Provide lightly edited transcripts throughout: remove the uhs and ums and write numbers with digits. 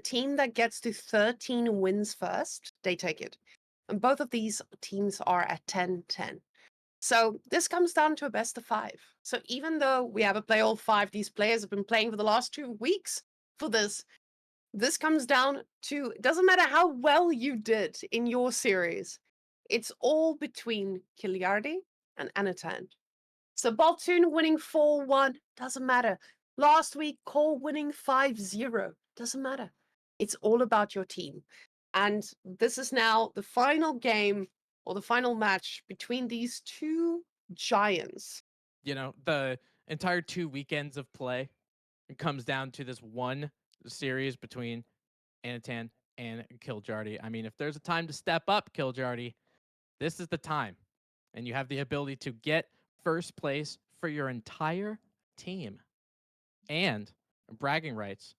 team that gets to 13 wins first, they take it. And both of these teams are at 10-10. So this comes down to a best of 5. So even though we have a play all 5, these players have been playing for the last 2 weeks for this. This comes down to, it doesn't matter how well you did in your series. It's all between Kiliardi and Anatan. So Baltoon winning 4-1, doesn't matter. Last week, Cole winning 5-0, doesn't matter. It's all about your team. And this is now the final game or the final match between these two giants. You know, the entire 2 weekends of play, it comes down to this one series between Anatan and Kiljardy. I mean, if there's a time to step up, Kiljardy, this is the time. And you have the ability to get first place for your entire team and bragging rights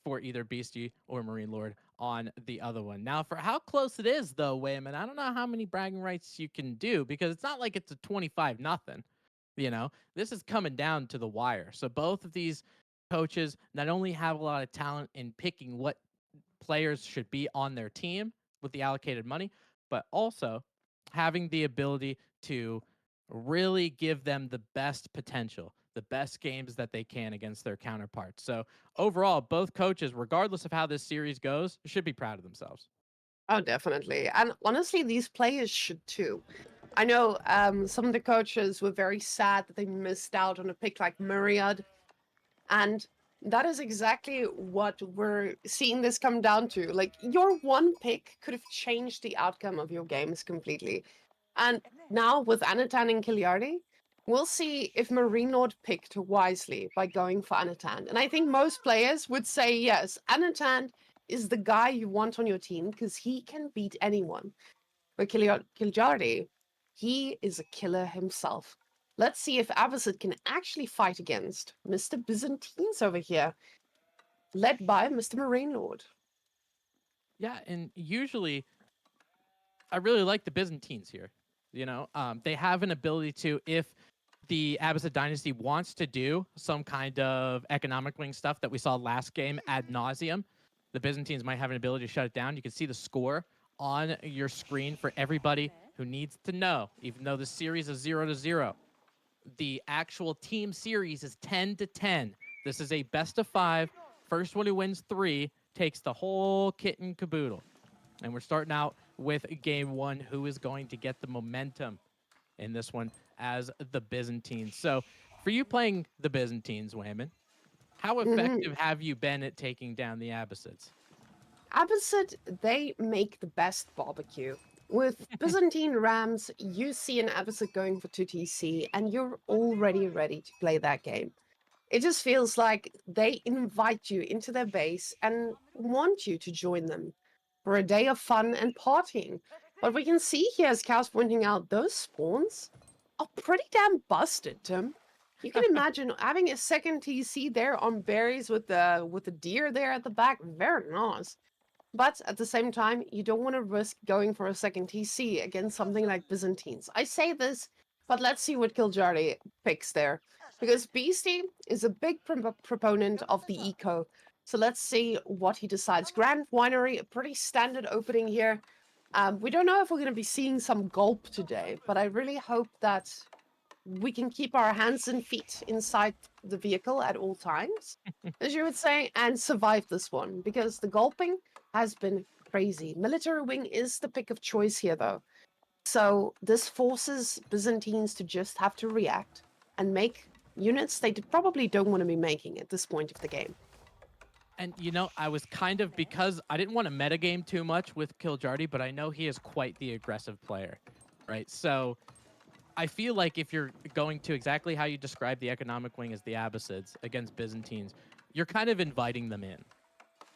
for either Beastie or MarineLord on the other one. Now, for how close it is, though, Whamen, I don't know how many bragging rights you can do because it's not like it's a 25-0. You know, this is coming down to the wire. So both of these coaches not only have a lot of talent in picking what players should be on their team with the allocated money, but also having the ability to really give them the best potential, the best games that they can against their counterparts. So overall, both coaches, regardless of how this series goes, should be proud of themselves. Oh, definitely. And honestly, these players should too. I know some of the coaches were very sad that they missed out on a pick like Myriad. And that is exactly what we're seeing this come down to. Like, your one pick could have changed the outcome of your games completely. And now with Anatan and Kiliardi, we'll see if MarineLord picked wisely by going for Anatan. And I think most players would say yes, Anatan is the guy you want on your team because he can beat anyone. But Kiljardi, he is a killer himself. Let's see if Avacid can actually fight against Mr. Byzantines over here, led by Mr. MarineLord. Yeah, and usually I really like the Byzantines here. You know, they have an ability to, if the Abbasid dynasty wants to do some kind of economic wing stuff that we saw last game ad nauseum, the Byzantines might have an ability to shut it down. You can see the score on your screen for everybody who needs to know, even though the series is 0-0. The actual team series is 10-10. This is a best of 5. First one who wins 3 takes the whole kit and caboodle. And we're starting out with game 1. Who is going to get the momentum in this one as the Byzantines? So for you playing the Byzantines, Whamen, how effective have you been at taking down the Abbasids? Abbasid, they make the best barbecue. With Byzantine Rams, you see an Abbasid going for 2TC, and you're already ready to play that game. It just feels like they invite you into their base and want you to join them for a day of fun and partying. But we can see here, as Cal's pointing out, those spawns are pretty damn busted, Tim. You can imagine having a second TC there on berries with the deer there at the back. Very nice. But at the same time, you don't want to risk going for a second TC against something like Byzantines. I say this, but let's see what Kiljardi picks there. Because Beastie is a big proponent of the eco. So let's see what he decides. Grand Winery, a pretty standard opening here. We don't know if we're going to be seeing some gulp today, but I really hope that we can keep our hands and feet inside the vehicle at all times, as you would say, and survive this one. Because the gulping has been crazy. Military wing is the pick of choice here, though. So this forces Byzantines to just have to react and make units they probably don't want to be making at this point of the game. And, you know, I was kind of, because I didn't want to metagame too much with Kiljardi, but I know he is quite the aggressive player, right? So I feel like if you're going to exactly how you describe the economic wing as the Abbasids against Byzantines, you're kind of inviting them in.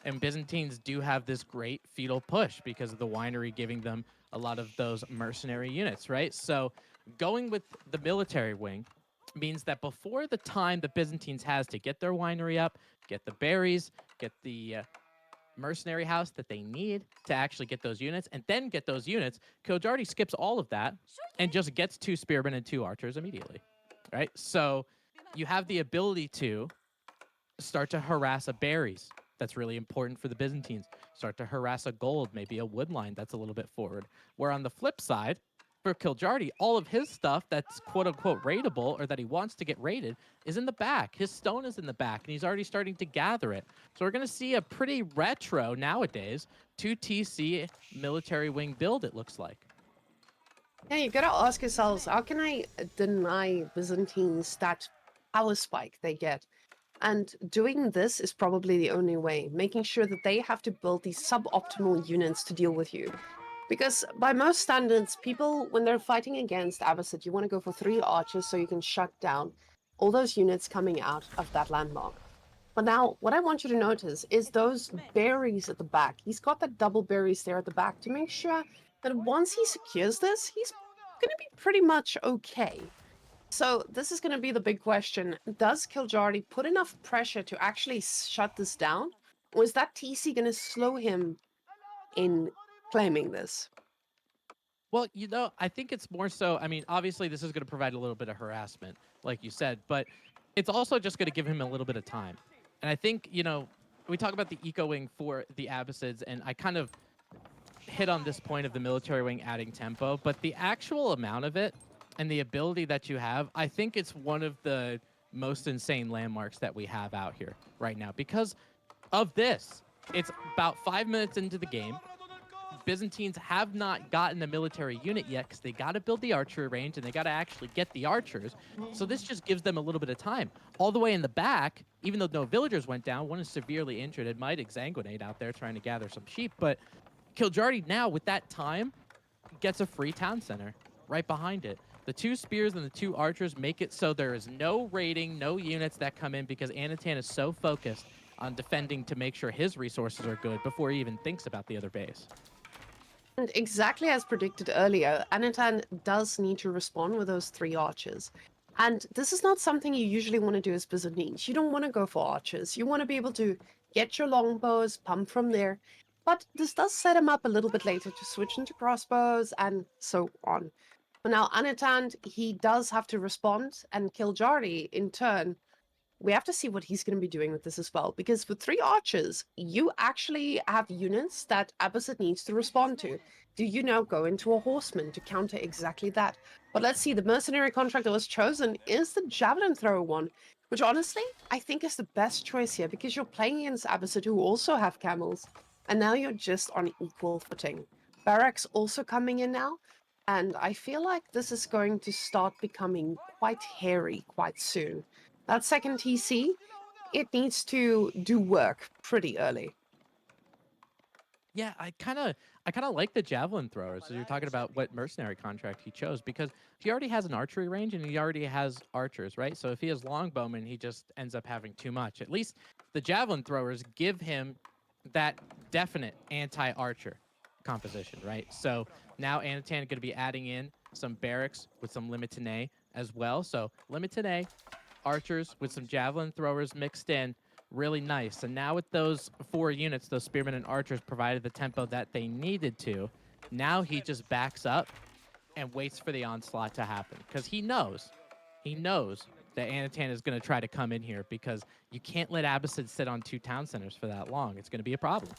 And Byzantines do have this great feudal push because of the winery giving them a lot of those mercenary units, right? So going with the military wing means that before the time the Byzantines has to get their winery up, get the berries, get the mercenary house that they need to actually get those units, and then get those units, Kiljardi skips all of that and just gets 2 spearmen and 2 archers immediately, right? So you have the ability to start to harass a berries that's really important for the Byzantines. Start to harass a gold, maybe a wood line that's a little bit forward. Where on the flip side, for Kiljardi, all of his stuff that's quote unquote raidable or that he wants to get raided is in the back. His stone is in the back and he's already starting to gather it. So we're going to see a pretty retro nowadays 2TC military wing build, it looks like. Yeah, you gotta ask yourselves, how can I deny Byzantines that power spike they get? And doing this is probably the only way, making sure that they have to build these suboptimal units to deal with you. Because by most standards, people, when they're fighting against Abbasid, you want to go for 3 archers so you can shut down all those units coming out of that landmark. But now, what I want you to notice is those berries at the back. He's got the double berries there at the back to make sure that once he secures this, he's going to be pretty much okay. So this is going to be the big question. Does Kiljardi put enough pressure to actually shut this down? Or is that TC going to slow him in claiming this? Well, I think it's more so. I mean, obviously, this is going to provide a little bit of harassment, like you said, but it's also just going to give him a little bit of time. And I think, we talk about the eco wing for the Abbasids, and I kind of hit on this point of the military wing adding tempo, but the actual amount of it and the ability that you have, I think it's one of the most insane landmarks that we have out here right now because of this. It's about 5 minutes into the game. Byzantines have not gotten a military unit yet because they got to build the archery range and they got to actually get the archers. So this just gives them a little bit of time. All the way in the back, even though no villagers went down, one is severely injured. It might exsanguinate out there trying to gather some sheep. But Kiljardi now, with that time, gets a free town center right behind it. The 2 spears and the 2 archers make it so there is no raiding, no units that come in because Anatan is so focused on defending to make sure his resources are good before he even thinks about the other base. And exactly as predicted earlier, Anatan does need to respond with those 3 archers. And this is not something you usually want to do as Byzantines. You don't want to go for archers. You want to be able to get your longbows, pump from there. But this does set him up a little bit later to switch into crossbows and so on. But now Anatan, he does have to respond, and Kiljardi, in turn, we have to see what he's going to be doing with this as well. Because with 3 archers, you actually have units that Abbasid needs to respond to. Do you now go into a horseman to counter exactly that? But let's see, the mercenary contract that was chosen is the javelin thrower one, which honestly, I think is the best choice here because you're playing against Abbasid who also have camels, and now you're just on equal footing. Barracks also coming in now, and I feel like this is going to start becoming quite hairy quite soon. That second TC, it needs to do work pretty early. Yeah, I kind of like the javelin throwers. So you're talking about what mercenary contract he chose because he already has an archery range and he already has archers, right? So if he has longbowmen, he just ends up having too much. At least the javelin throwers give him that definite anti-archer composition, right? So now Anatan going to be adding in some barracks with some limited as well. So limited archers with some javelin throwers mixed in, really nice. And now with those 4 units, those spearmen and archers provided the tempo that they needed to. Now he just backs up and waits for the onslaught to happen because he knows that Anatan is going to try to come in here because you can't let Abbasid sit on 2 town centers for that long. It's going to be a problem.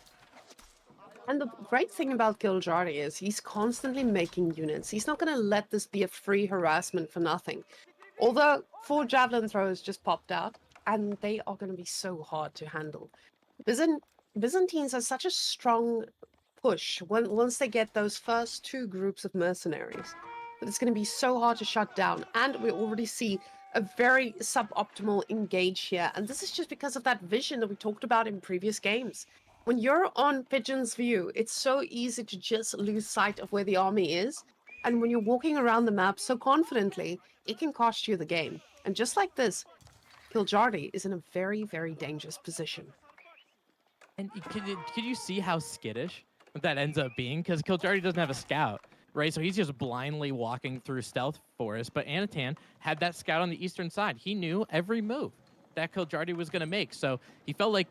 And the great thing about Kiljardi is he's constantly making units. He's not going to let this be a free harassment for nothing. Although 4 javelin throwers just popped out, and they are going to be so hard to handle. Byzantines have such a strong push once they get those first 2 groups of mercenaries that it's going to be so hard to shut down. And we already see a very suboptimal engage here. And this is just because of that vision that we talked about in previous games. When you're on Pigeon's View, it's so easy to just lose sight of where the army is. And when you're walking around the map so confidently, it can cost you the game. And just like this, Kiljardi is in a very, very dangerous position. And can you see how skittish that ends up being? Because Kiljardi doesn't have a scout, right? So he's just blindly walking through stealth forest. But Anatan had that scout on the eastern side. He knew every move that Kiljardi was going to make. So he felt like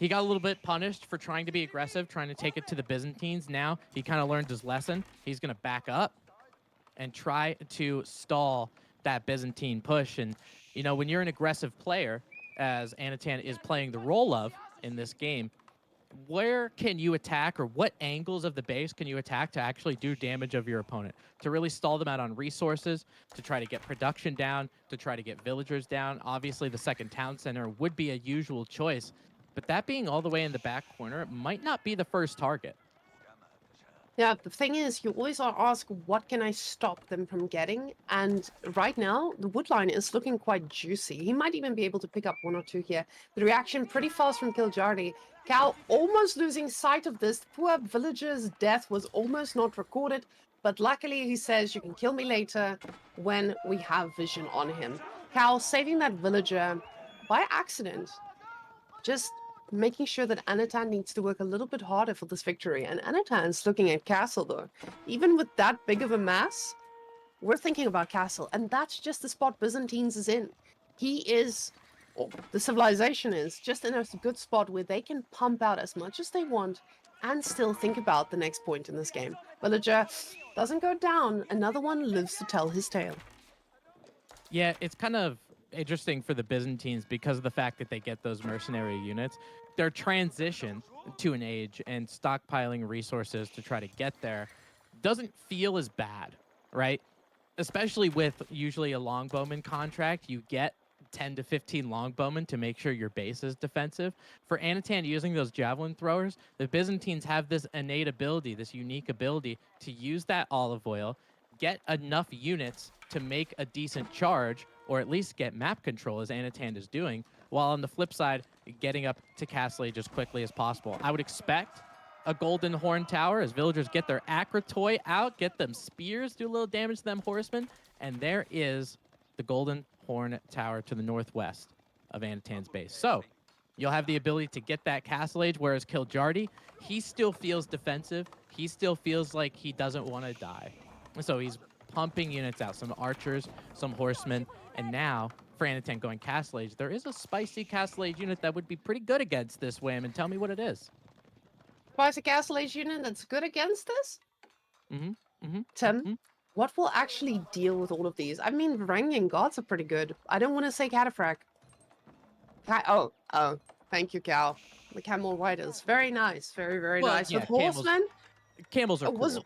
he got a little bit punished for trying to be aggressive, trying to take it to the Byzantines. Now he kind of learned his lesson. He's going to back up and try to stall that Byzantine push. And, when you're an aggressive player, as Anatan is playing the role of, in this game, where can you attack, or what angles of the base can you attack to actually do damage of your opponent, to really stall them out on resources, to try to get production down, to try to get villagers down? Obviously, the second town center would be a usual choice, but that being all the way in the back corner, it might not be the first target. Yeah, the thing is, you always ask, what can I stop them from getting? And right now, the wood line is looking quite juicy. He might even be able to pick up one or two here. The reaction pretty fast from Kiljardi. Cal almost losing sight of this. The poor villager's death was almost not recorded, but luckily he says, you can kill me later when we have vision on him. Cal saving that villager by accident. Just making sure that Anatan needs to work a little bit harder for this victory. And Anatan's looking at Castle, though. Even with that big of a mass, we're thinking about Castle. And that's just the spot Byzantines is in. He is, or the civilization is, just in a good spot where they can pump out as much as they want and still think about the next point in this game. Villager doesn't go down. Another one lives to tell his tale. Yeah, it's kind of interesting for the Byzantines because of the fact that they get those mercenary units. Their transition to an age and stockpiling resources to try to get there doesn't feel as bad, right? Especially with usually a longbowman contract, you get 10 to 15 longbowmen to make sure your base is defensive. For Anatan using those javelin throwers, the Byzantines have this innate ability, this unique ability to use that olive oil, get enough units to make a decent charge, or at least get map control, as Anatan is doing, while on the flip side, getting up to Castle Age as quickly as possible. I would expect a golden horn tower as villagers get their Akratoy out, get them spears, do a little damage to them horsemen, and there is the golden horn tower to the northwest of Anatan's base. So you'll have the ability to get that Castle Age, whereas Kiljardi, he still feels defensive. He still feels like he doesn't want to die. So he's pumping units out, some archers, some horsemen, and now for Anatan going Castle Age, there is a spicy Castle Age unit that would be pretty good against this Whamen. Tell me what it is. Spicy Castle Age unit that's good against this? Tim, what will actually deal with all of these? I mean, Varangian gods are pretty good. I don't want to say Cataphract. Oh, thank you, Cal. The camel riders, very nice, very well, nice. Yeah, With horsemen, camels are cool.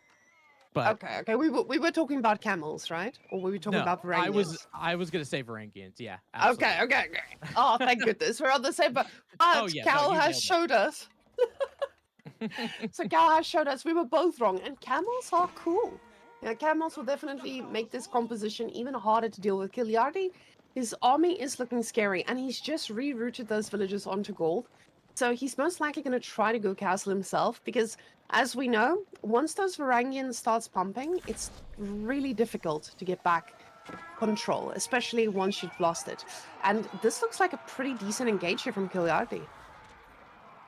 But okay. We were talking about camels, right? Or were we talking about Varangians? I was gonna say Varangians. Yeah, absolutely. Okay. Oh, thank goodness, we're on the same. But Cal has showed us. So Cal has showed us we were both wrong, and camels are cool. Yeah, camels will definitely make this composition even harder to deal with. Kiljardi, his army is looking scary, and he's just rerouted those villages onto gold. So he's most likely going to try to go castle himself, because as we know, once those Varangians starts pumping, it's really difficult to get back control, especially once you've lost it. And this looks like a pretty decent engage here from Kiljardi.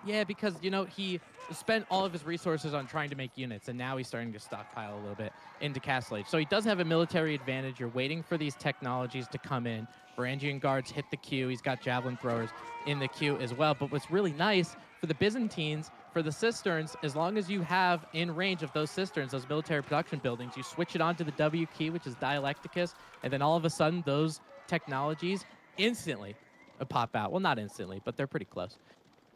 Yeah, because, he spent all of his resources on trying to make units, and now he's starting to stockpile a little bit into Castle Age. So he does have a military advantage. You're waiting for these technologies to come in. Varangian guards hit the queue. He's got javelin throwers in the queue as well. But what's really nice for the Byzantines, for the cisterns, as long as you have in range of those cisterns, those military production buildings, you switch it on to the W key, which is Dialecticus, and then all of a sudden those technologies instantly pop out. Well, not instantly, but they're pretty close.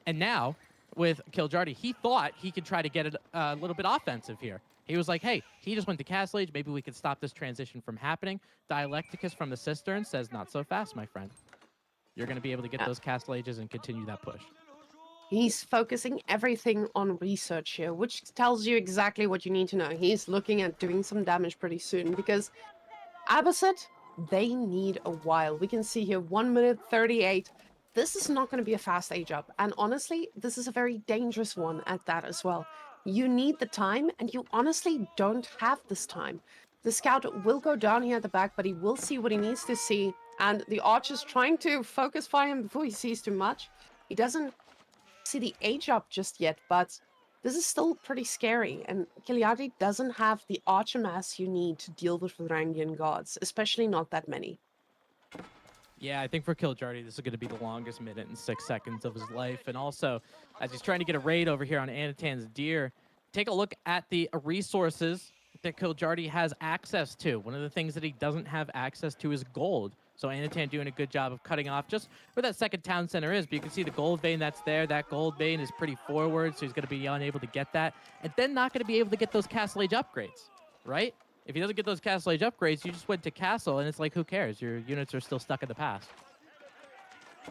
And now, with Kiljardi, he thought he could try to get it a little bit offensive here. He was like, hey, he just went to Castle Age. Maybe we could stop this transition from happening. Dialecticus from the Cistern says, not so fast, my friend. You're going to be able to get those Castle Ages and continue that push. He's focusing everything on research here, which tells you exactly what you need to know. He's looking at doing some damage pretty soon, because Abbasid, they need a while. We can see here 1 minute 38. This is not going to be a fast age up. And honestly, this is a very dangerous one at that as well. You need the time, and you honestly don't have this time. The scout will go down here at the back, but he will see what he needs to see. And the archer's trying to focus fire him before he sees too much. He doesn't see the age up just yet, but this is still pretty scary. And Kiljardi doesn't have the archer mass you need to deal with Varangian gods, especially not that many. Yeah, I think for Kiljardi, this is going to be the longest minute and 6 seconds of his life. And also, as he's trying to get a raid over here on Anatan's deer, take a look at the resources that Kiljardi has access to. One of the things that he doesn't have access to is gold. So Anatan doing a good job of cutting off just where that second town center is. But you can see the gold vein that's there. That gold vein is pretty forward, so he's going to be unable to get that. And then not going to be able to get those Castle Age upgrades, right? If he doesn't get those Castle Age upgrades, you just went to Castle, and it's like, who cares? Your units are still stuck in the past.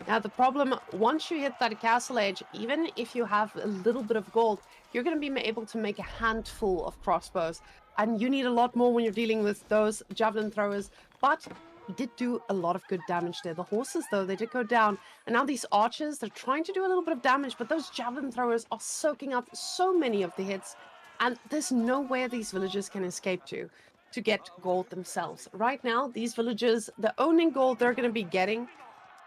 Now, the problem, once you hit that castle age, even if you have a little bit of gold, you're going to be able to make a handful of crossbows. And you need a lot more when you're dealing with those javelin throwers. But he did do a lot of good damage there. The horses, though, they did go down. And now these archers, they're trying to do a little bit of damage, but those javelin throwers are soaking up so many of the hits. And there's nowhere these villagers can escape to get gold themselves. Right now, these villagers, the only gold they're going to be getting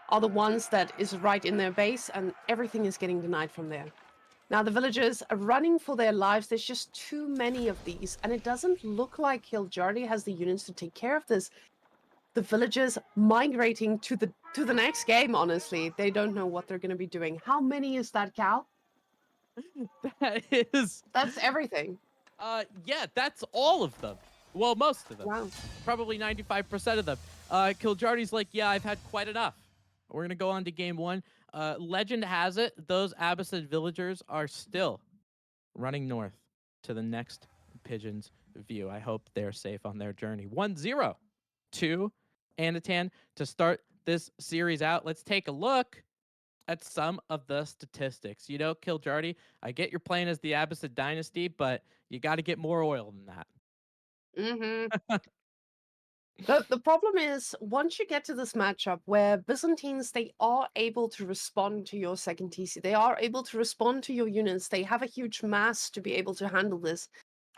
are the ones that is right in their base, and everything is getting denied from there. Now the villagers are running for their lives. There's just too many of these, and it doesn't look like Kiljardy has the units to take care of this. The villagers migrating to the next game, honestly. They don't know what they're going to be doing. How many is that, Cal? That is, That's everything. yeah, that's all of them. Well, most of them. Wow. Probably 95% of them. Kiljardy's like, yeah, I've had quite enough. We're going to go on to game one. Legend has it, those Abbasid villagers are still running north to the next Pigeon's View. I hope they're safe on their journey. 1-0 to Anatan to start this series out. Let's take a look at some of the statistics. You know, Kiljardy, I get you're playing as the Abbasid dynasty, but you got to get more oil than that. Mm-hmm. The problem is, once you get to this matchup where Byzantines, they are able to respond to your second TC, they are able to respond to your units, they have a huge mass to be able to handle this.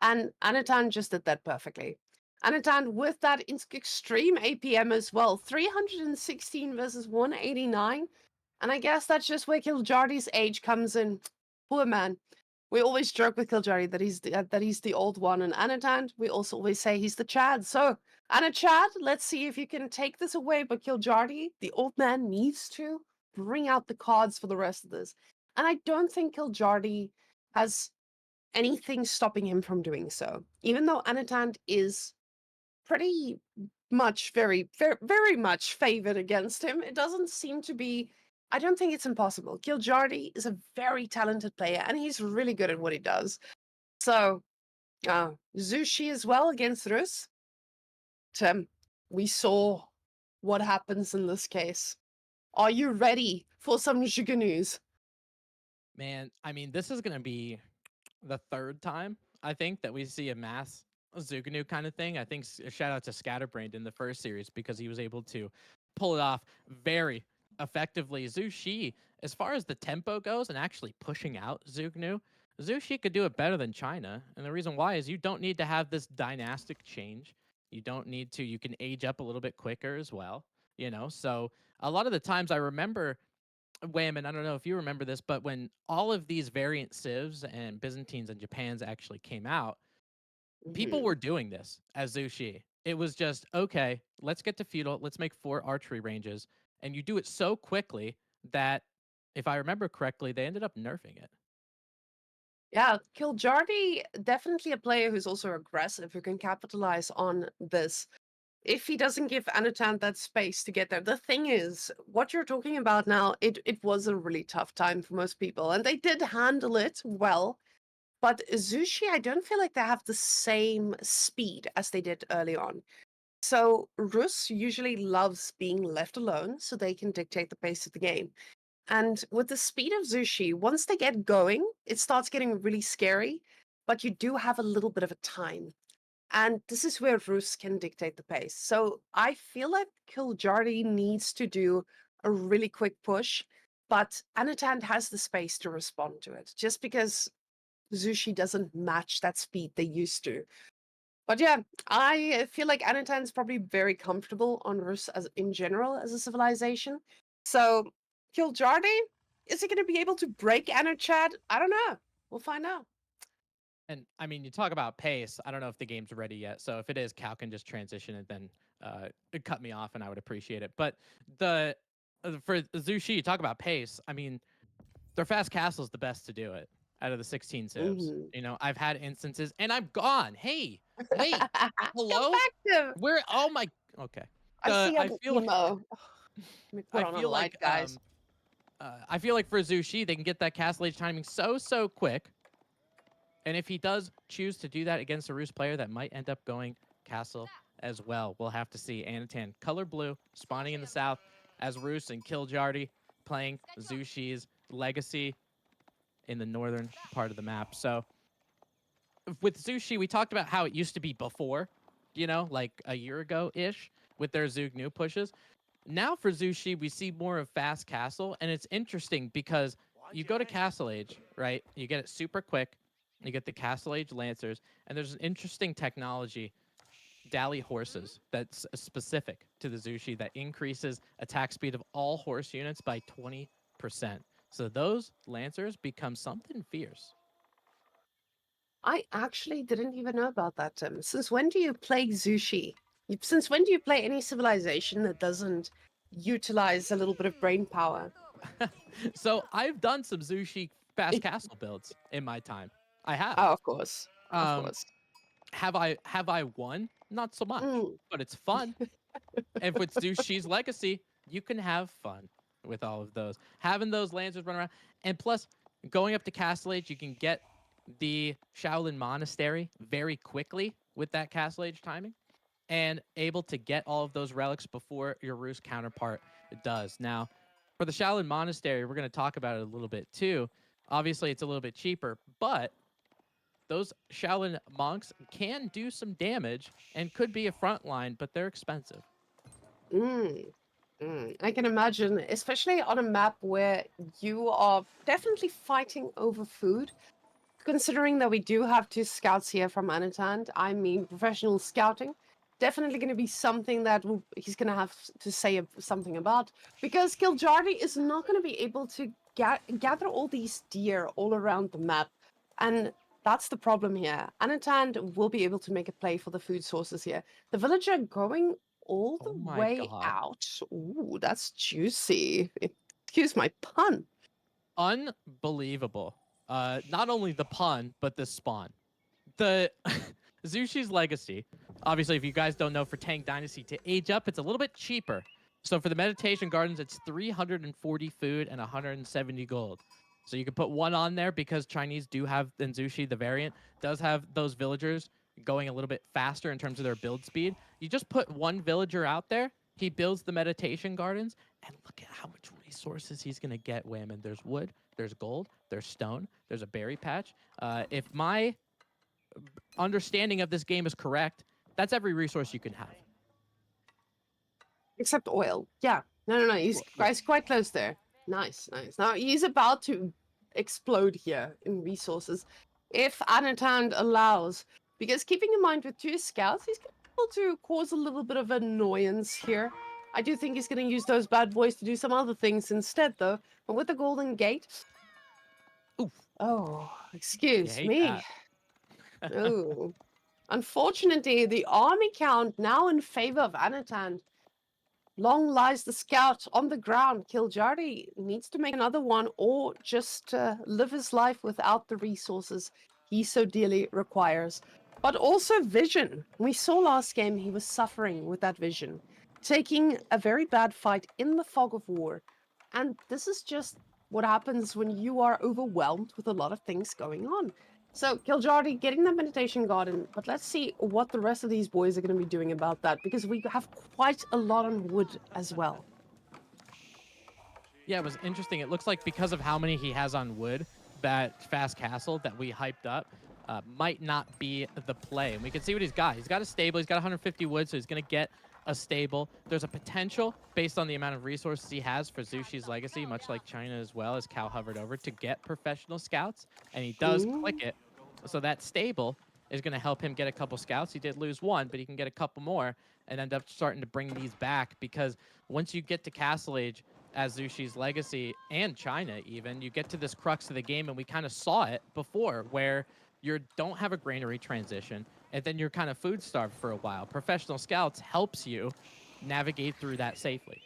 And Anatan just did that perfectly. Anatan, with that extreme APM as well, 316 versus 189. And I guess that's just where Kiljardy's age comes in. Poor man. We always joke with Kiljardy that he's the old one, and Anatan, we also always say he's the Chad. So, Anna Chad, let's see if you can take this away. But Kiljardy, the old man, needs to bring out the cards for the rest of this. And I don't think Kiljardy has anything stopping him from doing so. Even though Anatan is pretty much, very much favored against him, it doesn't seem to be. I don't think it's impossible. Kiljardy is a very talented player, and he's really good at what he does. So, Zushi as well against Rus. Tim, we saw what happens in this case. Are you ready for some Zhuge news? Man, I mean, this is going to be the third time, I think, that we see a mass Zuganu kind of thing. I think shout out to Scatterbrained in the first series because he was able to pull it off very effectively. Zushi, as far as the tempo goes and actually pushing out Zugnu, Zushi could do it better than China. And the reason why is you don't need to have this dynastic change. You don't need to, you can age up a little bit quicker as well, you know? So a lot of the times I remember Whamen, I don't know if you remember this, but when all of these variant civs and Byzantines and Japans actually came out, people Mhm. were doing this as Zushi. It was just, okay, let's get to feudal, let's make 4 archery ranges. And you do it so quickly that, if I remember correctly, they ended up nerfing it. Yeah, Kiljardy, definitely a player who's also aggressive, who can capitalize on this. If he doesn't give Anatan that space to get there. The thing is, what you're talking about now, it was a really tough time for most people, and they did handle it well. But Zushi, I don't feel like they have the same speed as they did early on. So Rus usually loves being left alone so they can dictate the pace of the game. And with the speed of Zushi, once they get going, it starts getting really scary, but you do have a little bit of a time. And this is where Rus can dictate the pace. So I feel like Kiljardy needs to do a really quick push, but Anatan has the space to respond to it, just because Zushi doesn't match that speed they used to. But yeah, I feel like Anatan's probably very comfortable on Rus as in general as a civilization. So Kiljardy, is he going to be able to break Anachad? I don't know. We'll find out. And I mean, you talk about pace. I don't know if the game's ready yet. So if it is, Cal can just transition and then cut me off, and I would appreciate it. But the for Zushi, you talk about pace. I mean, their fast castle is the best to do it out of the 16 civs. Mhm. You know, I've had instances, and I'm gone. Hey, wait, Come hello? back to Where? Oh my. Okay. I see I an feel like emo. Let me put I on a feel light, like guys. I feel like for Zushi, they can get that castle age timing so quick. And if he does choose to do that against a Roos player, that might end up going castle as well. We'll have to see. Anatan, color blue, spawning in the south as Roos and Killjardy playing Zushi's legacy in the northern part of the map. So with Zushi, we talked about how it used to be before, like a year ago ish with their Zug new pushes. Now for Zushi, we see more of fast castle, and it's interesting because you go to castle age, right? You get it super quick. You get the castle age lancers, and there's an interesting technology, Dally horses, that's specific to the Zushi that increases attack speed of all horse units by 20%. So those lancers become something fierce. I actually didn't even know about that, Tim. Since when do you play Zushi? Since when do you play any civilization that doesn't utilize a little bit of brain power? So I've done some Zushi fast castle builds in my time. I have. Oh, of course. Of Um, course. have I won? Not so much, Mm. but it's fun. And with Zushi's legacy, you can have fun with all of those. Having those lancers run around, and plus going up to Castle Age, you can get the Shaolin Monastery very quickly with that Castle Age timing, and able to get all of those relics before your Roos counterpart does. Now, for the Shaolin Monastery, we're going to talk about it a little bit too. Obviously, it's a little bit cheaper, but those Shaolin monks can do some damage and could be a front line, but they're expensive. Mm. I can imagine, especially on a map where you are definitely fighting over food. Considering that we do have two scouts here from Anatand, I mean, professional scouting, definitely going to be something that he's going to have to say something about, because Kiljardy is not going to be able to gather all these deer all around the map. And that's the problem here. Anatand will be able to make a play for the food sources here. The villager going all Oh the my way god. out. Ooh, that's juicy. Excuse my pun. Unbelievable. Not only the pun, but the spawn. The Zushi's legacy. Obviously, if you guys don't know, for Tang Dynasty to age up, it's a little bit cheaper. So for the meditation gardens, it's 340 food and 170 gold. So you can put one on there because Chinese do have, and Zushi, the variant, does have those villagers going a little bit faster in terms of their build speed. You just put one villager out there, he builds the meditation gardens, and look at how much resources he's going to get, Whamen. There's wood, there's gold, there's stone, there's a berry patch. If my understanding of this game is correct, that's every resource you can have. Except oil. Yeah. No. He's Well, yeah. quite close there. Nice, nice. Now he's about to explode here in resources if Anatand allows. Because keeping in mind with two scouts, he's going to be able to cause a little bit of annoyance here. I do think he's going to use those bad boys to do some other things instead, though. But with the Golden Gate. Oof. Oh, You excuse hate me. that. Oh. Unfortunately, the army count now in favor of Anatand. Long lies the scout on the ground. Kiljardy needs to make another one or just live his life without the resources he so dearly requires. But also vision. We saw last game he was suffering with that vision, taking a very bad fight in the fog of war. And this is just what happens when you are overwhelmed with a lot of things going on. So Kiljardy getting that meditation garden, but let's see what the rest of these boys are going to be doing about that, because we have quite a lot on wood as well. Yeah, it was interesting. It looks like because of how many he has on wood, that fast castle that we hyped up might not be the play. And we can see what he's got. He's got a stable. He's got 150 wood, so he's going to get a stable. There's a potential, based on the amount of resources he has for Zushi's legacy, much like China as well, as Cal hovered over, to get professional scouts. And he does click Mm. it. So that stable is going to help him get a couple scouts. He did lose one, but he can get a couple more and end up starting to bring these back, because once you get to Castle Age, as Zushi's legacy and China, even, you get to this crux of the game, and we kind of saw it before, where you don't have a granary transition, and then you're kind of food starved for a while. Professional scouts helps you navigate through that safely.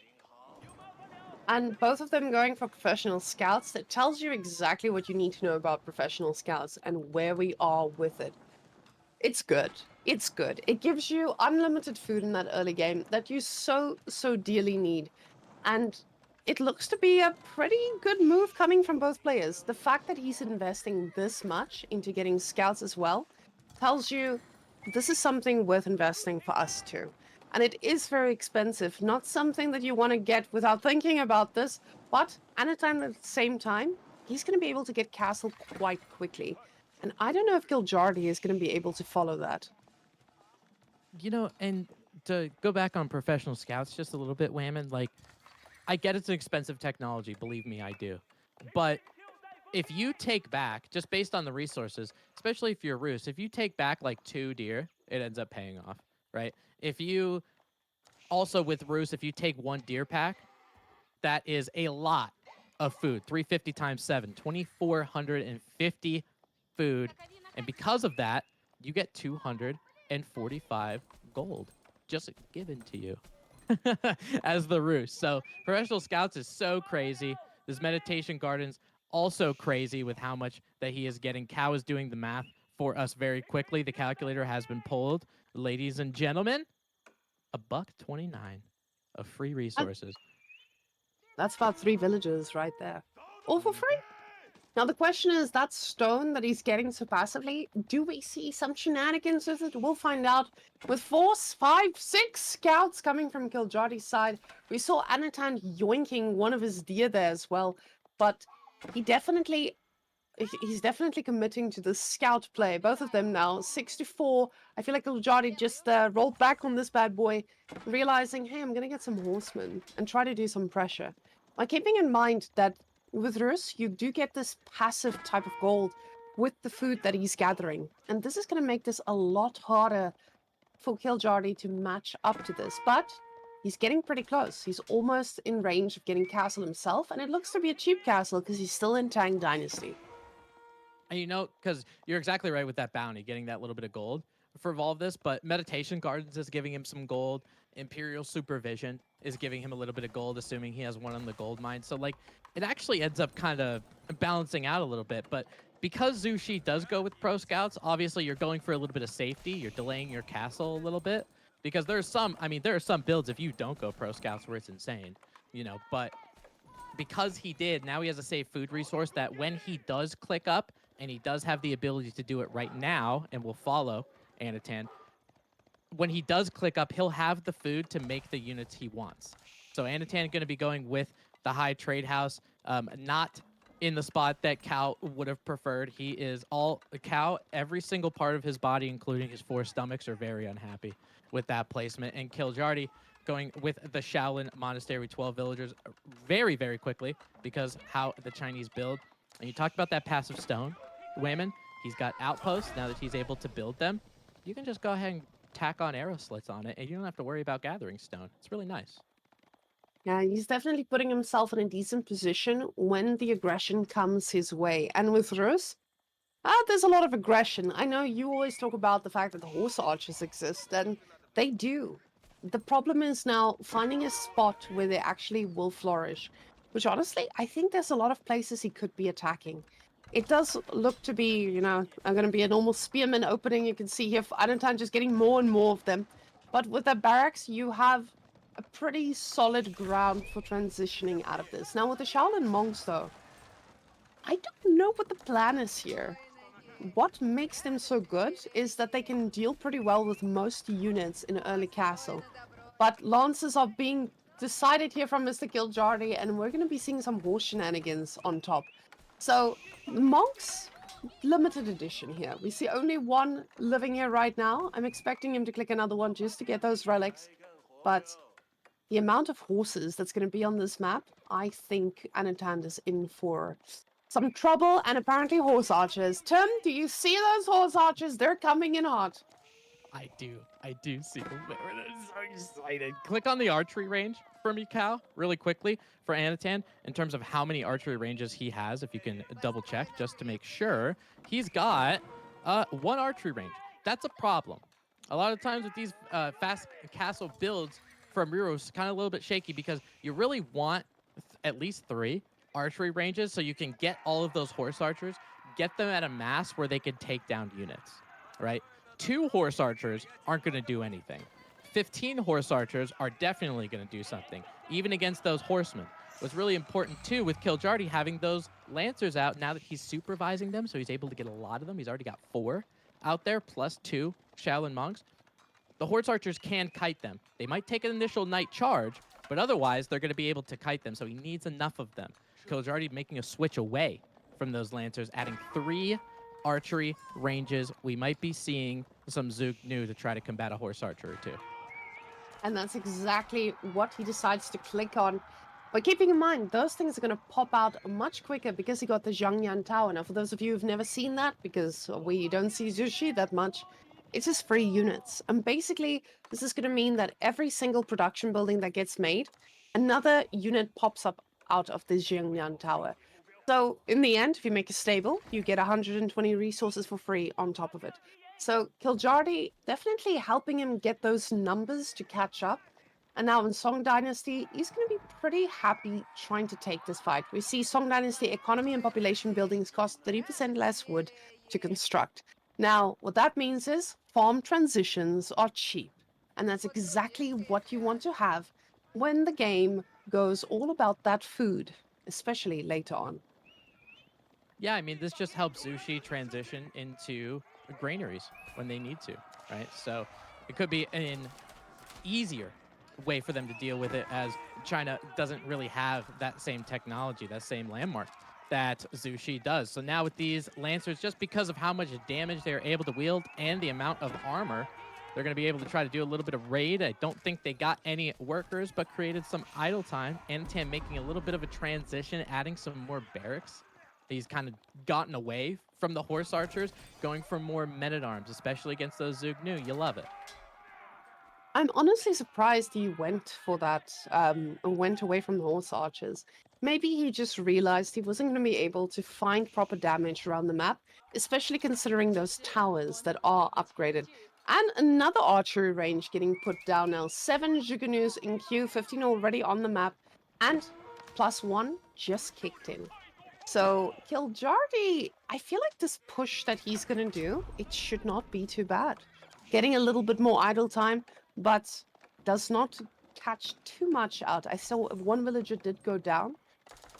And both of them going for professional scouts, that tells you exactly what you need to know about professional scouts and where we are with it. It's good. It's good. It gives you unlimited food in that early game that you so dearly need. And it looks to be a pretty good move coming from both players. The fact that he's investing this much into getting scouts as well tells you this is something worth investing for us too. And it is very expensive, not something that you want to get without thinking about this, but at the same time, he's going to be able to get castle quite quickly. And I don't know if Giljardi is going to be able to follow that. And to go back on professional scouts just a little bit, Whammon, like, I get it's an expensive technology, believe me, I do. But if you take back, just based on the resources, especially if you're Roos, if you take back like 2 deer, it ends up paying off, right? If you also with Roos, if you take 1 deer pack, that is a lot of food. 350 times 7, 2,450 food. And because of that, you get 245 gold just given to you as the roost. So professional scouts is so crazy. This meditation garden's also crazy with how much that he is getting. Cow is doing the math for us very quickly. The calculator has been pulled. Ladies and gentlemen, $1.29 of free And resources. that's about 3 villages right there. All for free. Now the question is, that stone that he's getting so passively, do we see some shenanigans with it? We'll find out. With 4, 5, 6 scouts coming from Giljardi's side, we saw Anatan yoinking one of his deer there as well, but he's definitely committing to the scout play. Both of them now, 6-4. I feel like Giljardi just rolled back on this bad boy, realizing, hey, I'm going to get some horsemen and try to do some pressure. While keeping in mind that with Rus, you do get this passive type of gold with the food that he's gathering. And this is going to make this a lot harder for Giljardi to match up to this. But he's getting pretty close. He's almost in range of getting castle himself. And it looks to be a cheap castle because he's still in Tang Dynasty. And because you're exactly right with that bounty, getting that little bit of gold for all of this, but Meditation Gardens is giving him some gold. Imperial Supervision is giving him a little bit of gold, assuming he has one on the gold mine. So, like, it actually ends up kind of balancing out a little bit. But because Zushi does go with Pro Scouts, obviously you're going for a little bit of safety. You're delaying your castle a little bit. Because there are some builds if you don't go Pro Scouts where it's insane, but because he did, now he has a safe food resource that when he does click up, and he does have the ability to do it right now, and will follow Anatan, when he does click up, he'll have the food to make the units he wants. So Anatan going to be going with the high trade house, not in the spot that Cow would have preferred. He is all Cow, every single part of his body, including his 4 stomachs, are very unhappy with that placement. And Kiljardi going with the Shaolin Monastery 12 villagers very, very quickly because how the Chinese build. And you talked about that passive stone, Whamen. He's got outposts now that he's able to build them. You can just go ahead and tack on arrow slits on it, and you don't have to worry about gathering stone. It's really nice. Yeah, he's definitely putting himself in a decent position when the aggression comes his way. And with Rus, there's a lot of aggression. I know you always talk about the fact that the horse archers exist, and they do. The problem is now finding a spot where they actually will flourish, which honestly, I think there's a lot of places he could be attacking. It does look to be, going to be a normal spearman opening. You can see here, Anatan just getting more and more of them. But with the barracks, you have a pretty solid ground for transitioning out of this. Now with the Shaolin monks, though, I don't know what the plan is here. What makes them so good is that they can deal pretty well with most units in early castle. But lances are being decided here from Mr. Giljardi, and we're going to be seeing some horse shenanigans on top. So, monks, limited edition here. We see only one living here right now. I'm expecting him to click another one just to get those relics. But the amount of horses that's going to be on this map, I think Anatan is in for some trouble, and apparently horse archers. Tim, do you see those horse archers? They're coming in hot. I do. I do see them there. I'm so excited. Click on the archery range for me, Cal, really quickly for Anatan in terms of how many archery ranges he has, if you can double check just to make sure. He's got 1 archery range. That's a problem. A lot of times with these fast castle builds from Muros, kind of a little bit shaky because you really want at least 3 archery ranges so you can get all of those horse archers, get them at a mass where they can take down units, right? 2 horse archers aren't going to do anything. 15 horse archers are definitely going to do something, even against those horsemen. What's really important too with Kiljardi having those lancers out now that he's supervising them, so he's able to get a lot of them. He's already got 4 out there, plus 2 Shaolin monks. The horse archers can kite them. They might take an initial night charge, but otherwise they're going to be able to kite them, so he needs enough of them. Kiljardi making a switch away from those lancers, adding 3 archery ranges. We might be seeing some Zook new to try to combat a horse archer or 2. And that's exactly what he decides to click on. But keeping in mind, those things are going to pop out much quicker because he got the Zhangyan Tower. Now, for those of you who've never seen that, because we don't see Zushi that much, it's just free units. And basically, this is going to mean that every single production building that gets made, another unit pops up out of the Zhangyan Tower. So in the end, if you make a stable, you get 120 resources for free on top of it. So Kiljardi definitely helping him get those numbers to catch up. And now in Song Dynasty, he's going to be pretty happy trying to take this fight. We see Song Dynasty economy and population buildings cost 30% less wood to construct. Now, what that means is farm transitions are cheap. And that's exactly what you want to have when the game goes all about that food, especially later on. Yeah, I mean, this just helps Zushi transition into granaries when they need to, right? So it could be an easier way for them to deal with it, as China doesn't really have that same technology, that same landmark that Zushi does. So now with these lancers, just because of how much damage they're able to wield and the amount of armor, they're going to be able to try to do a little bit of raid. I don't think they got any workers, but created some idle time. Antan making a little bit of a transition, adding some more barracks. He's kind of gotten away from the horse archers, going for more men-at-arms, especially against those Zugnu. You love it. I'm honestly surprised he went for that, went away from the horse archers. Maybe he just realized he wasn't going to be able to find proper damage around the map, especially considering those towers that are upgraded. And another archery range getting put down now. 7 Jugunus in queue, 15 already on the map, and +1 just kicked in. So Kiljardi, I feel like this push that he's going to do, it should not be too bad. Getting a little bit more idle time, but does not catch too much out. I saw one villager did go down,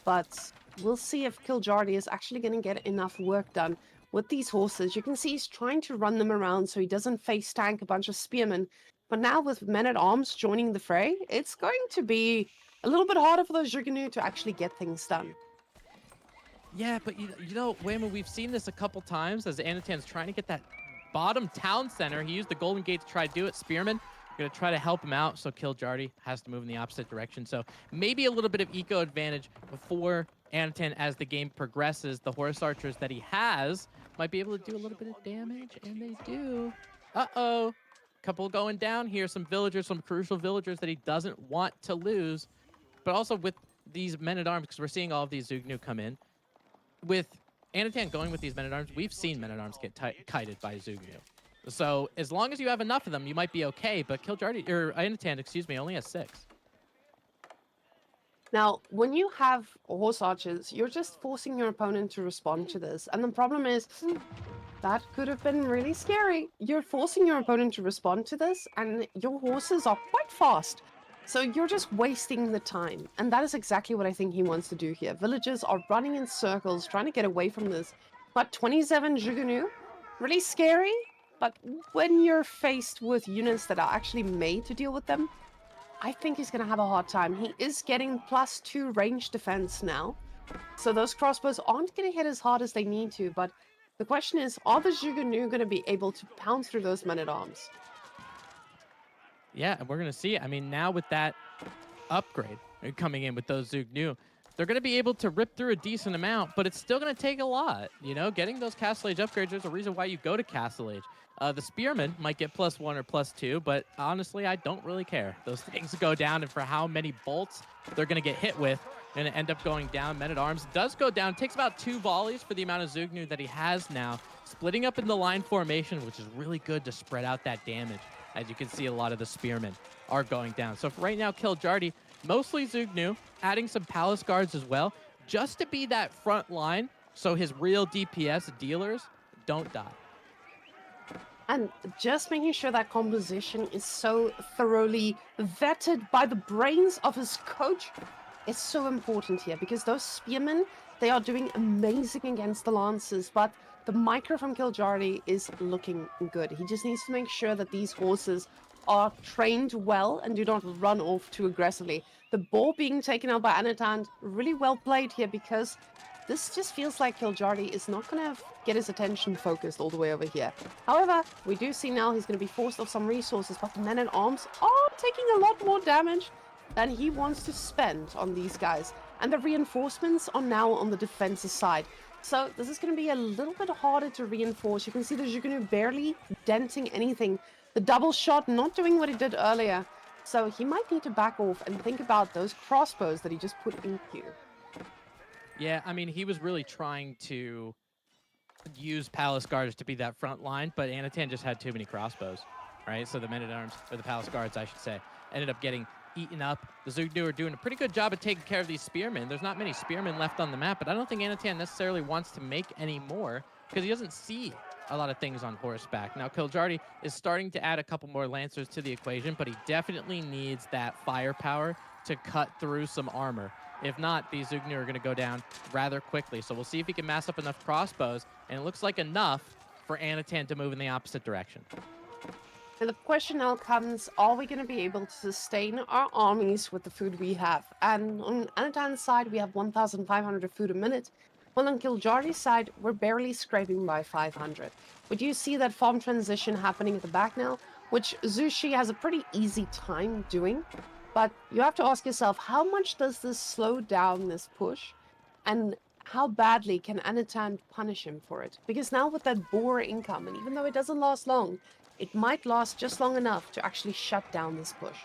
but we'll see if Kiljardi is actually going to get enough work done with these horses. You can see he's trying to run them around so he doesn't face tank a bunch of spearmen. But now with men-at-arms joining the fray, it's going to be a little bit harder for those Jugunu to actually get things done. Yeah, but you know, Whamen, we've seen this a couple times as Anatan's trying to get that bottom town center. He used the Golden Gate to try to do it. Spearman going to try to help him out, so Kiljardi has to move in the opposite direction. So maybe a little bit of eco advantage before Anatan as the game progresses. The horse archers that he has might be able to do a little bit of damage, and they do. Uh-oh. Couple going down here. Some villagers, some crucial villagers that he doesn't want to lose. But also with these men-at-arms, because we're seeing all of these Zugnu come in, with Anatan going with these men-at-arms, we've seen men-at-arms get kited by Zugnu. So as long as you have enough of them, you might be okay. But Kiljardi, or Anatan, excuse me, only has 6. Now, when you have horse archers, you're just forcing your opponent to respond to this. And the problem is, that could have been really scary. You're forcing your opponent to respond to this, and your horses are quite fast. So you're just wasting the time. And that is exactly what I think he wants to do here. Villagers are running in circles, trying to get away from this. But 27 Jugunu, really scary. But when you're faced with units that are actually made to deal with them, I think he's going to have a hard time. He is getting +2 range defense now. So those crossbows aren't going to hit as hard as they need to. But the question is, are the Jugunu going to be able to pound through those men-at-arms? Yeah, and we're going to see it. I mean, now with that upgrade coming in with those Zugnu, they're going to be able to rip through a decent amount, but it's still going to take a lot. You know, getting those Castle Age upgrades, there's a reason why you go to Castle Age. The Spearmen might get +1 or +2, but honestly, I don't really care. Those things go down, and for how many bolts they're going to get hit with, going to end up going down. Men-at-Arms does go down. It takes about 2 volleys for the amount of Zugnu that he has now. Splitting up in the line formation, which is really good to spread out that damage. As you can see, a lot of the Spearmen are going down. So for right now, Kiljardi, mostly Zugnu, adding some Palace Guards as well, just to be that front line so his real DPS dealers don't die. And just making sure that composition is so thoroughly vetted by the brains of his coach is so important here, because those spearmen, they are doing amazing against the lancers, but the micro from Kiljardy is looking good. He just needs to make sure that these horses are trained well and do not run off too aggressively. The ball being taken out by Anatan, really well played here, because this just feels like Kiljardy is not going to get his attention focused all the way over here. However, we do see now he's going to be forced off some resources, but the men-at-arms are taking a lot more damage than he wants to spend on these guys. And the reinforcements are now on the defensive side. So this is going to be a little bit harder to reinforce. You can see that Jugunu barely denting anything. The double shot not doing what he did earlier. So he might need to back off and think about those crossbows that he just put in queue. Yeah, I mean, he was really trying to use Palace Guards to be that front line, but Anatan just had too many crossbows, right? So the men-at-arms, or the Palace Guards, I should say, ended up getting eaten up. The Zugnu are doing a pretty good job of taking care of these spearmen. There's not many spearmen left on the map, but I don't think Anatan necessarily wants to make any more because he doesn't see a lot of things on horseback. Now, Kiljardy is starting to add a couple more Lancers to the equation, but he definitely needs that firepower to cut through some armor. If not, these Zugnu are going to go down rather quickly. So we'll see if he can mass up enough crossbows, and it looks like enough for Anatan to move in the opposite direction. And the question now comes, are we going to be able to sustain our armies with the food we have? And on Anatan's side, we have 1,500 of food a minute. While on Kiljardy's side, we're barely scraping by 500. But you see that farm transition happening at the back now, which Zushi has a pretty easy time doing. But you have to ask yourself, how much does this slow down this push? And how badly can Anatan punish him for it? Because now with that boar income, and even though it doesn't last long, it might last just long enough to actually shut down this push.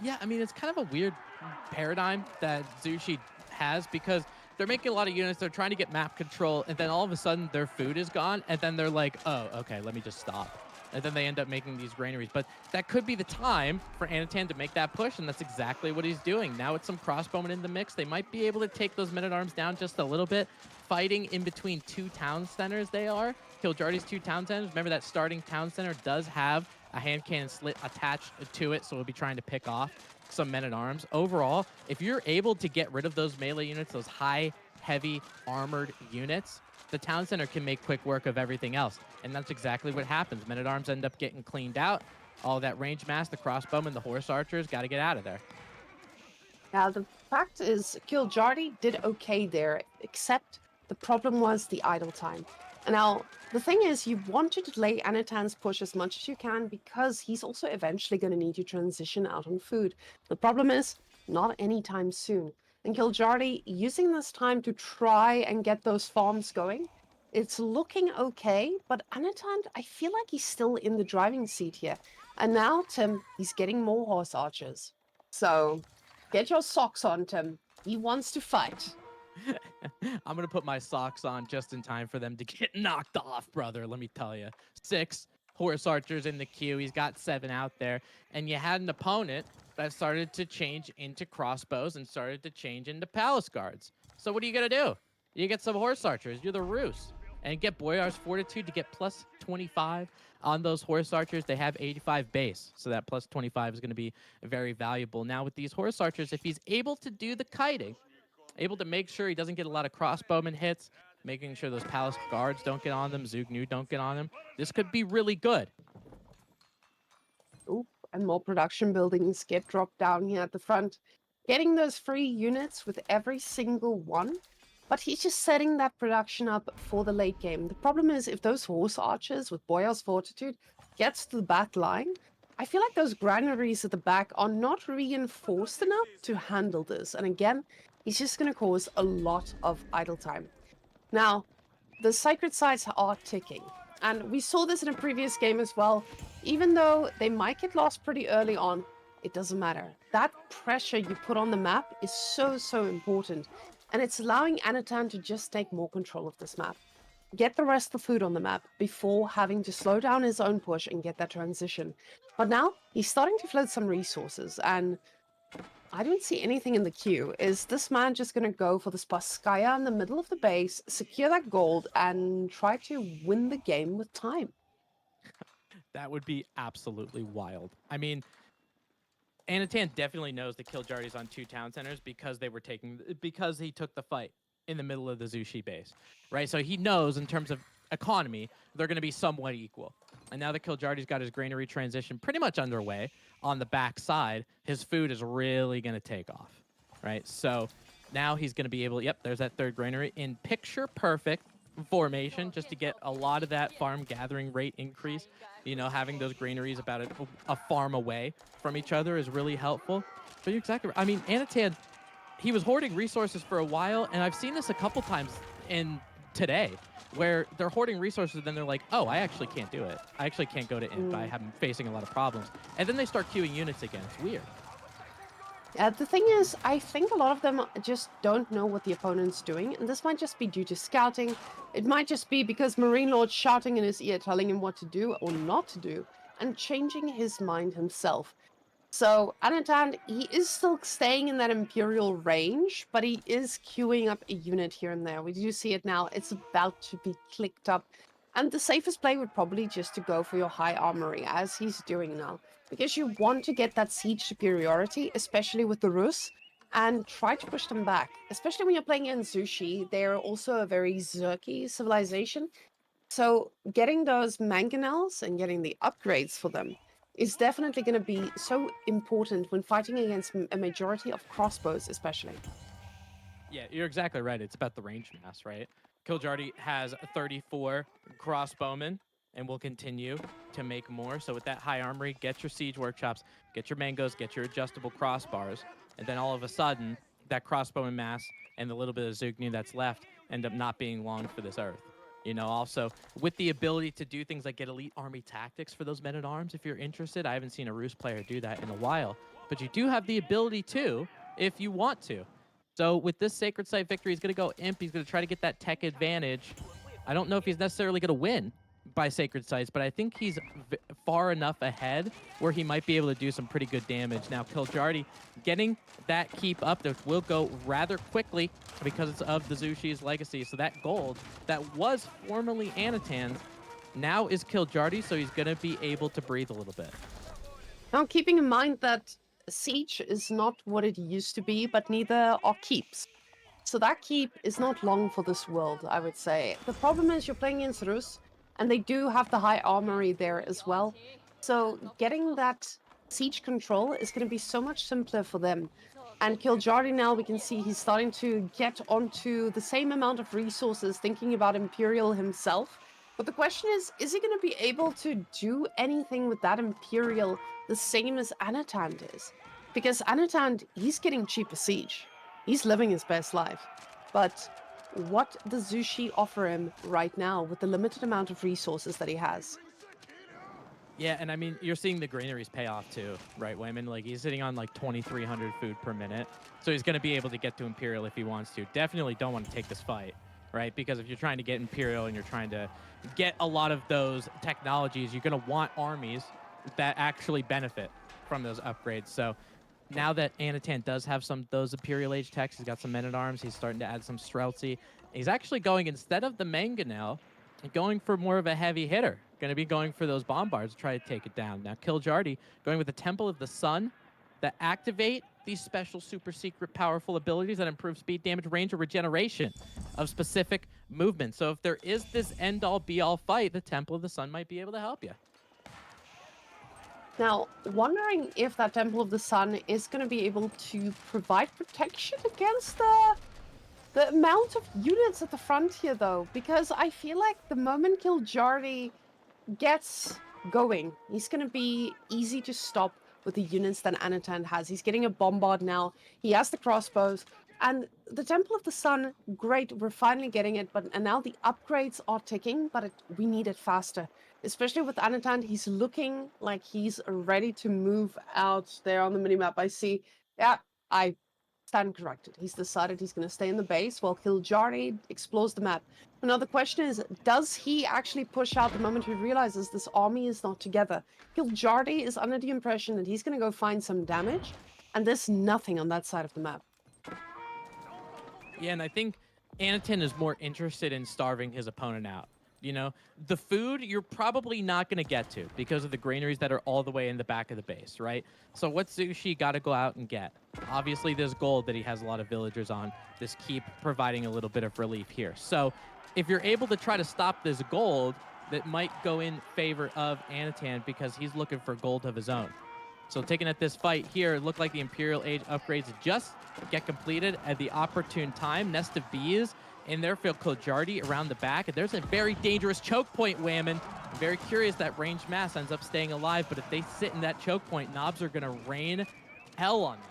Yeah, I mean, it's kind of a weird paradigm that Zushi has because they're making a lot of units, they're trying to get map control, and then all of a sudden their food is gone, and then they're like, oh, okay, let me just stop. And then they end up making these granaries. But that could be the time for Anatan to make that push, and that's exactly what he's doing. Now with some crossbowmen in the mix, they might be able to take those men-at-arms down just a little bit. Fighting in between two town centers they are. Kiljardy's two town centers. Remember that starting town center does have a hand cannon slit attached to it, so we'll be trying to pick off some men-at-arms. Overall, if you're able to get rid of those melee units, those high, heavy, armored units, the town center can make quick work of everything else. And that's exactly what happens. Men-at-arms end up getting cleaned out. All that range mass, the crossbowmen, the horse archers, got to get out of there. Now, the fact is, Kiljardy did okay there, except the problem was the idle time. And now, the thing is, you want to delay Anatan's push as much as you can because he's also eventually going to need to transition out on food. The problem is, not anytime soon. And Kiljardy, using this time to try and get those farms going, it's looking okay, but Anatan, I feel like he's still in the driving seat here. And now, Tim, he's getting more horse archers. So, get your socks on, Tim. He wants to fight. I'm going to put my socks on just in time for them to get knocked off, brother. Let me tell you. 6 horse archers in the queue. He's got 7 out there. And you had an opponent that started to change into crossbows and started to change into palace guards. So what are you going to do? You get some horse archers. You're the Roos. And get Boyar's Fortitude to get plus 25 on those horse archers. They have 85 base, so that plus 25 is going to be very valuable. Now with these horse archers, if he's able to do the kiting, able to make sure he doesn't get a lot of crossbowman hits, making sure those palace guards don't get on them, Zugnu don't get on them, this could be really good. Oop, and more production buildings get dropped down here at the front. Getting those free units with every single one, but he's just setting that production up for the late game. The problem is if those horse archers with Boyar's Fortitude gets to the back line, I feel like those granaries at the back are not reinforced enough to handle this. And again, he's just going to cause a lot of idle time. Now, the sacred sites are ticking. And we saw this in a previous game as well. Even though they might get lost pretty early on, it doesn't matter. That pressure you put on the map is so, so important. And it's allowing Anatan to just take more control of this map. Get the rest of the food on the map before having to slow down his own push and get that transition. But now he's starting to float some resources, and I don't see anything in the queue. Is this man just going to go for the Spaskaya in the middle of the base, secure that gold, and try to win the game with time? That would be absolutely wild. I mean, Anatan definitely knows the Kiljardi's on two town centers because he took the fight in the middle of the Zushi base, right? So he knows in terms of economy they're going to be somewhat equal. And now that Kiljardi's got his granary transition pretty much underway on the back side, his food is really going to take off, right? So now he's going to be able. Yep, there's that third granary in picture perfect formation just to get a lot of that farm gathering rate increase. You know, having those granaries about a farm away from each other is really helpful. But you're exactly right. I mean, Anatan, he was hoarding resources for a while, and I've seen this a couple times in today where they're hoarding resources and then they're like, oh, I actually can't do it. I actually can't go to imp. I'm facing a lot of problems. And then they start queuing units again. It's weird. The thing is, I think a lot of them just don't know what the opponent's doing, and this might just be due to scouting. It might just be because MarineLord's shouting in his ear, telling him what to do or not to do, and changing his mind himself. So Anatan, he is still staying in that Imperial range, but he is queuing up a unit here and there. We do see it now. It's about to be clicked up. And the safest play would probably just to go for your high armory, as he's doing now. Because you want to get that siege superiority, especially with the Rus, and try to push them back. Especially when you're playing in Zushi, they're also a very Zerky civilization. So getting those mangonels and getting the upgrades for them is definitely going to be so important when fighting against a majority of crossbows, especially. Yeah, you're exactly right. It's about the range mass, right? Kiljardi has 34 crossbowmen and will continue to make more. So with that high armory, get your siege workshops, get your mangoes, get your adjustable crossbars, and then all of a sudden, that crossbowman mass and the little bit of Zugni that's left end up not being long for this earth. You know, also with the ability to do things like get elite army tactics for those men at arms, if you're interested. I haven't seen a Rus player do that in a while, but you do have the ability to if you want to. So with this Sacred Site victory, he's going to go Imp. He's going to try to get that tech advantage. I don't know if he's necessarily going to win by Sacred Sites, but I think he's far enough ahead where he might be able to do some pretty good damage. Now, Kiljardi getting that keep up that will go rather quickly because it's of the Zushi's legacy. So that gold that was formerly Anatan's now is Kiljardi, so he's going to be able to breathe a little bit. Now, keeping in mind that siege is not what it used to be, but neither are keeps. So that keep is not long for this world, I would say. The problem is you're playing against Rus, and they do have the high armory there as well. So getting that siege control is going to be so much simpler for them. And Kiljardi now, we can see he's starting to get onto the same amount of resources, thinking about Imperial himself. But the question is he going to be able to do anything with that Imperial the same as Anatan is? Because Anatan, he's getting cheaper siege. He's living his best life. But what does Zushi offer him right now with the limited amount of resources that he has? Yeah, and I mean, you're seeing the granaries pay off too, right, Whamen? Like, he's sitting on like 2,300 food per minute. So he's going to be able to get to Imperial if he wants to. Definitely don't want to take this fight, right? Because if you're trying to get Imperial and you're trying to get a lot of those technologies, you're going to want armies that actually benefit from those upgrades. So now that Anatan does have some those Imperial Age techs, he's got some men at arms, he's starting to add some Streltsy. He's actually going, instead of the Mangonel, going for more of a heavy hitter. Going to be going for those bombards to try to take it down. Now, Kiljardi going with the Temple of the Sun that activate these special, super secret, powerful abilities that improve speed, damage, range, or regeneration of specific movements. So if there is this end-all, be-all fight, the Temple of the Sun might be able to help you. Now, wondering if that Temple of the Sun is going to be able to provide protection against the amount of units at the front here, though, because I feel like the moment Kiljardi gets going, he's going to be easy to stop with the units that Anatan has. He's getting a bombard now. He has the crossbows. And the Temple of the Sun, great, we're finally getting it, but and now the upgrades are ticking, but we need it faster. Especially with Anatan, he's looking like he's ready to move out there on the minimap. I see, yeah, I stand corrected. He's decided he's going to stay in the base while Kiljardi explores the map. Now the question is, does he actually push out the moment he realizes this army is not together? Kiljardi is under the impression that he's going to go find some damage, and there's nothing on that side of the map. Yeah, and I think Anatan is more interested in starving his opponent out You know, the food you're probably not going to get to because of the granaries that are all the way in the back of the base, right? So what's Zushi got to go out and get? Obviously, there's gold that he has a lot of villagers on. This keep providing a little bit of relief here. So if you're able to try to stop this gold, that might go in favor of Anatan because he's looking for gold of his own. So taking at this fight here, it looked like the Imperial Age upgrades just get completed at the opportune time. Nest of Bees in there, Phil Kojardi around the back. And there's a very dangerous choke point, Whamen. I'm very curious that ranged mass ends up staying alive, but if they sit in that choke point, Knobs are going to rain hell on them.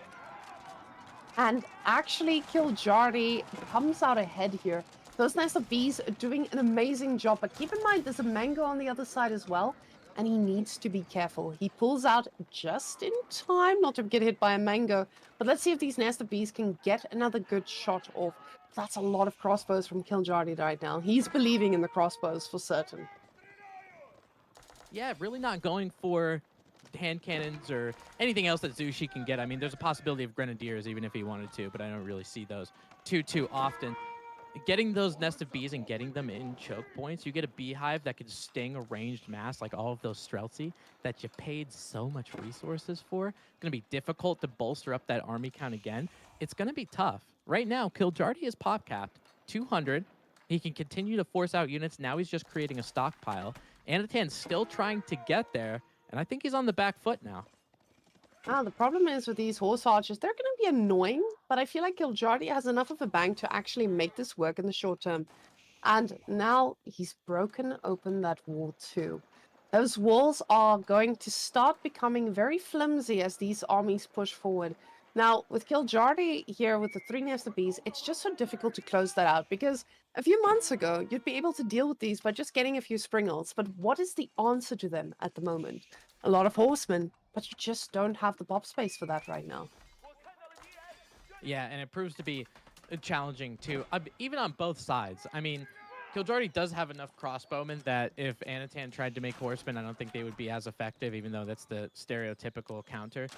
And actually, Kiljardi comes out ahead here. Those Nest of Bees are doing an amazing job, but keep in mind there's a mango on the other side as well, and he needs to be careful. He pulls out just in time not to get hit by a mango, but let's see if these Nest of Bees can get another good shot off. That's a lot of crossbows from Kiljardi right now. He's believing in the crossbows for certain. Yeah, really not going for hand cannons or anything else that Zushi can get. I mean, there's a possibility of grenadiers even if he wanted to, but I don't really see those too often. Getting those nest of bees and getting them in choke points, you get a beehive that can sting a ranged mass like all of those Streltsy that you paid so much resources for. It's going to be difficult to bolster up that army count again. It's going to be tough. Right now, Kiljardi is pop capped 200. He can continue to force out units. Now he's just creating a stockpile. Anatan's still trying to get there, and I think he's on the back foot now. The problem is with these horse archers, they're going to be annoying, but I feel like Kiljardi has enough of a bank to actually make this work in the short term. And now he's broken open that wall too. Those walls are going to start becoming very flimsy as these armies push forward. Now, with Kiljardi here with the 3 Nest of Bees, it's just so difficult to close that out because a few months ago, you'd be able to deal with these by just getting a few springles. But what is the answer to them at the moment? A lot of horsemen, but you just don't have the bob space for that right now. Yeah, and it proves to be challenging too, even on both sides. I mean, Kiljardi does have enough crossbowmen that if Anatan tried to make horsemen, I don't think they would be as effective, even though that's the stereotypical counter.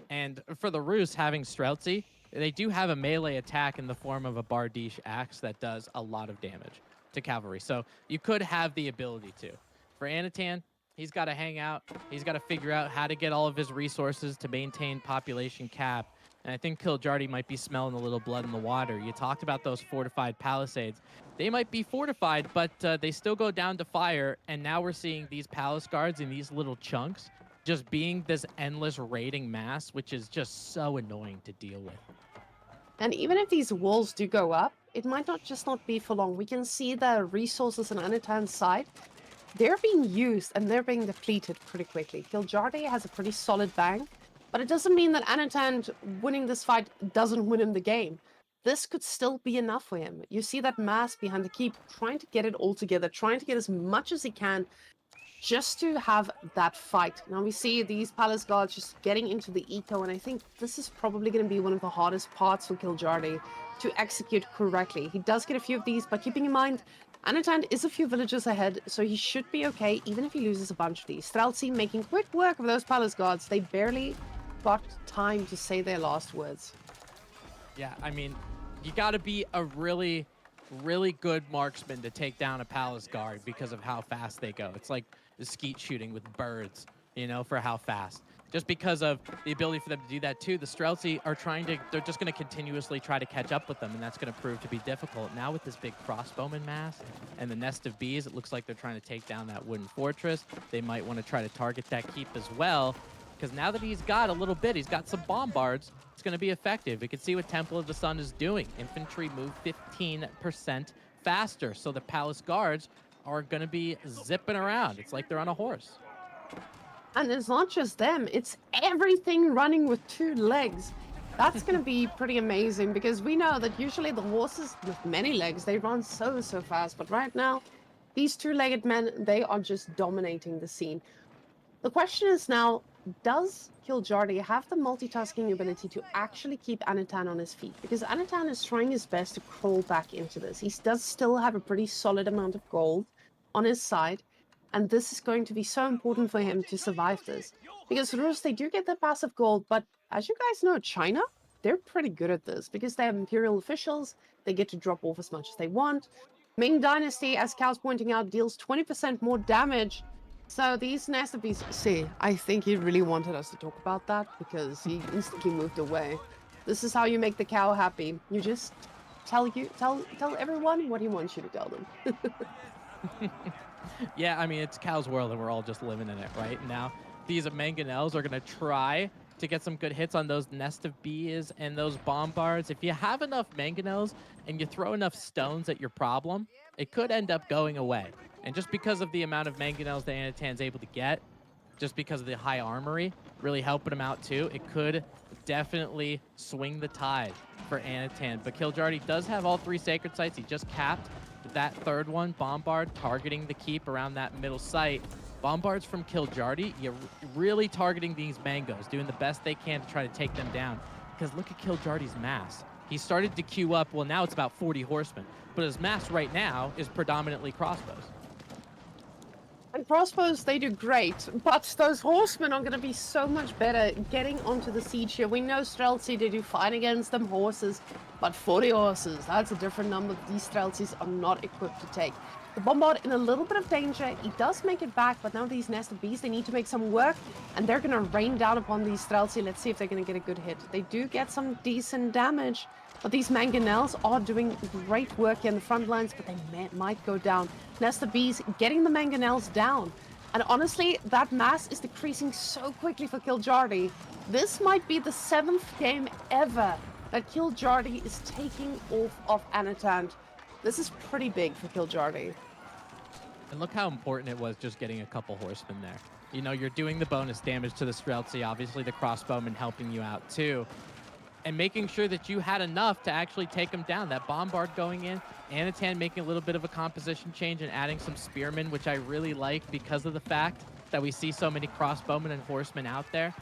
And for the Rus, having Streltsy, they do have a melee attack in the form of a Bardiche axe that does a lot of damage to cavalry. So you could have the ability to. For Anatan, he's got to hang out. He's got to figure out how to get all of his resources to maintain population cap. And I think Kiljardi might be smelling a little blood in the water. You talked about those fortified palisades. They might be fortified, but they still go down to fire. And now we're seeing these palace guards in these little chunks just being this endless raiding mass, which is just so annoying to deal with. And even if these walls do go up, it might not be for long. We can see the resources on Anatan's side. They're being used and they're being depleted pretty quickly. Kiljardi has a pretty solid bank, but it doesn't mean that Anatan winning this fight doesn't win him the game. This could still be enough for him. You see that mass behind the keep trying to get it all together, trying to get as much as he can just to have that fight. Now we see these palace guards just getting into the eco, and I think this is probably going to be one of the hardest parts for Kiljardi to execute correctly. He does get a few of these, but keeping in mind, Anatan is a few villages ahead, so he should be okay, even if he loses a bunch of these. Streltsy making quick work of those palace guards. They barely got time to say their last words. Yeah, I mean, you got to be a really, really good marksman to take down a palace guard because of how fast they go. It's like the skeet shooting with birds, you know, for how fast. Just because of the ability for them to do that too, the Streltsy are they're just going to continuously try to catch up with them, and that's going to prove to be difficult. Now with this big crossbowman mass and the nest of bees, it looks like they're trying to take down that wooden fortress. They might want to try to target that keep as well, because now that he's got a little bit, he's got some bombards, it's going to be effective. We can see what Temple of the Sun is doing. Infantry move 15% faster, so the palace guards are going to be zipping around. It's like they're on a horse. And it's not just them, it's everything running with 2 legs. That's going to be pretty amazing because we know that usually the horses with many legs, they run so fast. But right now, these 2-legged men, they are just dominating the scene. The question is now, does Kiljardi have the multitasking ability to actually keep Anatan on his feet? Because Anatan is trying his best to crawl back into this. He does still have a pretty solid amount of gold on his side. And this is going to be so important for him to survive this. Because Rus, they do get the passive gold, but as you guys know, China, they're pretty good at this because they have imperial officials. They get to drop off as much as they want. Ming Dynasty, as Cal's pointing out, deals 20% more damage. So these Nest of Beasts, see, I think he really wanted us to talk about that because he instantly moved away. This is how you make the cow happy. You just tell everyone what he wants you to tell them. Yeah, I mean, it's Cal's world and we're all just living in it right now. These mangonels are going to try to get some good hits on those nest of bees and those bombards. If you have enough mangonels and you throw enough stones at your problem, it could end up going away. And just because of the amount of mangonels that Anatan's able to get, just because of the high armory, really helping him out too, it could definitely swing the tide for Anatan. But Kiljardy does have all 3 sacred sites. He just capped that third one, Bombard, targeting the keep around that middle site. Bombards from Kiljardy, you're really targeting these mangoes, doing the best they can to try to take them down. Because look at Kiljardy's mass. He started to queue up, well, now it's about 40 horsemen, but his mass right now is predominantly crossbows. And crossbows, they do great, but those horsemen are going to be so much better getting onto the siege here. We know Streltsy, they do fine against them horses, but 40 horses, that's a different number. These Streltsys are not equipped to take. The Bombard in a little bit of danger. He does make it back, but now these Nest of Bees, they need to make some work, and they're going to rain down upon these Streltsy. Let's see if they're going to get a good hit. They do get some decent damage, but these mangonels are doing great work here in the front lines, but they might go down. Nest of Bees getting the mangonels down. And honestly, that mass is decreasing so quickly for Kiljardy. This might be the 7th game ever that Kiljardy is taking off of Anatan. This is pretty big for Kiljardy. And look how important it was just getting a couple horsemen there. You know, you're doing the bonus damage to the Streltsy, obviously the crossbowman helping you out too. And making sure that you had enough to actually take him down. That Bombard going in, Anatan making a little bit of a composition change and adding some spearmen, which I really like because of the fact that we see so many crossbowmen and horsemen out there.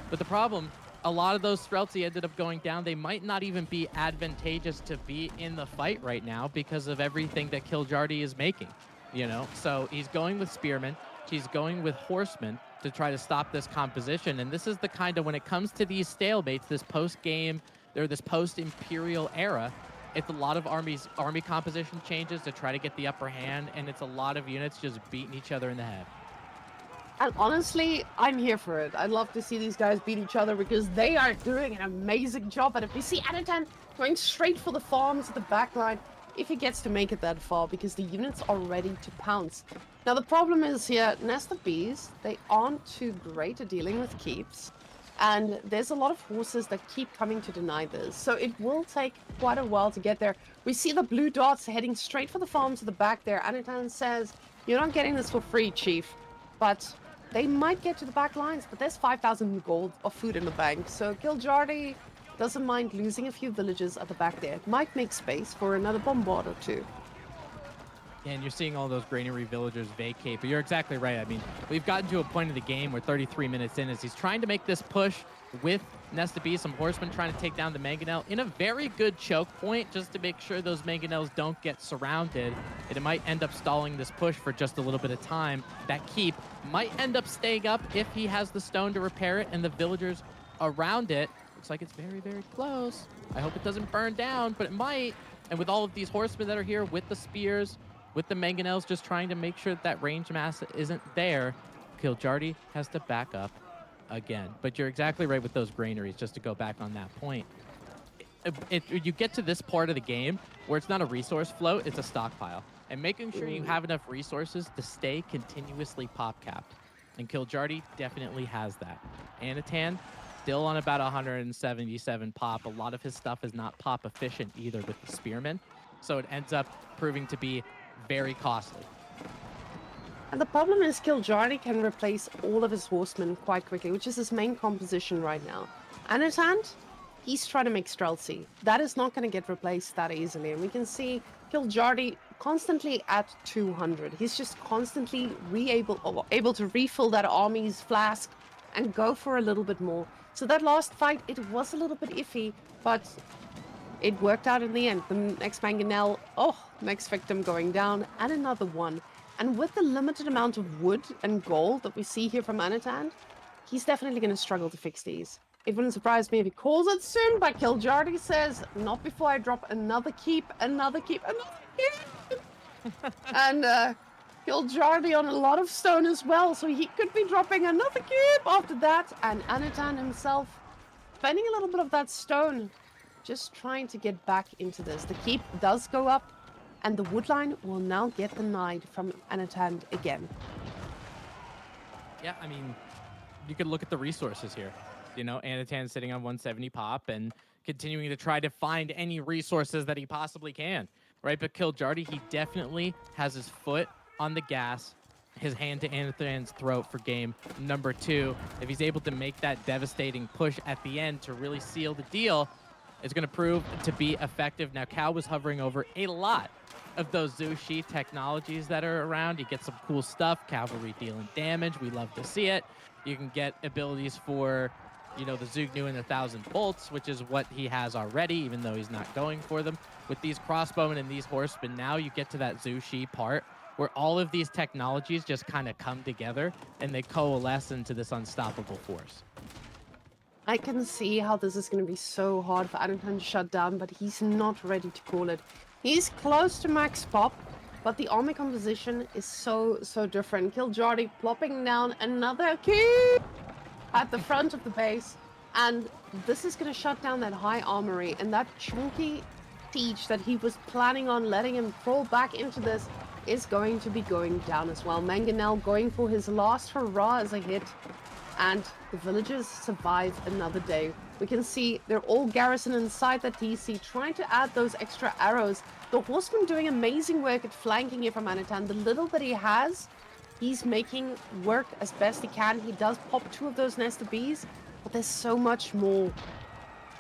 But the problem, a lot of those Streltsy ended up going down. They might not even be advantageous to be in the fight right now because of everything that Kiljardy is making, you know? So he's going with spearmen, he's going with horsemen to try to stop this composition. And this is the kind of, when it comes to these stalemates, this post-game, or this post-Imperial era, it's a lot of army composition changes to try to get the upper hand, and it's a lot of units just beating each other in the head. And honestly, I'm here for it. I'd love to see these guys beat each other because they are doing an amazing job. And if we see Anatan going straight for the farms at the back line, if he gets to make it that far, because the units are ready to pounce. Now, the problem is here, Nest of Bees, they aren't too great at dealing with keeps. And there's a lot of horses that keep coming to deny this. So it will take quite a while to get there. We see the blue dots heading straight for the farms at the back there. Anatan says, "You're not getting this for free, Chief." But they might get to the back lines, but there's 5,000 gold of food in the bank. So Kiljardy doesn't mind losing a few villages at the back there. It might make space for another bombard or two. And you're seeing all those granary villagers vacate, but you're exactly right. I mean, we've gotten to a point of the game where 33 minutes in, as he's trying to make this push with Nest of Bees, some horsemen trying to take down the mangonel in a very good choke point, just to make sure those mangonels don't get surrounded. And it might end up stalling this push for just a little bit of time. That keep might end up staying up if he has the stone to repair it, and the villagers around it. Looks like it's very, very close. I hope it doesn't burn down, but it might. And with all of these horsemen that are here with the spears, with the mangonels, just trying to make sure that range mass isn't there, Kiljardy has to back up again. But you're exactly right with those granaries, just to go back on that point. You get to this part of the game where it's not a resource float, it's a stockpile. And making sure you have enough resources to stay continuously pop capped. And Kiljardy definitely has that. Anatan, still on about 177 pop. A lot of his stuff is not pop efficient either with the spearmen. So it ends up proving to be very costly. And the problem is Kiljardy can replace all of his horsemen quite quickly, which is his main composition right now. Anatan, he's trying to make Streltsy. That is not going to get replaced that easily. And we can see Kiljardy constantly at 200. He's just constantly able to refill that army's flask and go for a little bit more. So that last fight, it was a little bit iffy, but it worked out in the end. The next mangonel, next victim going down, and another one. And with the limited amount of wood and gold that we see here from Anatan, he's definitely going to struggle to fix these. It wouldn't surprise me if he calls it soon, but Kiljardy says, not before I drop another keep, another keep, another keep. And killed Jardy on a lot of stone as well, so he could be dropping another cube after that. And Anatan himself spending a little bit of that stone, just trying to get back into this. The keep does go up, and the woodline will now get denied from Anatan again. Yeah, I mean, you could look at the resources here. You know, Anatan sitting on 170 pop and continuing to try to find any resources that he possibly can, right? But Killjardy, he definitely has his foot on the gas, his hand to Anatan's throat for game number 2. If he's able to make that devastating push at the end to really seal the deal, it's going to prove to be effective. Now, Cal was hovering over a lot of those Zushi technologies that are around. You get some cool stuff, cavalry dealing damage. We love to see it. You can get abilities for, you know, the Zugnu and the 1,000 bolts, which is what he has already, even though he's not going for them. With these crossbowmen and these horsemen, now you get to that Zushi part where all of these technologies just kind of come together and they coalesce into this unstoppable force. I can see how this is going to be so hard for Anatan to shut down, but he's not ready to call it. He's close to max pop, but the army composition is so different. Killjardy plopping down another key at the front of the base, and this is going to shut down that high armory, and that chunky siege that he was planning on letting him fall back into this is going to be going down as well. Mangonel going for his last hurrah as a hit, and the villagers survive another day. We can see they're all garrisoned inside that DC, trying to add those extra arrows. The horseman doing amazing work at flanking here from Anatan. The little that he has, he's making work as best he can. He does pop 2 of those nest of bees, but there's so much more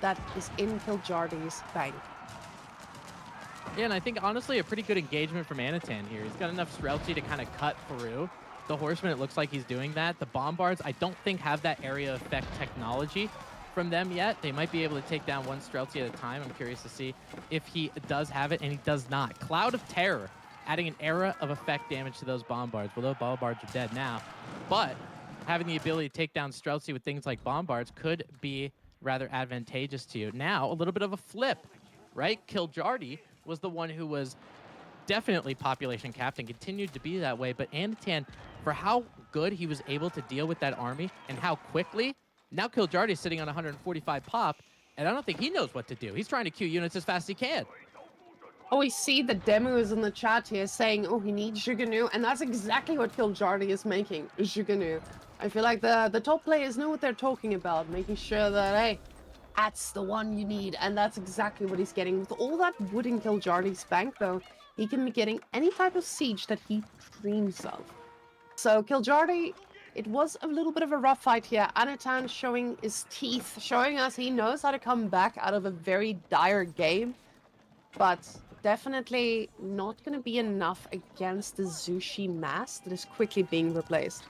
that is in Killjardy's bank. Yeah, and I think, honestly, a pretty good engagement from Anatan here. He's got enough Streltsy to kind of cut through. The horseman, it looks like he's doing that. The bombards, I don't think have that area effect technology from them yet. They might be able to take down 1 Streltsy at a time. I'm curious to see if he does have it, and he does not. Cloud of Terror, adding an era of effect damage to those bombards. Well, those bombards are dead now, but having the ability to take down Streltsy with things like bombards could be rather advantageous to you. Now, a little bit of a flip, right? Killjardy was the one who was definitely population capped and continued to be that way, but Anatan, for how good he was able to deal with that army and how quickly, now Killjardy is sitting on 145 pop, and I don't think he knows what to do. He's trying to queue units as fast as he can. Oh, we see the demo is in the chat here saying, oh, he needs Juganu, and that's exactly what Killjardy is making, Juganu. I feel like the top players know what they're talking about, making sure that, hey, that's the one you need, and that's exactly what he's getting. With all that wood in Killjardy's bank, though, he can be getting any type of siege that he dreams of. So Killjardy, it was a little bit of a rough fight here. Anatan showing his teeth, showing us he knows how to come back out of a very dire game, but definitely not going to be enough against the Zushi mass that is quickly being replaced.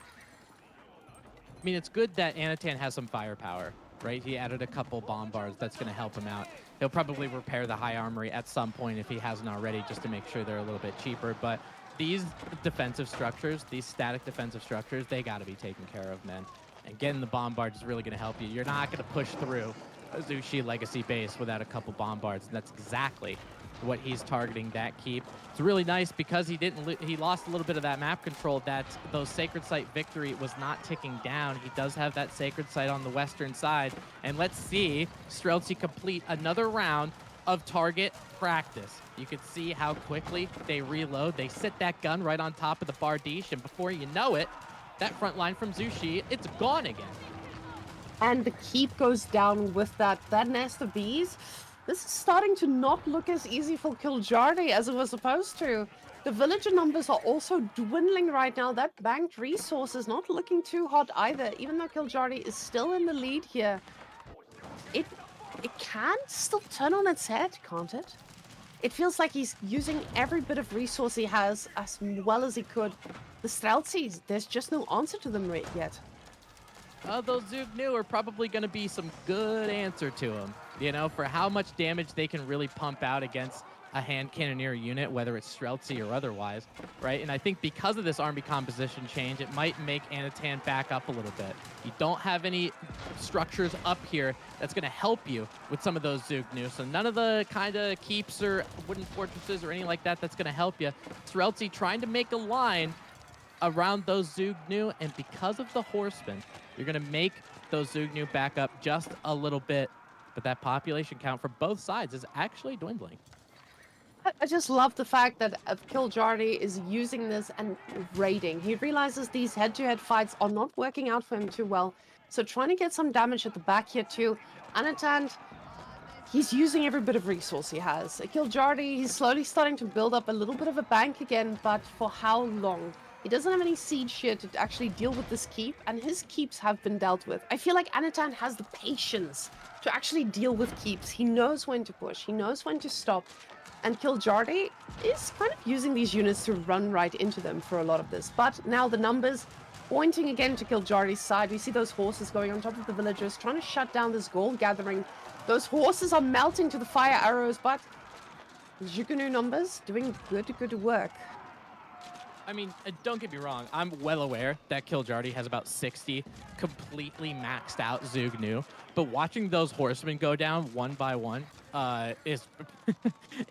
I mean, it's good that Anatan has some firepower, right? He added a couple bombards. That's going to help him out. He'll probably repair the high armory at some point if he hasn't already, just to make sure they're a little bit cheaper. But these defensive structures, these static defensive structures, they got to be taken care of, man. And getting the bombards is really going to help you. You're not going to push through a Zushi legacy base without a couple bombards, and that's exactly what he's targeting that keep. It's really nice because he lost a little bit of that map control, that those Sacred Site victory was not ticking down. He does have that Sacred Site on the western side, and let's see Streltsy complete another round of target practice. You can see how quickly they reload. They sit that gun right on top of the Bardiche, and before you know it, that front line from Zushi, it's gone again. And the keep goes down with that nest of bees. This is starting to not look as easy for Killjardy as it was supposed to. The villager numbers are also dwindling right now. That banked resource is not looking too hot either. Even though Killjardy is still in the lead here, it can still turn on its head, can't it? It feels like he's using every bit of resource he has as well as he could. The Streltsies, there's just no answer to them right yet. Those Zugnu are probably going to be some good answer to him, you know, for how much damage they can really pump out against a hand cannoneer unit, whether it's Streltsy or otherwise, right? And I think because of this army composition change, it might make Anatan back up a little bit. You don't have any structures up here that's going to help you with some of those Zugnu. So none of the kind of keeps or wooden fortresses or anything like that that's going to help you. Streltsy trying to make a line around those Zugnu, and because of the horsemen, you're going to make those Zugnu back up just a little bit. But that population count for both sides is actually dwindling. I just love the fact that Kiljardy is using this and raiding. He realizes these head-to-head fights are not working out for him too well. So trying to get some damage at the back here too. Anatan, he's using every bit of resource he has. Kiljardy, he's slowly starting to build up a little bit of a bank again, but for how long? He doesn't have any siege here to actually deal with this keep, and his keeps have been dealt with. I feel like Anatan has the patience to actually deal with keeps. He knows when to push, he knows when to stop, and Kiljardy is kind of using these units to run right into them for a lot of this. But now the numbers pointing again to Kiljardy's side. We see those horses going on top of the villagers, trying to shut down this gold gathering. Those horses are melting to the fire arrows, but Jukunu numbers doing good work. I mean, don't get me wrong. I'm well aware that Kiljardy has about 60 completely maxed out Zugnu, but watching those horsemen go down one by one is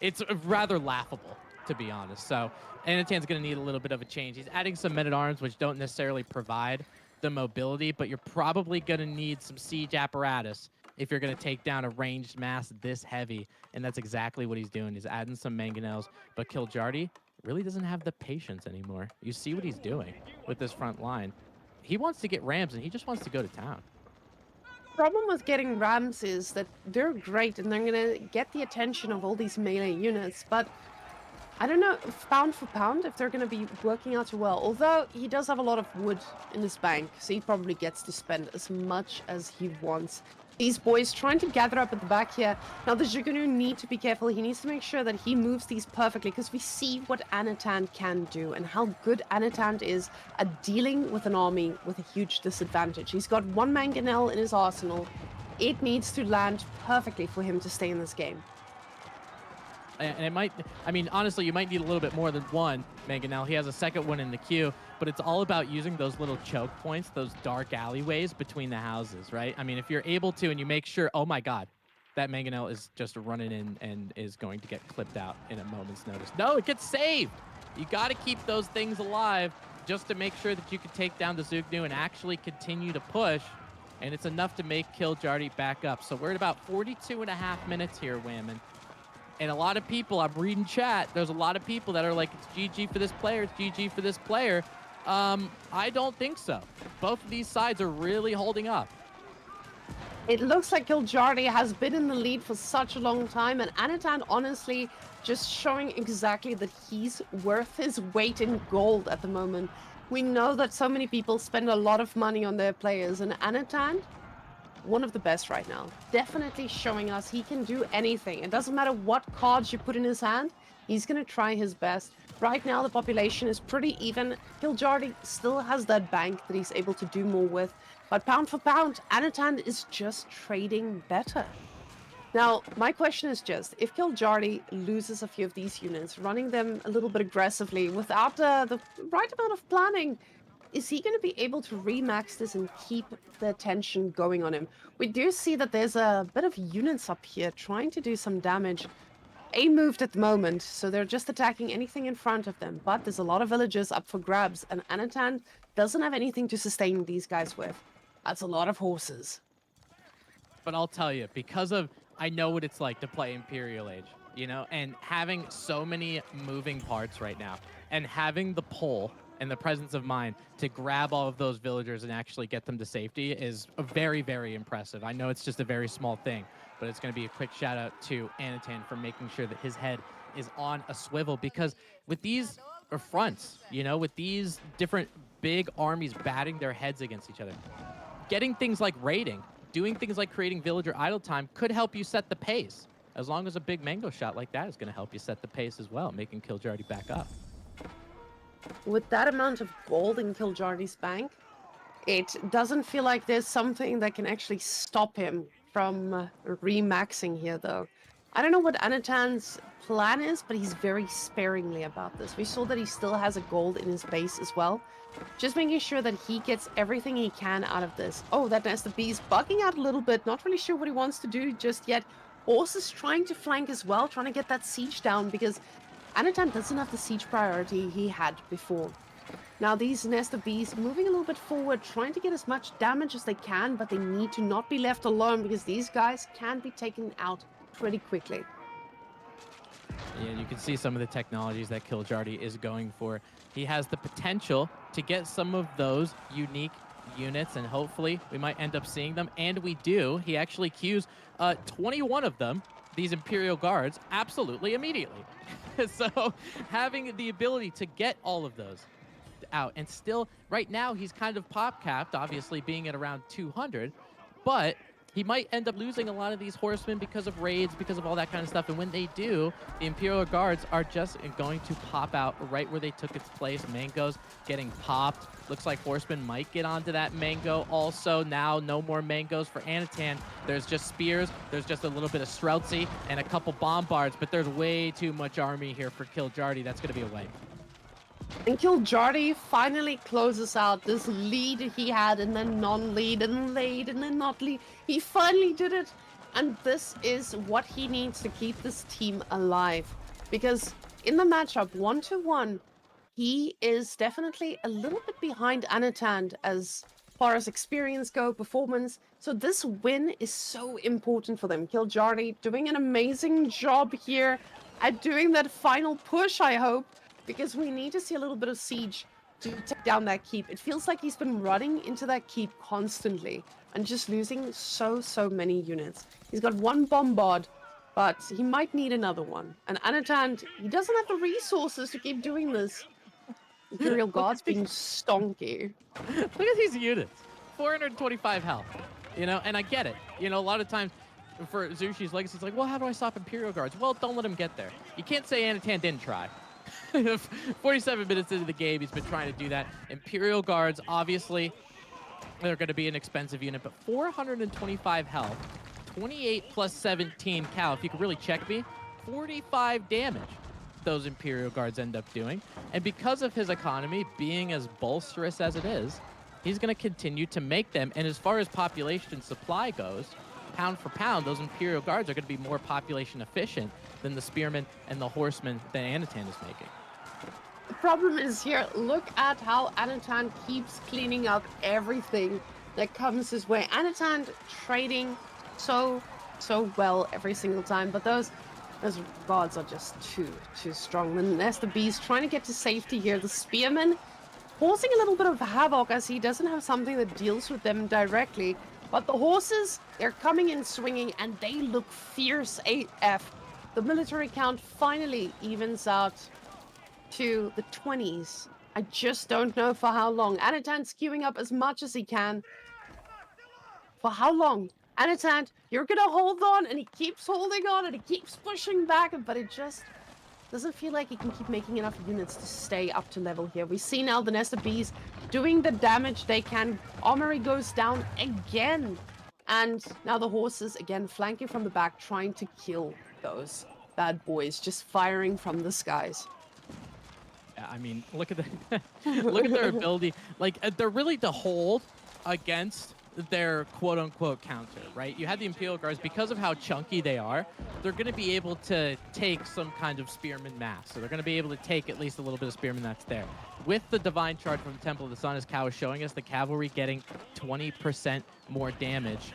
it's rather laughable, to be honest. So Anatan's going to need a little bit of a change. He's adding some men-at-arms, which don't necessarily provide the mobility, but you're probably going to need some siege apparatus if you're going to take down a ranged mass this heavy, and that's exactly what he's doing. He's adding some mangonels, but Kiljardy really doesn't have the patience anymore. You see what he's doing with this front line. He wants to get Rams, and he just wants to go to town. Problem with getting Rams is that they're great and they're gonna get the attention of all these melee units, but I don't know, pound for pound, if they're going to be working out too well. Although he does have a lot of wood in his bank, so he probably gets to spend as much as he wants. These boys trying to gather up at the back here. Now the Jugunu need to be careful. He needs to make sure that he moves these perfectly, because we see what Anatan can do and how good Anatan is at dealing with an army with a huge disadvantage. He's got one mangonel in his arsenal. It needs to land perfectly for him to stay in this game. And it might, I mean, honestly, you might need a little bit more than one mangonel. He has a second one in the queue, but it's all about using those little choke points, those dark alleyways between the houses, right? I mean, if you're able to and you make sure, oh my God, that mangonel is just running in and is going to get clipped out in a moment's notice. No, it gets saved. You got to keep those things alive just to make sure that you can take down the Zugnu and actually continue to push. And it's enough to make Kiljardy back up. So we're at about 42.5 minutes here, Whamen. And a lot of people, I'm reading chat, there's a lot of people that are like, it's GG for this player, it's GG for this player. I don't think so. Both of these sides are really holding up. It looks like Kiljardy has been in the lead for such a long time, and Anatan honestly just showing exactly that he's worth his weight in gold at the moment. We know that so many people spend a lot of money on their players, and Anatan, one of the best right now. Definitely showing us he can do anything. It doesn't matter what cards you put in his hand, he's going to try his best. Right now, the population is pretty even. Kiljardy still has that bank that he's able to do more with. But pound for pound, Anatan is just trading better. Now, my question is just, if Kiljardy loses a few of these units, running them a little bit aggressively without the right amount of planning, is he going to be able to remax this and keep the attention going on him? We do see that there's a bit of units up here trying to do some damage. Moved at the moment, so they're just attacking anything in front of them. But there's a lot of villagers up for grabs, and Anatan doesn't have anything to sustain these guys with. That's a lot of horses. But I'll tell you, because of, I know what it's like to play Imperial Age, you know, and having so many moving parts right now, and having the pull and the presence of mind to grab all of those villagers and actually get them to safety is very, very impressive. I know it's just a very small thing, but it's going to be a quick shout out to Anatan for making sure that his head is on a swivel, because with these fronts, you know, with these different big armies batting their heads against each other, getting things like raiding, doing things like creating villager idle time could help you set the pace. As long as a big mango shot like that is going to help you set the pace as well, making Kiljardy back up. With that amount of gold in Kiljardy's bank, it doesn't feel like there's something that can actually stop him from remaxing here, though. I don't know what Anatan's plan is, but he's very sparingly about this. We saw that he still has a gold in his base as well. Just making sure that he gets everything he can out of this. Oh, that Nest of Bees bugging out a little bit. Not really sure what he wants to do just yet. Horse is trying to flank as well, trying to get that siege down because Anatan doesn't have the siege priority he had before. Now these Nest of Bees moving a little bit forward, trying to get as much damage as they can, but they need to not be left alone because these guys can be taken out pretty quickly. Yeah, you can see some of the technologies that Killjardy is going for. He has the potential to get some of those unique units, and hopefully we might end up seeing them, and we do. He actually queues 21 of them, these Imperial Guards, absolutely immediately. So having the ability to get all of those out, and still, right now, he's kind of pop capped, obviously being at around 200, but he might end up losing a lot of these horsemen because of raids, because of all that kind of stuff. And when they do, the Imperial Guards are just going to pop out right where they took its place. Mango's getting popped. Looks like horsemen might get onto that Mango also. Now, no more Mangoes for Anatan. There's just spears. There's just a little bit of Streltsy and a couple bombards, but there's way too much army here for Killjardy. That's going to be a wipe. And Killjardy finally closes out this lead he had, and then non-lead, and lead, and then not lead. He finally did it, and this is what he needs to keep this team alive. Because in the matchup 1-1, he is definitely a little bit behind Anatan as far as experience go, performance. So this win is so important for them. Killjardy doing an amazing job here at doing that final push, I hope, because we need to see a little bit of siege to take down that keep. It feels like he's been running into that keep constantly and just losing so many units. He's got one bombard, but he might need another one. And Anatan, he doesn't have the resources to keep doing this. Imperial Guards being stonky. Look at these units. 425 health. You know, and I get it. You know, a lot of times for Zushi's Legacy, it's like, well, how do I stop Imperial Guards? Well, don't let him get there. You can't say Anatan didn't try. 47 minutes into the game, he's been trying to do that. Imperial Guards, obviously, they're going to be an expensive unit, but 425 health, 28 plus 17 Cal. If you could really check me, 45 damage those Imperial Guards end up doing. And because of his economy being as bolsterous as it is, he's going to continue to make them. And as far as population supply goes, pound for pound, those Imperial Guards are going to be more population efficient than the Spearmen and the Horsemen that Anatan is making. The problem is here, look at how Anatan keeps cleaning up everything that comes his way. Anatan trading so well every single time, but those gods are just too strong. The Nest of Bees trying to get to safety here. The Spearmen causing a little bit of havoc as he doesn't have something that deals with them directly. But the horses, they're coming in swinging, and they look fierce AF. The military count finally evens out to the 20s. I just don't know for how long. Anatan's queuing up as much as he can. For how long? Anatan, you're gonna hold on, and he keeps holding on, and he keeps pushing back, but it just doesn't feel like he can keep making enough units to stay up to level here. We see now the Nest of Bees doing the damage they can. Armory goes down again. And now the horses, again, flanking from the back, trying to kill those bad boys, just firing from the skies. Yeah, I mean, look at the look at their ability. Like, they're really to hold against their quote-unquote counter, right? You had the Imperial Guards, because of how chunky they are, they're going to be able to take some kind of Spearman mass. So they're going to be able to take at least a little bit of Spearman that's there. With the Divine Charge from Temple of the Sun, as Cal is showing us, the cavalry getting 20% more damage.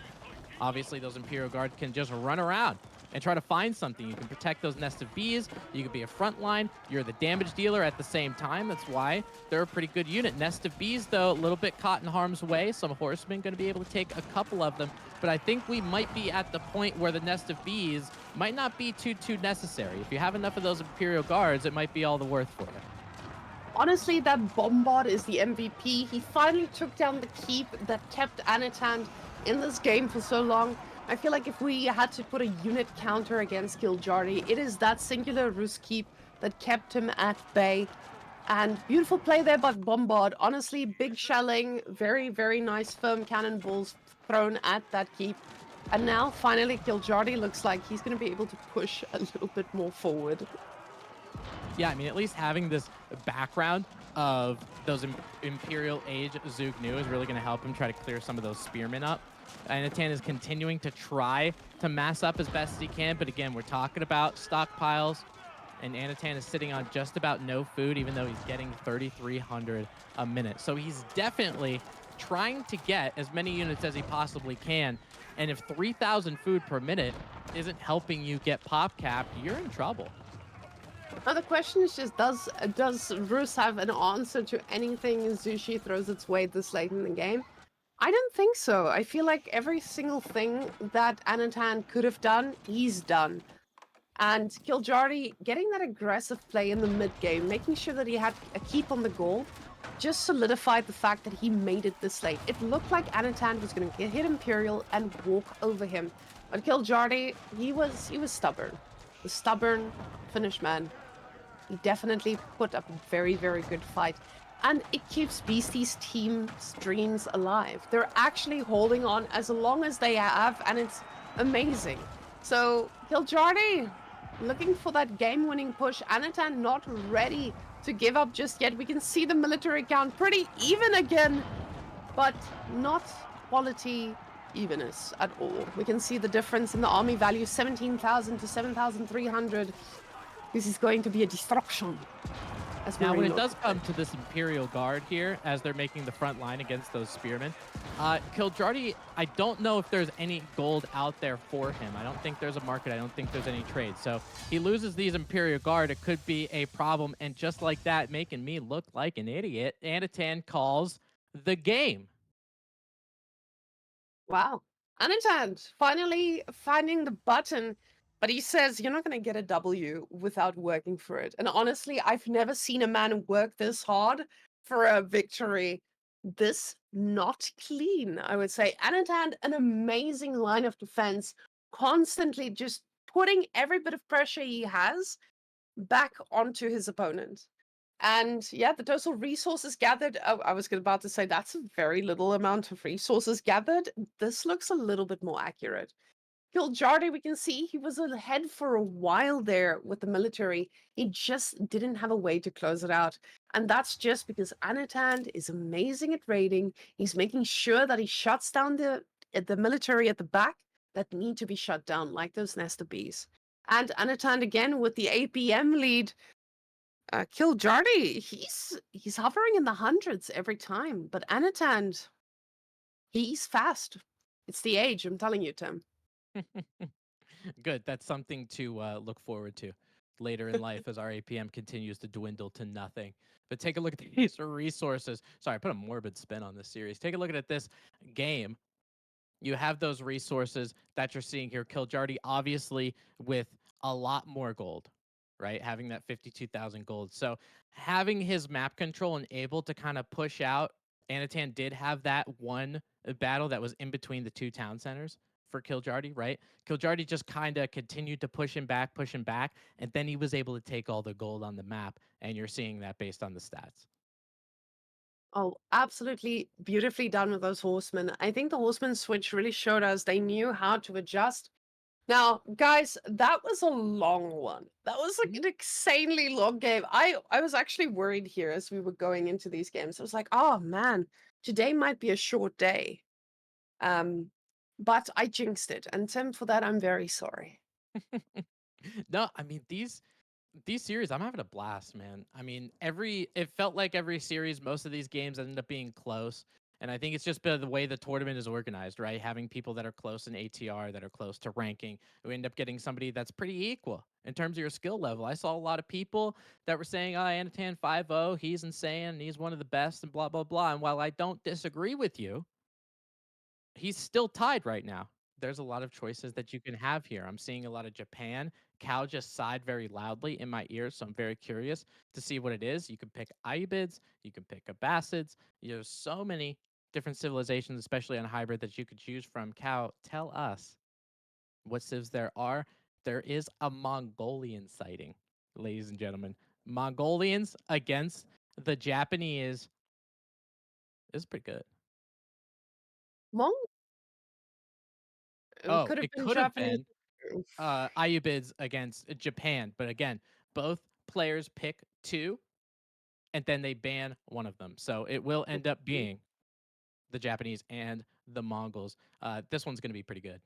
Obviously, those Imperial Guards can just run around and try to find something. You can protect those Nest of Bees. You can be a front line. You're the damage dealer at the same time. That's why they're a pretty good unit. Nest of Bees, though, a little bit caught in harm's way. Some horsemen going to be able to take a couple of them. But I think we might be at the point where the Nest of Bees might not be too necessary. If you have enough of those Imperial Guards, it might be all the worth for you. Honestly, that bombard is the MVP. He finally took down the keep that kept Anatan in this game for so long. I feel like if we had to put a unit counter against Killjardy, it is that singular Rus keep that kept him at bay. And beautiful play there by Bombard. Honestly, big shelling, very nice firm cannonballs thrown at that keep. And now finally Kiljardi looks like he's going to be able to push a little bit more forward. Yeah, I mean, at least having this background of those Imperial Age Zugnu is really going to help him try to clear some of those spearmen up. Anatan is continuing to try to mass up as best as he can, but again, we're talking about stockpiles, and Anatan is sitting on just about no food, even though he's getting 3,300 a minute. So he's definitely trying to get as many units as he possibly can, and if 3,000 food per minute isn't helping you get pop capped, you're in trouble. Now the question is just, does Rus have an answer to anything Zushi throws its way this late in the game? I don't think so. I feel like every single thing that Anatan could have done, he's done. And Kiljardi getting that aggressive play in the mid game, making sure that he had a keep on the goal, just solidified the fact that he made it this late. It looked like Anatan was going to hit Imperial and walk over him, but Kiljardi, he was stubborn, the stubborn Finnish man. He definitely put up a very, very good fight. And it keeps Beastie's team's dreams alive. They're actually holding on as long as they have, and it's amazing. So, Kiljardi looking for that game-winning push. Anatan not ready to give up just yet. We can see the military count pretty even again, but not quality evenness at all. We can see the difference in the army value, 17,000 to 7,300. This is going to be a destruction. As Now, when it MarineLord does would come say. to this Imperial Guard here, as they're making the front line against those spearmen, Kiljardi, I don't know if there's any gold out there for him. I don't think there's a market. I don't think there's any trade. So he loses these Imperial Guard. It could be a problem. And just like that, making me look like an idiot, Anatan calls the game. Wow. Anatan finally finding the button, but he says you're not going to get a W without working for it. And honestly, I've never seen a man work this hard for a victory. This not clean, I would say. Anatan, an amazing line of defense, constantly just putting every bit of pressure he has back onto his opponent. And yeah, the total resources gathered, oh, I was about to say that's a very little amount of resources gathered. This looks a little bit more accurate. Kiljardi, we can see he was ahead for a while there with the military. He just didn't have a way to close it out. And that's just because Anatan is amazing at raiding. He's making sure that he shuts down the military at the back that need to be shut down, like those Nesta bees. And Anatan again with the APM lead. Kiljardi, he's hovering in the hundreds every time, but Anatan, he's fast. It's the age, I'm telling you, Tim. Good. That's something to look forward to later in life as our APM continues to dwindle to nothing. But take a look at these resources. Sorry, I put a morbid spin on this series. Take a look at this game. You have those resources that you're seeing here. Kiljardi, obviously, with a lot more gold, right? Having that 52,000 gold. So having his map control and able to kind of push out, Anatan did have that one battle that was in between the two town centers for Kiljardi, right? Kiljardi just kind of continued to push him back, and then he was able to take all the gold on the map, and you're seeing that based on the stats. Oh, absolutely beautifully done with those horsemen. I think the horsemen switch really showed us they knew how to adjust. Now, guys, that was a long one. That was like Mhm. an insanely long game. I was actually worried here as we were going into these games. I was like, oh man, today might be a short day. Um, but I jinxed it. And Tim, for that, I'm very sorry. No, I mean these series, I'm having a blast, man. I mean, it felt like every series, most of these games ended up being close. And I think it's just been the way the tournament is organized, right? Having people that are close in ATR, that are close to ranking, we end up getting somebody that's pretty equal in terms of your skill level. I saw a lot of people that were saying, oh, Anatan 5-0, he's insane, and he's one of the best, and blah, blah, blah. And while I don't disagree with you, he's still tied right now. There's a lot of choices that you can have here. I'm seeing a lot of Japan. Cal just sighed very loudly in my ears, so I'm very curious to see what it is. You can pick Ibids, you can pick Abbasids. There's so many different civilizations, especially on hybrid, that you could choose from. Cal, tell us what civs there are. There is a Mongolian sighting, ladies and gentlemen. Mongolians against the Japanese is pretty good. Mong It Oh, could have it been could have Japanese. been Ayubids against Japan, but again, both players pick two, and then they ban one of them. So it will end up being the Japanese and the Mongols. This one's going to be pretty good.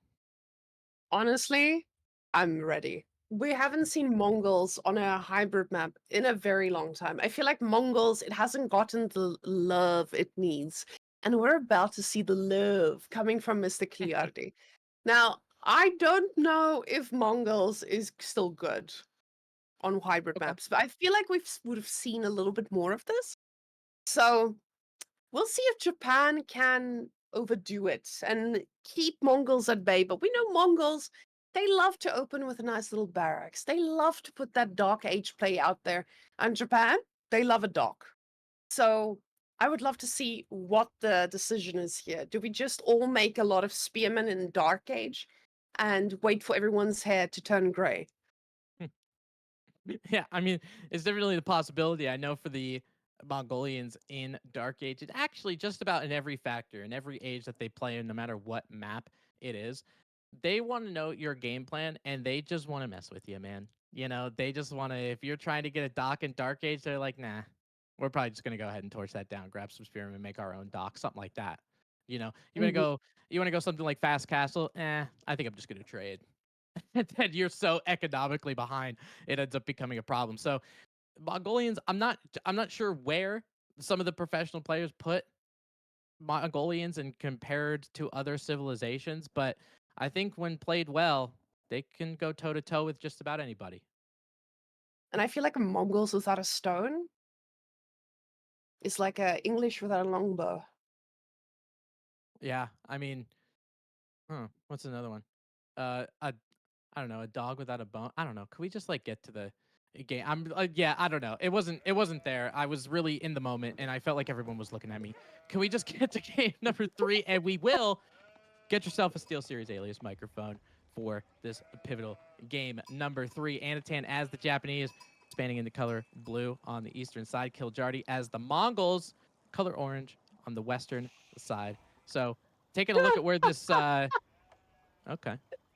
Honestly, I'm ready. We haven't seen Mongols on a hybrid map in a very long time. I feel like Mongols, it hasn't gotten the love it needs. And we're about to see the love coming from Mr. Kliardi. Now, I don't know if Mongols is still good on hybrid Okay. maps, but I feel like would have seen a little bit more of this. So we'll see if Japan can overdo it and keep Mongols at bay. But we know Mongols, they love to open with a nice little barracks. They love to put that Dark Age play out there. And Japan, they love a dock. So I would love to see what the decision is here. Do we just all make a lot of spearmen in Dark Age and wait for everyone's hair to turn grey? Yeah, I mean, it's definitely the possibility. I know for the Mongolians in Dark Age, it's actually just about in every factor, in every age that they play in, no matter what map it is, they want to know your game plan and they just want to mess with you, man. You know, they just want to, if you're trying to get a dock in Dark Age, they're like, nah, we're probably just going to go ahead and torch that down, grab some spearmen and make our own dock, something like that. You know, Mhm. you want to go something like Fast Castle? I think I'm just going to trade. And then you're so economically behind, it ends up becoming a problem. So Mongolians, I'm not sure where some of the professional players put Mongolians and compared to other civilizations, but I think when played well, they can go toe to toe with just about anybody. And I feel like a Mongols without a stone is like a English without a longbow. Yeah, I mean, what's another one? A I don't know, a dog without a bone. I don't know. Could we just like get to the game? Yeah, I don't know. It wasn't there. I was really in the moment and I felt like everyone was looking at me. Can we just get to game number 3 and we will get yourself a SteelSeries Alias microphone for this pivotal game number 3. Anatan as the Japanese, spanning into color blue on the eastern side. Kiljardi as the Mongols, color orange on the western side. So taking a look at where this okay.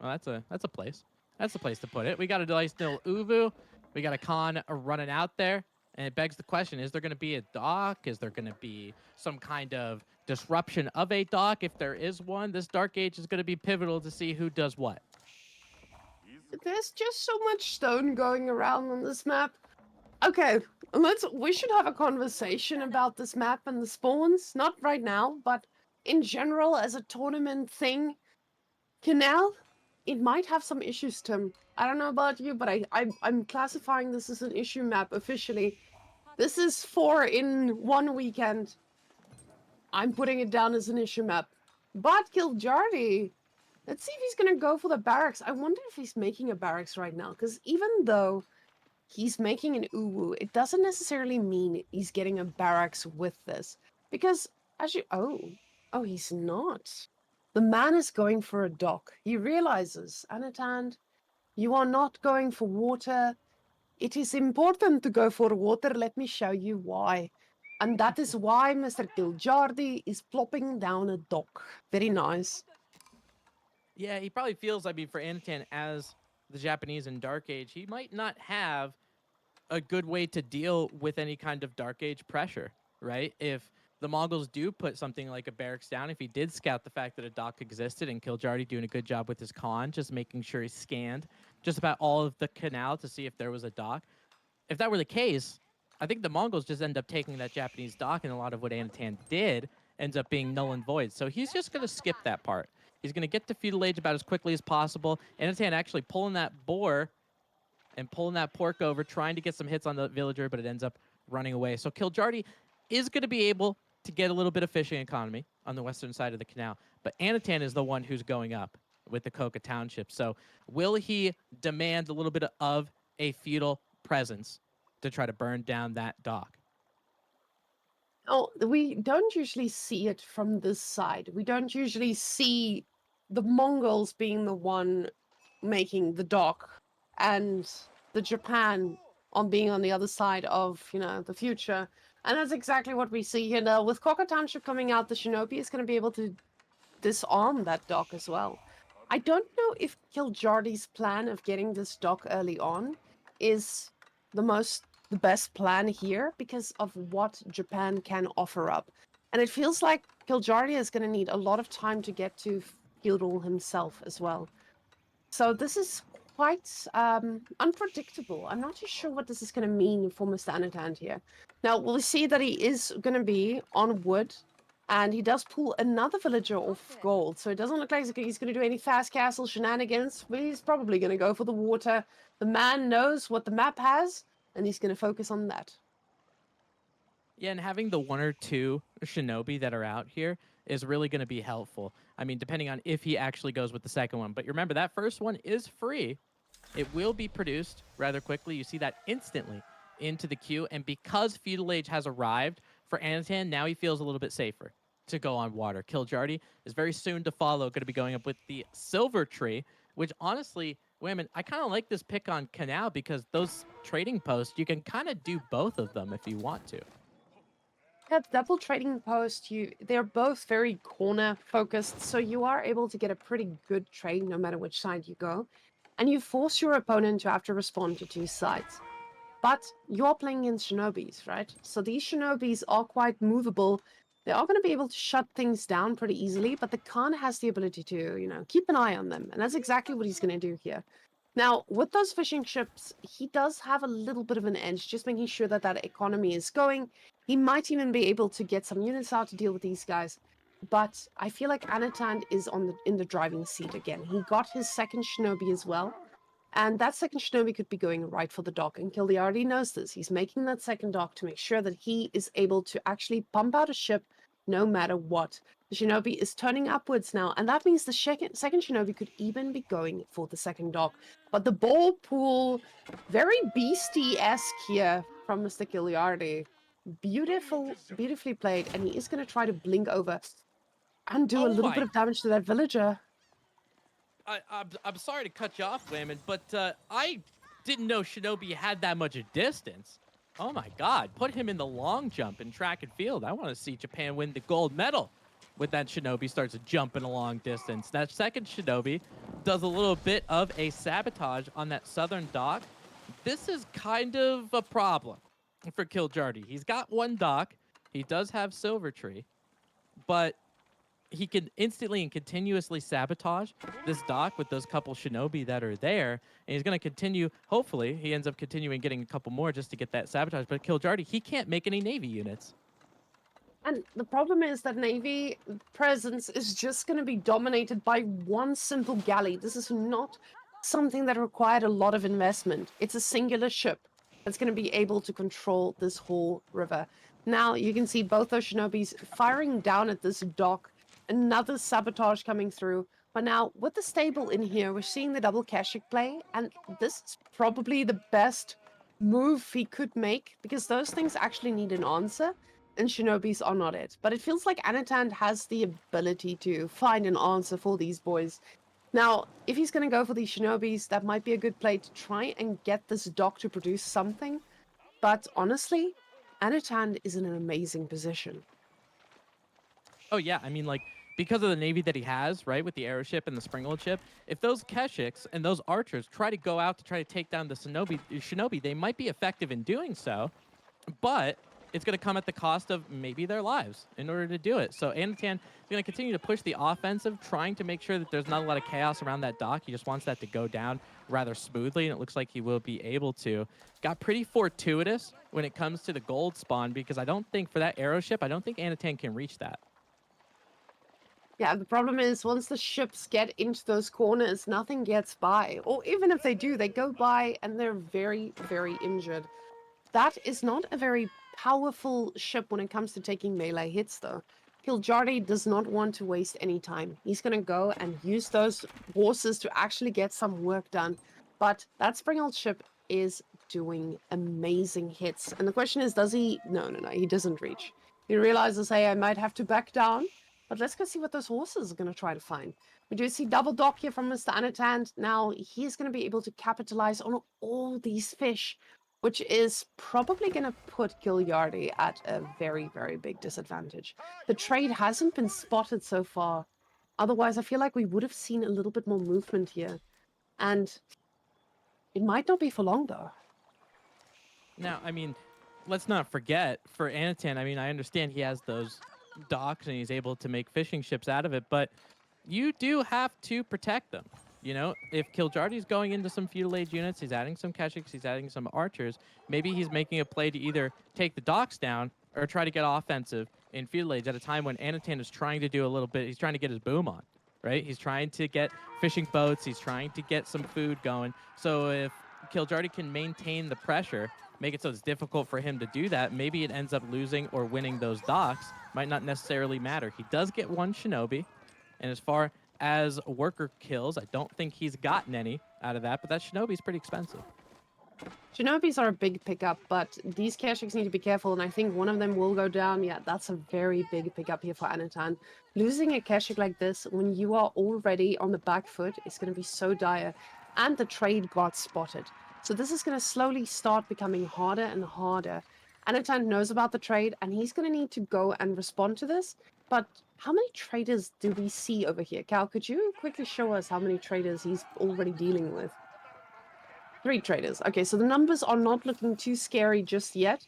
Well, that's a place. That's a place to put it. We got a nice little Uvu. We got a con running out there. And it begs the question, is there going to be a dock? Is there going to be some kind of disruption of a dock? If there is one, this Dark Age is going to be pivotal to see who does what. There's just so much stone going around on this map. Okay, we should have a conversation about this map and the spawns. Not right now, but in general as a tournament thing. Canal, it might have some issues, Tim. I don't know about you, but I'm classifying this as an issue map officially. This is 4 in 1 weekend. I'm putting it down as an issue map. But Kiljardi, let's see if he's gonna go for the barracks. I wonder if he's making a barracks right now, because even though he's making an uwu, it doesn't necessarily mean he's getting a barracks with this. Because as you oh, he's not. The man is going for a dock. He realizes, Anatan, you are not going for water. It is important to go for water. Let me show you why. And that is why Mr. Kiljardi is plopping down a dock. Very nice. Yeah, he probably feels, I mean, for Anatan as the Japanese in Dark Age, he might not have a good way to deal with any kind of Dark Age pressure, right? If the Mongols do put something like a barracks down, if he did scout the fact that a dock existed and Kiljardi doing a good job with his con, just making sure he scanned just about all of the canal to see if there was a dock. If that were the case, I think the Mongols just end up taking that Japanese dock, and a lot of what Anatan did ends up being null and void. So he's just going to skip that part. He's going to get to feudal age about as quickly as possible. Anatan actually pulling that boar and pulling that pork over, trying to get some hits on the villager, but it ends up running away. So Kiljardi is going to be able to get a little bit of fishing economy on the western side of the canal, but Anatan is the one who's going up with the Coca Township. So will he demand a little bit of a feudal presence to try to burn down that dock? Oh, we don't usually see it from this side. We don't usually see the Mongols being the one making the dock and the Japan on being on the other side of, the future. And that's exactly what we see here now. With Coca Township coming out, the Shinobi is going to be able to disarm that dock as well. I don't know if Kiljardi's plan of getting this dock early on is the best plan here because of what Japan can offer up. And it feels like Kiljardi is going to need a lot of time to get to feudal himself as well. So this is quite unpredictable. I'm not too sure what this is going to mean for Mr. Anatand here. Now, we'll see that he is going to be on wood, and he does pull another villager off gold. So it doesn't look like he's going to do any fast castle shenanigans. But he's probably going to go for the water. The man knows what the map has, and he's going to focus on that. Yeah, and having the one or two shinobi that are out here is really going to be helpful. I mean, depending on if he actually goes with the second one. But remember, that first one is free. It will be produced rather quickly. You see that instantly into the queue. And because Feudal Age has arrived for Anatan, now he feels a little bit safer to go on water. Kiljardi is very soon to follow, going to be going up with the Silver Tree, which honestly, Whamen, I kind of like this pick on Canal because those trading posts, you can kind of do both of them if you want to. Yeah, double trading post, they're both very corner focused, so you are able to get a pretty good trade no matter which side you go. And you force your opponent to have to respond to two sides. But you're playing against shinobis, right? So these shinobis are quite movable. They are going to be able to shut things down pretty easily, but the Khan has the ability to, keep an eye on them. And that's exactly what he's going to do here. Now, with those fishing ships, he does have a little bit of an edge, just making sure that that economy is going. He might even be able to get some units out to deal with these guys. But I feel like Anatand is in the driving seat again. He got his second shinobi as well. And that second shinobi could be going right for the dock. And Kildy already knows this. He's making that second dock to make sure that he is able to actually pump out a ship no matter what. The shinobi is turning upwards now, and that means the second shinobi could even be going for the second dock. But the ball pool, very beastie-esque here from Mr. Giliardi. Beautifully played, and he is going to try to blink over and do a Oh little bit my! of damage to that villager. I'm sorry to cut you off, Whamen, but I didn't know Shinobi had that much distance. Oh my God! Put him in the long jump in track and field. I want to see Japan win the gold medal when that Shinobi starts jumping a long distance. That second Shinobi does a little bit of a sabotage on that southern dock. This is kind of a problem for Kiljardi. He's got one dock. He does have Silver Tree, but he can instantly and continuously sabotage this dock with those couple shinobi that are there, and he's going to continue. Hopefully, he ends up continuing getting a couple more just to get that sabotage. But Kiljardi, he can't make any Navy units. And the problem is that Navy presence is just going to be dominated by one simple galley. This is not something that required a lot of investment. It's a singular ship that's going to be able to control this whole river. Now you can see both those shinobis firing down at this dock. Another sabotage coming through. But now with the stable in here, we're seeing the double Kashik play, and this is probably the best move he could make because those things actually need an answer and shinobis are not it. But it feels like Anatand has the ability to find an answer for these boys. Now, if he's going to go for these shinobis, that might be a good play to try and get this dock to produce something. But honestly, Anatand is in an amazing position. Oh yeah, I mean like because of the navy that he has, right, with the aeroship and the springald ship, if those Keshiks and those archers try to go out to try to take down the shinobi, they might be effective in doing so, but it's going to come at the cost of maybe their lives in order to do it. So Anatan is going to continue to push the offensive, trying to make sure that there's not a lot of chaos around that dock. He just wants that to go down rather smoothly, and it looks like he will be able to. Got pretty fortuitous when it comes to the gold spawn because I don't think for that aeroship, I don't think Anatan can reach that. Yeah, the problem is once the ships get into those corners, nothing gets by. Or even if they do, they go by and they're very injured. That is not a very powerful ship when it comes to taking melee hits, though. Kiljardi does not want to waste any time. He's going to go and use those horses to actually get some work done. But that Springald ship is doing amazing hits. And the question is, does he? No, he doesn't reach. He realizes, hey, I might have to back down. But let's go see what those horses are going to try to find. We do see double dock here from Mr. Anatand. Now, he's going to be able to capitalize on all these fish, which is probably going to put Giliardi at a very big disadvantage. The trade hasn't been spotted so far. Otherwise, I feel like we would have seen a little bit more movement here. And it might not be for long, though. Now, I mean, let's not forget for Anatan. I mean, I understand he has those docks and he's able to make fishing ships out of it, but you do have to protect them. You know, if Kiljardi's going into some feudal age units, he's adding some Keshiks, he's adding some archers. Maybe he's making a play to either take the docks down or try to get offensive in feudal age at a time when Anatan is trying to do a little bit. He's trying to get his boom on, right? He's trying to get fishing boats. He's trying to get some food going. So if Kiljardi can maintain the pressure, make it so it's difficult for him to do that, maybe it ends up losing or winning those docks. Might not necessarily matter. He does get one shinobi, and as far as worker kills, I don't think he's gotten any out of that, but that shinobi's pretty expensive. Shinobis are a big pickup, but these Keshiks need to be careful, and I think one of them will go down. Yeah, that's a very big pickup here for Anatan. Losing a Keshik like this when you are already on the back foot is going to be so dire, and the trade got spotted. So this is going to slowly start becoming harder and harder. Anatan knows about the trade, and he's going to need to go and respond to this. But how many traders do we see over here? Cal, could you quickly show us how many traders he's already dealing with? 3 traders. Okay, so the numbers are not looking too scary just yet.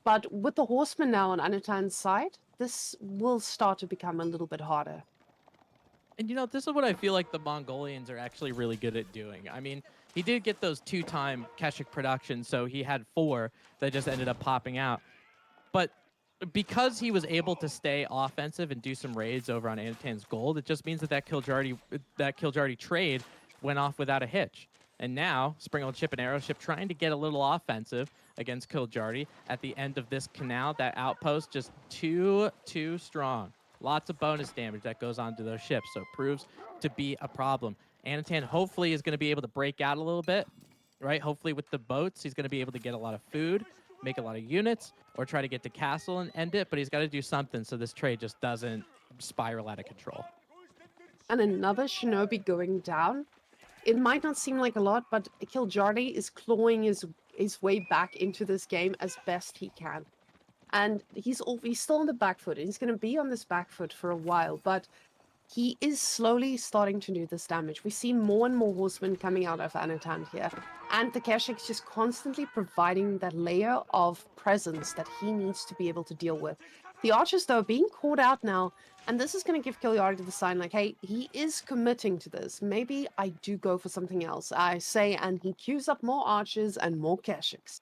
But with the horsemen now on Anatan's side, this will start to become a little bit harder. And you know, this is what I feel like the Mongolians are actually really good at doing. I mean, he did get those 2-time Keshik productions, so he had 4 that just ended up popping out. But because he was able to stay offensive and do some raids over on Anatan's gold, it just means that that Kiljardi trade went off without a hitch. And now, Springled Ship and Arrow Ship trying to get a little offensive against Kiljardi at the end of this canal. That outpost just too strong. Lots of bonus damage that goes onto those ships, so it proves to be a problem. Anatan hopefully is going to be able to break out a little bit, right? Hopefully with the boats, he's going to be able to get a lot of food, make a lot of units, or try to get to castle and end it, but he's got to do something so this trade just doesn't spiral out of control. And another shinobi going down. It might not seem like a lot, but Kiljardi is clawing his way back into this game as best he can. And he's still on the back foot. He's going to be on this back foot for a while, but he is slowly starting to do this damage. We see more and more horsemen coming out of Anatan here. And the Keshik's just constantly providing that layer of presence that he needs to be able to deal with. The archers, though, are being caught out now. And this is going to give Kiljardi the sign like, hey, he is committing to this. Maybe I do go for something else. I say, and he queues up more archers and more Keshiks.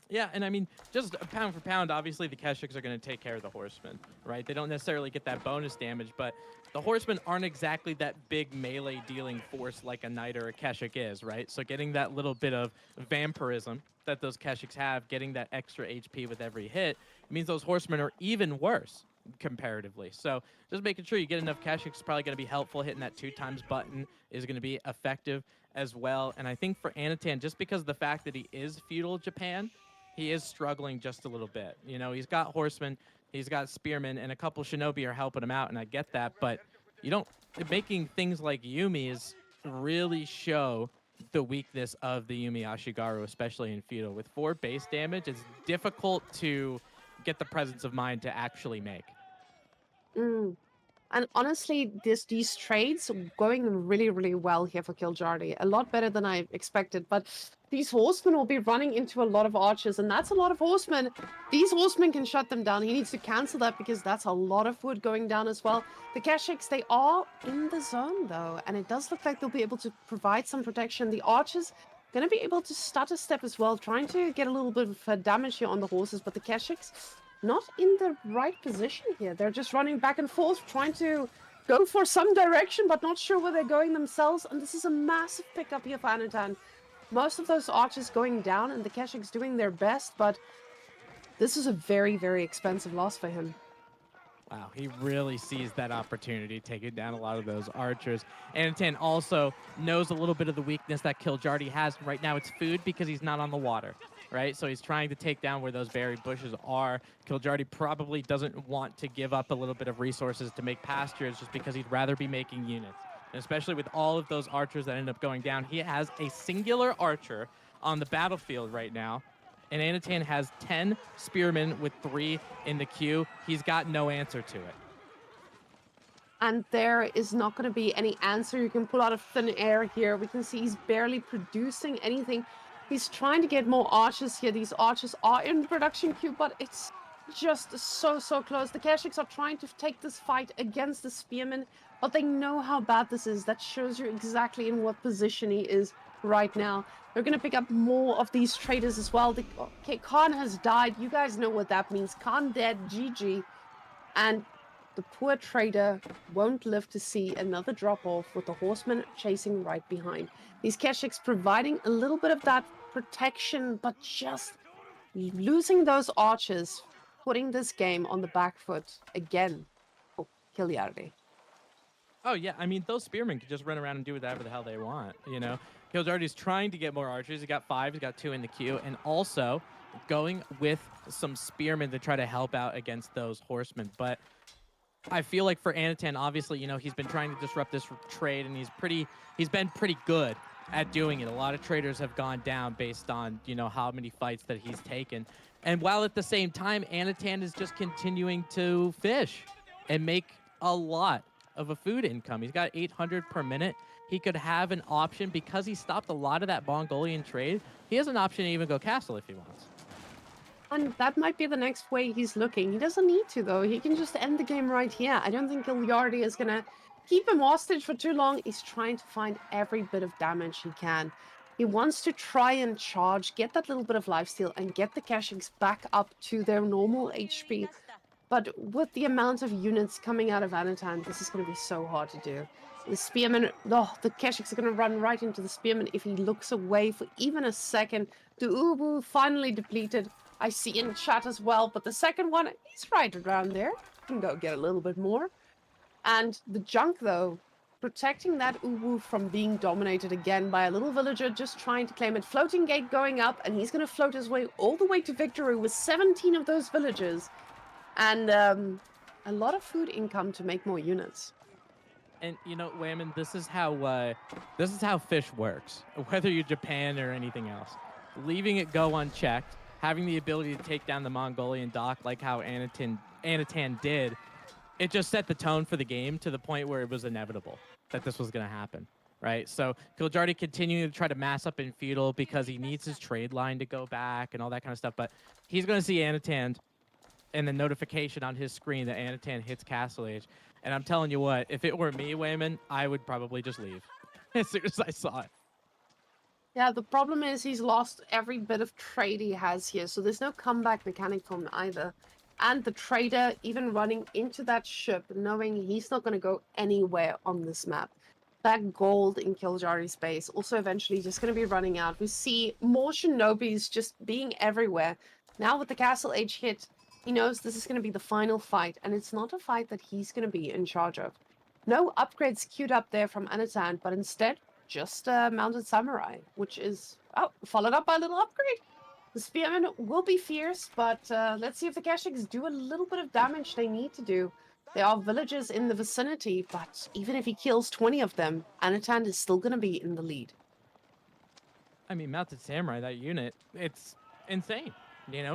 Yeah, and I mean, just pound for pound, obviously the Keshiks are going to take care of the horsemen, right? They don't necessarily get that bonus damage, but the horsemen aren't exactly that big melee dealing force like a knight or a Keshik is, right? So getting that little bit of vampirism that those Keshiks have, getting that extra HP with every hit, means those horsemen are even worse comparatively. So just making sure you get enough Keshiks is probably going to be helpful. Hitting that 2x button is going to be effective as well. And I think for Anatan, just because of the fact that he is feudal Japan, he is struggling just a little bit. You know, he's got horsemen, he's got spearmen, and a couple shinobi are helping him out, and I get that, but you don't making things like Yumi's really show the weakness of the Yumi Ashigaru, especially in feudal. With 4 base damage, it's difficult to get the presence of mind to actually make. Mm. And honestly, these trades going really, really well here for Kiljardi. A lot better than I expected. But these horsemen will be running into a lot of archers, and that's a lot of horsemen. These horsemen can shut them down. He needs to cancel that because that's a lot of wood going down as well. The Keshiks, they are in the zone, though, and it does look like they'll be able to provide some protection. The archers going to be able to stutter step as well, trying to get a little bit of damage here on the horses, but the Keshiks not in the right position here. They're just running back and forth, trying to go for some direction, but not sure where they're going themselves. And this is a massive pickup here for Anatan. Most of those archers going down, and the Keshiks doing their best, but this is a very, very expensive loss for him. Wow, he really sees that opportunity, taking down a lot of those archers. Anatan also knows a little bit of the weakness that Kiljardi has. Right now it's food because he's not on the water, right? So he's trying to take down where those berry bushes are. Kiljardi probably doesn't want to give up a little bit of resources to make pastures just because he'd rather be making units. And especially with all of those archers that end up going down, he has a singular archer on the battlefield right now. And Anatan has 10 spearmen with 3 in the queue. He's got no answer to it. and there is not going to be any answer you can pull out of thin air here. We can see he's barely producing anything. He's trying to get more archers here. These archers are in production queue, but it's just so close. The Keshiks are trying to take this fight against the Spearmen, but they know how bad this is. That shows you exactly in what position he is right now. They're going to pick up more of these traders as well. Okay, Khan has died. You guys know what that means. Khan dead, GG. And the poor trader won't live to see another drop-off with the horsemen chasing right behind. These Keshiks providing a little bit of that protection, but just losing those archers, putting this game on the back foot again. Oh, Kiliardi. Oh yeah, I mean those spearmen can just run around and do whatever the hell they want. Killjardy's trying to get more archers. He got 5, he's got 2 in the queue, and also going with some spearmen to try to help out against those horsemen. But I feel like for Anatan, obviously, he's been trying to disrupt this trade, and he's been pretty good at doing it. A lot of traders have gone down based on, how many fights that he's taken. And while at the same time, Anatan is just continuing to fish and make a lot of a food income. He's got 800 per minute. He could have an option because he stopped a lot of that Mongolian trade. He has an option to even go castle if he wants. And that might be the next way he's looking. He doesn't need to, though. He can just end the game right here. I don't think Giliardi is going to keep him hostage for too long. He's trying to find every bit of damage he can. He wants to try and charge, get that little bit of lifesteal, and get the Keshiks back up to their normal HP. But with the amount of units coming out of Anatan, this is going to be so hard to do. The Spearman, the Keshiks are going to run right into the Spearman if he looks away for even a second. The Ubu finally depleted. I see in chat as well, but the second one, he's right around there. Can go get a little bit more. And the junk, though, protecting that Ubu from being dominated again by a little villager just trying to claim it. Floating gate going up, and he's going to float his way all the way to victory with 17 of those villagers. And a lot of food income to make more units. And Whamen, this is how fish works. Whether you're Japan or anything else, leaving it go unchecked, having the ability to take down the Mongolian dock like how Anatan did, it just set the tone for the game to the point where it was inevitable that this was going to happen. Right, so Killjardy continuing to try to mass up in feudal because he needs his trade line to go back and all that kind of stuff. But he's going to see Anatan and the notification on his screen that Anatan hits Castle Age. And I'm telling you what, if it were me, Whamen, I would probably just leave as soon as I saw it. Yeah, the problem is he's lost every bit of trade he has here, so there's no comeback mechanic from either. And the trader even running into that ship, knowing he's not going to go anywhere on this map. That gold in Kiljardy's base also eventually just going to be running out. We see more shinobis just being everywhere. Now with the Castle Age hit, he knows this is going to be the final fight, and it's not a fight that he's going to be in charge of. No upgrades queued up there from Anatan, but instead just a mounted samurai, which is followed up by a little upgrade. The spearmen will be fierce, but let's see if the Keshiks do a little bit of damage they need to do. There are villagers in the vicinity, but even if he kills 20 of them, Anatan is still going to be in the lead. I mean, mounted samurai, that unit, it's insane,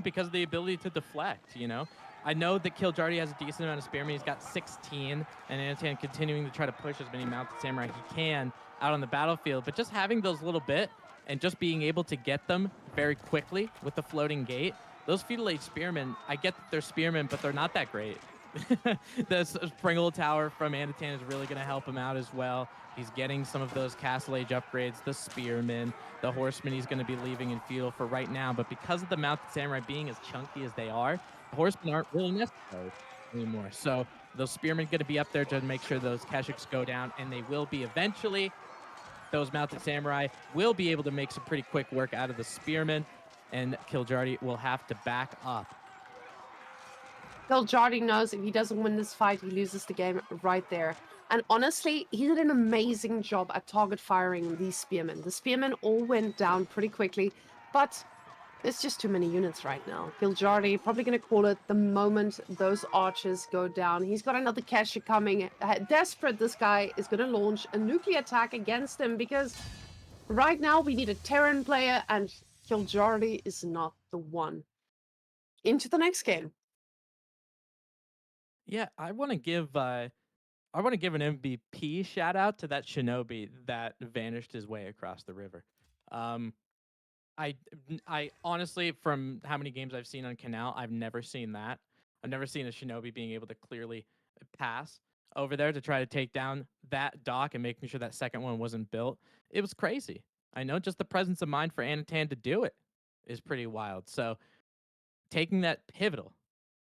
because of the ability to deflect, I know that Killjardy has a decent amount of spearmen. He's got 16, and Anatan continuing to try to push as many mounted samurai he can out on the battlefield. But just having those little bit and just being able to get them very quickly with the floating gate, those feudal age spearmen, I get that they're spearmen, but they're not that great. The Springle Tower from Anatan is really going to help him out as well. He's getting some of those Castle Age upgrades, the Spearmen, the Horsemen he's going to be leaving in feudal for right now. But because of the Mounted Samurai being as chunky as they are, the Horsemen aren't really necessary anymore. So those Spearmen going to be up there to make sure those Keshiks go down, and they will be eventually. Those Mounted Samurai will be able to make some pretty quick work out of the Spearmen, and Killjardy will have to back up. Killjardy knows if he doesn't win this fight, he loses the game right there. And honestly, he did an amazing job at target firing these spearmen. The spearmen all went down pretty quickly, but there's just too many units right now. Killjardy probably going to call it the moment those archers go down. He's got another Keshik coming. Desperate, this guy is going to launch a nuclear attack against him because right now we need a Terran player, and Killjardy is not the one. Into the next game. Yeah, I want to give our I want to give an MVP shout out to that shinobi that vanished his way across the river. Um, I I honestly, from how many games I've seen on Canal, I've never seen that. I've never seen a shinobi being able to clearly pass over there to try to take down that dock and making sure that second one wasn't built. It was crazy. I know just the presence of mind for Anatan to do it is pretty wild. So taking that pivotal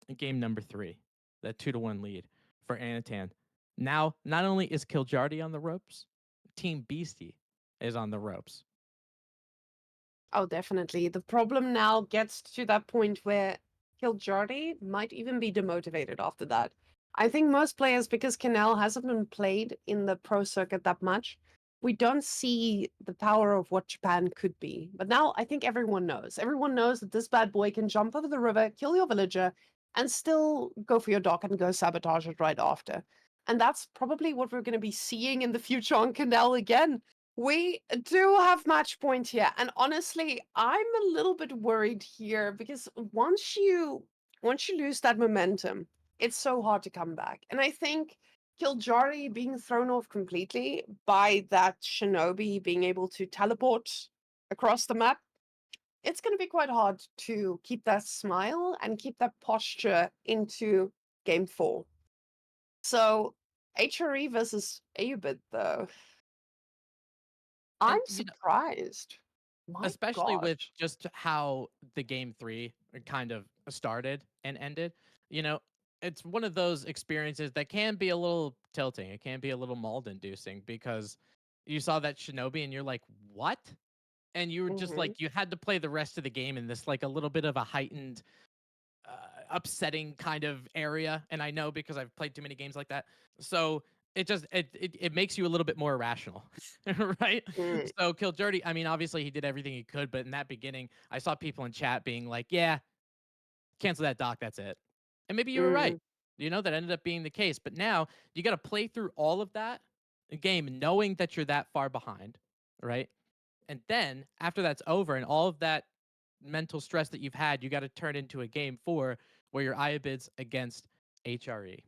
in game number 3, that 2-1 lead for Anatan. Now, not only is Kiljardi on the ropes, Team Beastie is on the ropes. Oh, definitely. The problem now gets to that point where Kiljardi might even be demotivated after that. I think most players, because Canal hasn't been played in the pro circuit that much, we don't see the power of what Japan could be. But now I think everyone knows. Everyone knows that this bad boy can jump over the river, kill your villager, and still go for your dock and go sabotage it right after. And that's probably what we're going to be seeing in the future on Canal again. We do have match point here, and honestly, I'm a little bit worried here because once you lose that momentum, it's so hard to come back. And I think Kiljardi being thrown off completely by that shinobi being able to teleport across the map, it's going to be quite hard to keep that smile and keep that posture into game 4. So HRE versus Ayubit though. I'm And surprised. My especially with gosh. just how the game 3 kind of started and ended, you know, it's one of those experiences that can be a little tilting. It can be a little mold inducing because you saw that shinobi and you're like, "What?" And you were just Mhm. like you had to play the rest of the game in this like a little bit of a heightened upsetting kind of area, and I know because I've played too many games like that. So it just it makes you a little bit more irrational, right? Mm, So Killjoy, I mean, obviously he did everything he could, but in that beginning, I saw people in chat being like, "Yeah, cancel that doc, that's it." And maybe you were right. mm. You know, that ended up being the case. But now you got to play through all of that game knowing that you're that far behind, right? And then after that's over and all of that mental stress that you've had, you got to turn into a game 4 where your Iabids against HRE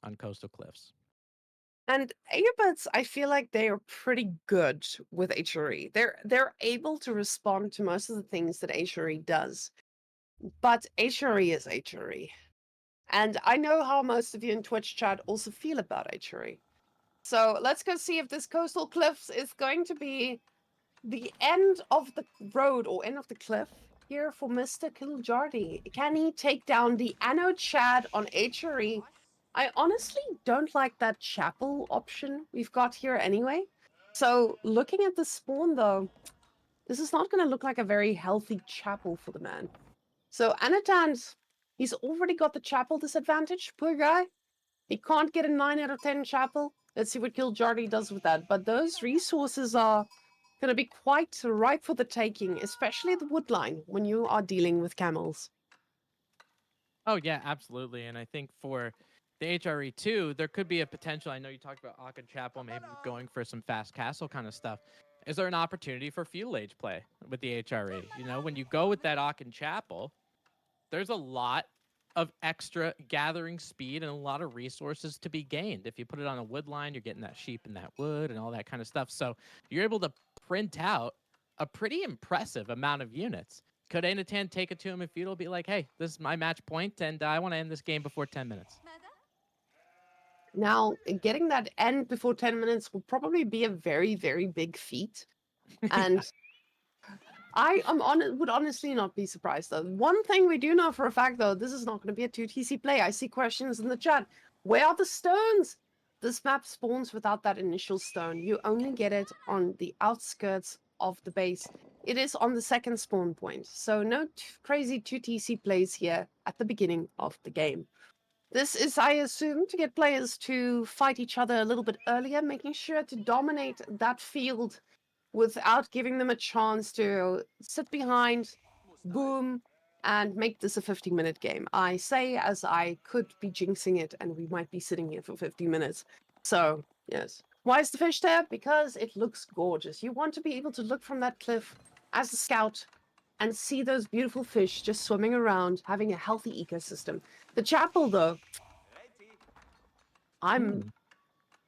on Coastal Cliffs. And earbuds, I feel like they are pretty good with HRE. They're able to respond to most of the things that HRE does. But HRE is HRE. And I know how most of you in Twitch chat also feel about HRE. So let's go see if this coastal cliffs is going to be the end of the road or end of the cliff here for Mr. Kiljardi. Can he take down the Anode Chad on HRE? I honestly don't like that chapel option we've got here anyway. So looking at the spawn though, this is not going to look like a very healthy chapel for the man. So Anatans, he's already got the chapel disadvantage, poor guy. He can't get a 9 out of 10 chapel. Let's see what Kiljardi does with that. But those resources are going to be quite ripe for the taking, especially the wood line when you are dealing with camels. Oh yeah, absolutely. And I think for the HRE2, there could be a potential. I know you talked about Aachen Chapel, maybe going for some fast castle kind of stuff. Is there an opportunity for feudal age play with the HRE? You know, when you go with that Aachen Chapel, there's a lot of extra gathering speed and a lot of resources to be gained. If you put it on a wood line, you're getting that sheep and that wood and all that kind of stuff. So you're able to print out a pretty impressive amount of units. Could Anatan take it to him if feudal be like, hey, this is my match point and I want to end this game before 10 minutes? Now, getting that end before 10 minutes will probably be a very, very big feat. Yeah. And would honestly not be surprised though. One thing we do know for a fact though, this is not going to be a 2TC play. I see questions in the chat. Where are the stones? This map spawns without that initial stone. You only get it on the outskirts of the base. It is on the second spawn point. So no crazy 2TC plays here at the beginning of the game. This is, I assume, to get players to fight each other a little bit earlier, making sure to dominate that field without giving them a chance to sit behind, boom, and make this a 50-minute game. I say as I could be jinxing it, and we might be sitting here for 50 minutes. So, yes. Why is the fish there? Because it looks gorgeous. You want to be able to look from that cliff as a scout and see those beautiful fish just swimming around, having a healthy ecosystem. The chapel, though, I'm Hmm.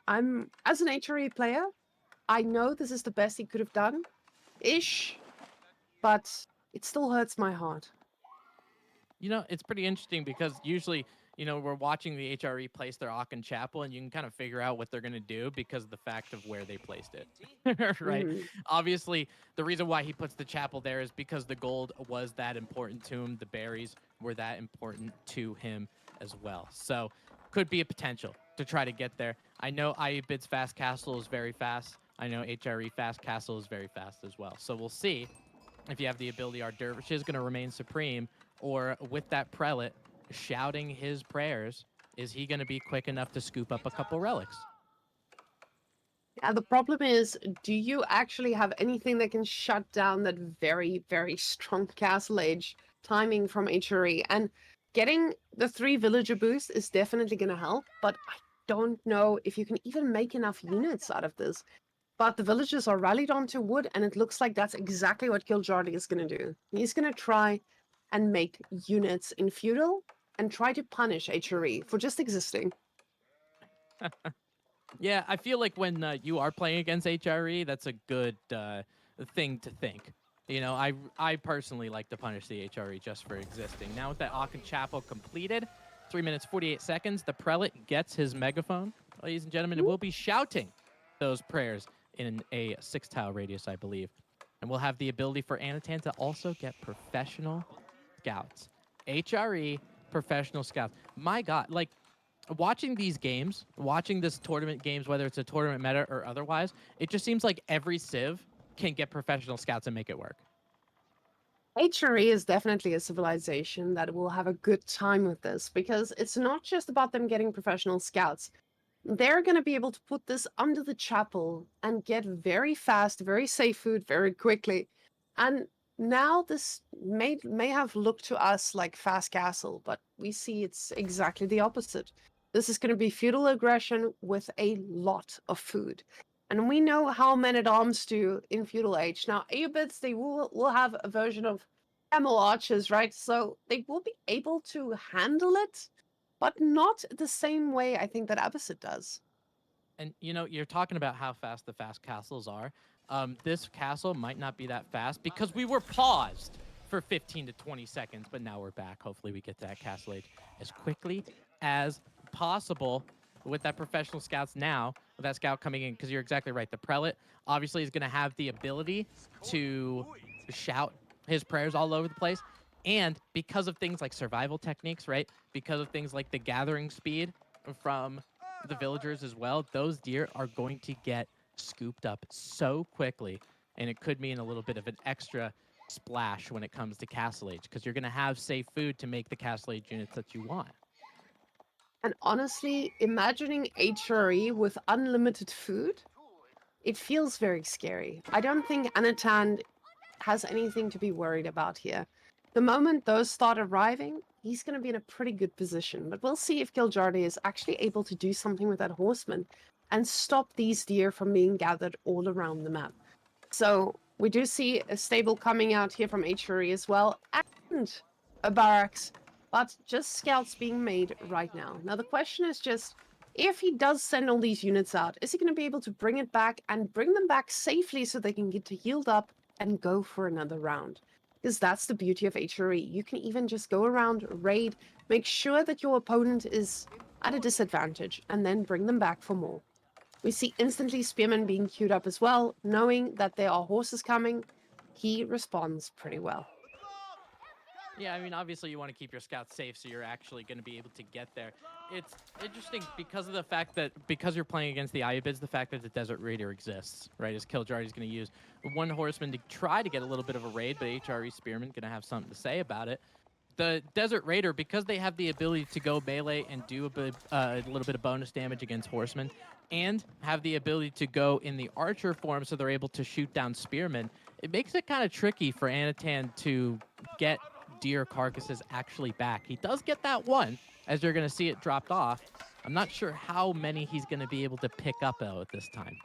I'm as an HRE player, I know this is the best he could have done, ish, but it still hurts my heart. You know, it's pretty interesting because usually, we're watching the HRE place their Aachen Chapel, and you can kind of figure out what they're going to do because of the fact of where they placed it. Right? Mhm. Obviously, the reason why he puts the chapel there is because the gold was that important to him. The berries were that important to him as well. So, could be a potential to try to get there. I know Ayubid's fast castle is very fast. I know HRE fast castle is very fast as well. So, we'll see if you have the ability, our dervish is going to remain supreme, or with that prelate shouting his prayers, is he going to be quick enough to scoop up a couple relics? Yeah, the problem is, do you actually have anything that can shut down that very, very strong Castle Age timing from HRE? And getting the 3 villager boost is definitely going to help, but I don't know if you can even make enough units out of this. But the villagers are rallied onto wood, and it looks like that's exactly what Giljardi is going to do. He's going to try and make units in feudal and try to punish HRE for just existing. Yeah, I feel like when you are playing against HRE, that's a good thing to think. I personally like to punish the HRE just for existing. Now with that Aachen Chapel completed, 3 minutes 48 seconds, the prelate gets his megaphone, ladies and gentlemen, and will be shouting those prayers in a 6-tile radius, I believe. And we'll have the ability for Anatan to also get professional scouts. HRE professional scouts. My God, like watching these games, watching this tournament games, whether it's a tournament meta or otherwise, it just seems like every civ can get professional scouts and make it work. HRE is definitely a civilization that will have a good time with this because it's not just about them getting professional scouts. They're going to be able to put this under the chapel and get very fast, very safe food very quickly. And now this may have looked to us like fast castle, but we see it's exactly the opposite. This is going to be feudal aggression with a lot of food. And we know how men at arms do in feudal age. Now, Aeobids, they will have a version of camel archers, right? So they will be able to handle it, but not the same way I think that Abbasid does. And you're talking about how fast the fast castles are. This castle might not be that fast because we were paused for 15 to 20 seconds, but now we're back. Hopefully, we get to that castle age as quickly as possible with that professional scouts now, with that scout coming in, because you're exactly right. The prelate obviously is going to have the ability to shout his prayers all over the place. And because of things like survival techniques, right? Because of things like the gathering speed from the villagers as well, those deer are going to get scooped up so quickly. And it could mean a little bit of an extra splash when it comes to Castle Age, because you're going to have safe food to make the Castle Age units that you want. And honestly, imagining HRE with unlimited food, it feels very scary. I don't think Anatan has anything to be worried about here. The moment those start arriving, he's going to be in a pretty good position. But we'll see if Giljardi is actually able to do something with that horseman and stop these deer from being gathered all around the map. So we do see a stable coming out here from HRE as well, and a barracks, but just scouts being made right now. Now the question is just, if he does send all these units out, is he going to be able to bring it back and bring them back safely so they can get to healed up and go for another round? Because that's the beauty of HRE. You can even just go around, raid, make sure that your opponent is at a disadvantage, and then bring them back for more. We see instantly Spearman being queued up as well, knowing that there are horses coming. He responds pretty well. Yeah, I mean, obviously you want to keep your scouts safe, so you're actually going to be able to get there. It's interesting because of the fact that because you're playing against the Ayubids, the fact that the Desert Raider exists, right? As Killjardy is going to use one horseman to try to get a little bit of a raid, but HRE Spearman going to have something to say about it. The Desert Raider, because they have the ability to go melee and do a little bit of bonus damage against horsemen, and have the ability to go in the archer form, so they're able to shoot down spearmen, it makes it kind of tricky for Anatan to get deer carcasses actually back. He does get that one, as you're going to see it dropped off. I'm not sure how many he's going to be able to pick up, though, at this time.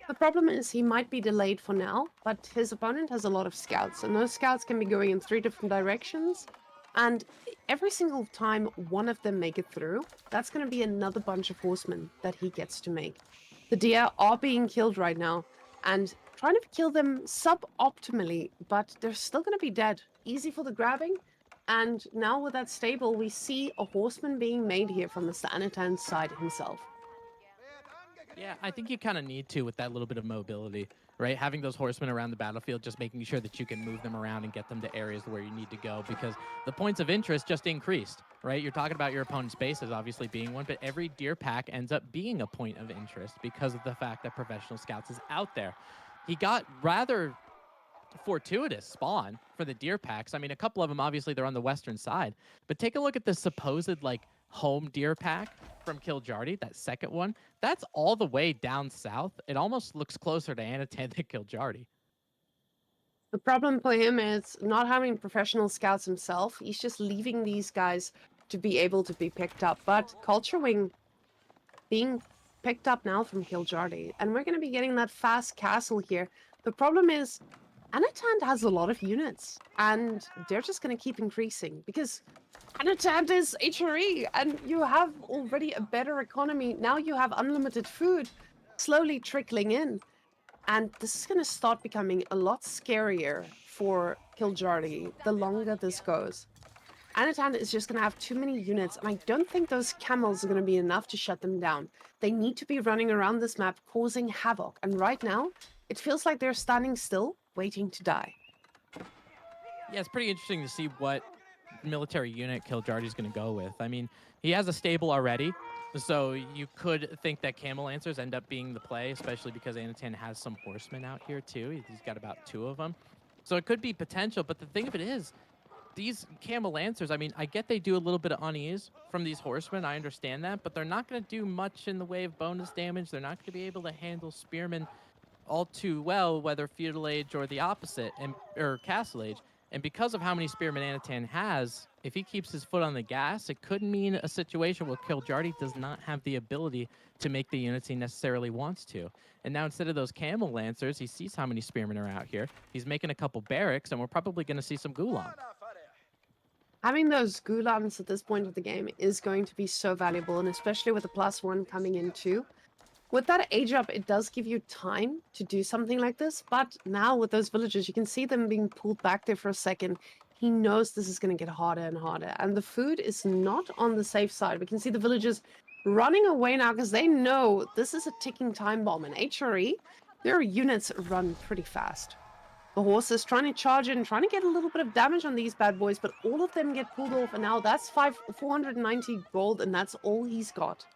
The problem is he might be delayed for now, but his opponent has a lot of scouts, and those scouts can be going in 3 different directions. And every single time one of them make it through, that's going to be another bunch of horsemen that he gets to make. The deer are being killed right now, and trying to kill them suboptimally, but they're still going to be dead. Easy for the grabbing. And now with that stable, we see a horseman being made here from Mr. Anatan's side himself. Yeah, I think you kind of need to with that little bit of mobility, right? Having those horsemen around the battlefield, just making sure that you can move them around and get them to areas where you need to go because the points of interest just increased, right? You're talking about your opponent's base as obviously being one, but every deer pack ends up being a point of interest because of the fact that professional scouts is out there. He got rather fortuitous spawn for the deer packs. I mean, a couple of them obviously they're on the western side, but take a look at the supposed like home deer pack from Kiljardy, that second one. That's all the way down south. It almost looks closer to Anatan than Kiljardy. The problem for him is not having professional scouts himself. He's just leaving these guys to be able to be picked up. But Culture Wing being picked up now from Kiljardy, and we're going to be getting that fast castle here. The problem is Anatant has a lot of units, and they're just going to keep increasing because Anatant is HRE, and you have already a better economy. Now you have unlimited food slowly trickling in. And this is going to start becoming a lot scarier for Kiljardy the longer this goes. Anatan is just going to have too many units, and I don't think those camels are going to be enough to shut them down. They need to be running around this map, causing havoc. And right now, it feels like they're standing still, waiting to die. Yeah, it's pretty interesting to see what military unit Kiljardy's going to go with. I mean, he has a stable already, so you could think that Camel Lancers end up being the play, especially because Anatan has some horsemen out here too. He's got about 2 of them. So it could be potential, but the thing of it is, these Camel Lancers, I mean, I get they do a little bit of unease from these horsemen. I understand that, but they're not going to do much in the way of bonus damage. They're not going to be able to handle spearmen all too well, whether feudal age or the opposite, and or castle age. And because of how many spearmen Anatan has, if he keeps his foot on the gas, it could mean a situation where Kiljardy does not have the ability to make the units he necessarily wants to. And now instead of those camel lancers, he sees how many spearmen are out here. He's making a couple barracks, and we're probably going to see some gulag. Having those gulams at this point of the game is going to be so valuable, and especially with the +1 coming in too. With that age up, it does give you time to do something like this, but now with those villagers, you can see them being pulled back there for a second. He knows this is going to get harder and harder, and the food is not on the safe side. We can see the villagers running away now because they know this is a ticking time bomb. In HRE, their units run pretty fast. The horses trying to charge in, trying to get a little bit of damage on these bad boys, but all of them get pulled off, and now that's 490 gold, and that's all he's got.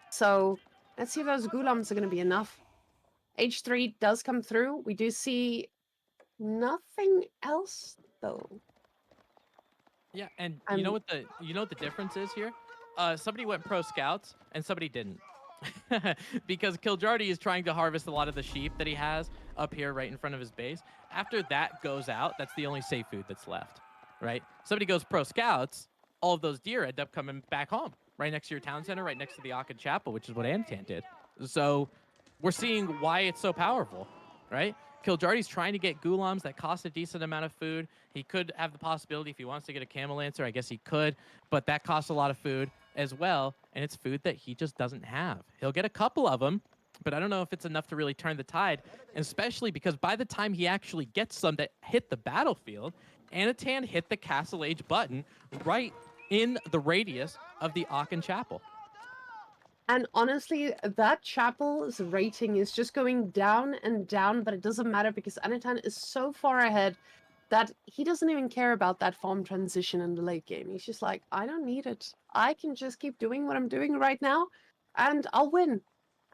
So let's see if those gulams are going to be enough. H3 does come through. We do see nothing else though. Yeah, and you know what the difference is here? Somebody went pro scouts and somebody didn't. Because Kiljardy is trying to harvest a lot of the sheep that he has up here right in front of his base. After that goes out, that's the only safe food that's left, right? Somebody goes pro scouts, all of those deer end up coming back home, right next to your town center, right next to the Akan Chapel, which is what Antan did. So we're seeing why it's so powerful, right? Kiljardy's trying to get gulams that cost a decent amount of food. He could have the possibility if he wants to get a camel lancer, I guess he could, but that costs a lot of food as well, and it's food that he just doesn't have. He'll get a couple of them, but I don't know if it's enough to really turn the tide, especially because by the time he actually gets some that hit the battlefield, Anatan hit the Castle Age button right in the radius of the Akan Chapel. And honestly, that chapel's rating is just going down and down, but it doesn't matter because Anatan is so far ahead that he doesn't even care about that farm transition in the late game. He's just like, I don't need it. I can just keep doing what I'm doing right now and I'll win.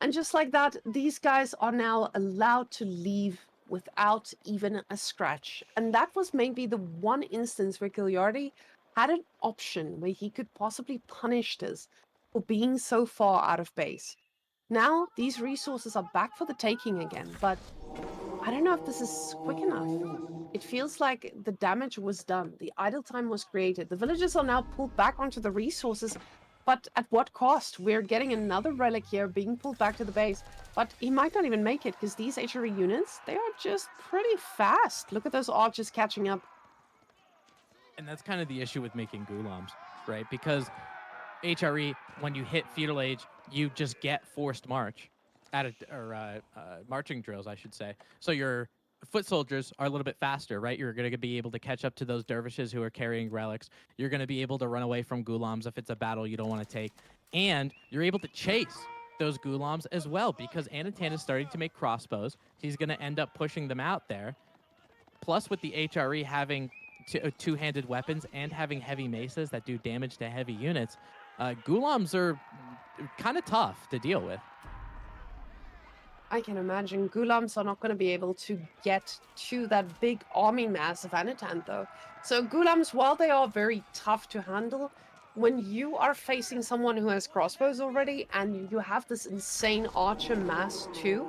And just like that, these guys are now allowed to leave without even a scratch. And that was maybe the one instance where Giliardi had an option where he could possibly punish this for being so far out of base. Now, these resources are back for the taking again, but I don't know if this is quick enough. It feels like the damage was done. The idle time was created. The villagers are now pulled back onto the resources, but at what cost? We're getting another relic here being pulled back to the base, but he might not even make it because these HRE units, they are just pretty fast. Look at those archers catching up. And that's kind of the issue with making Gulams, right? Because HRE, when you hit feudal age, you just get forced march marching drills, I should say. So your foot soldiers are a little bit faster, right? You're going to be able to catch up to those dervishes who are carrying relics. You're going to be able to run away from Gulams if it's a battle you don't want to take. And you're able to chase those Gulams as well because Anatan is starting to make crossbows. He's going to end up pushing them out there. Plus, with the HRE having two-handed weapons and having heavy maces that do damage to heavy units, Gulams are kind of tough to deal with. I can imagine Gulams are not going to be able to get to that big army mass of Anatan, though. So Gulams, while they are very tough to handle, when you are facing someone who has crossbows already and you have this insane archer mass too,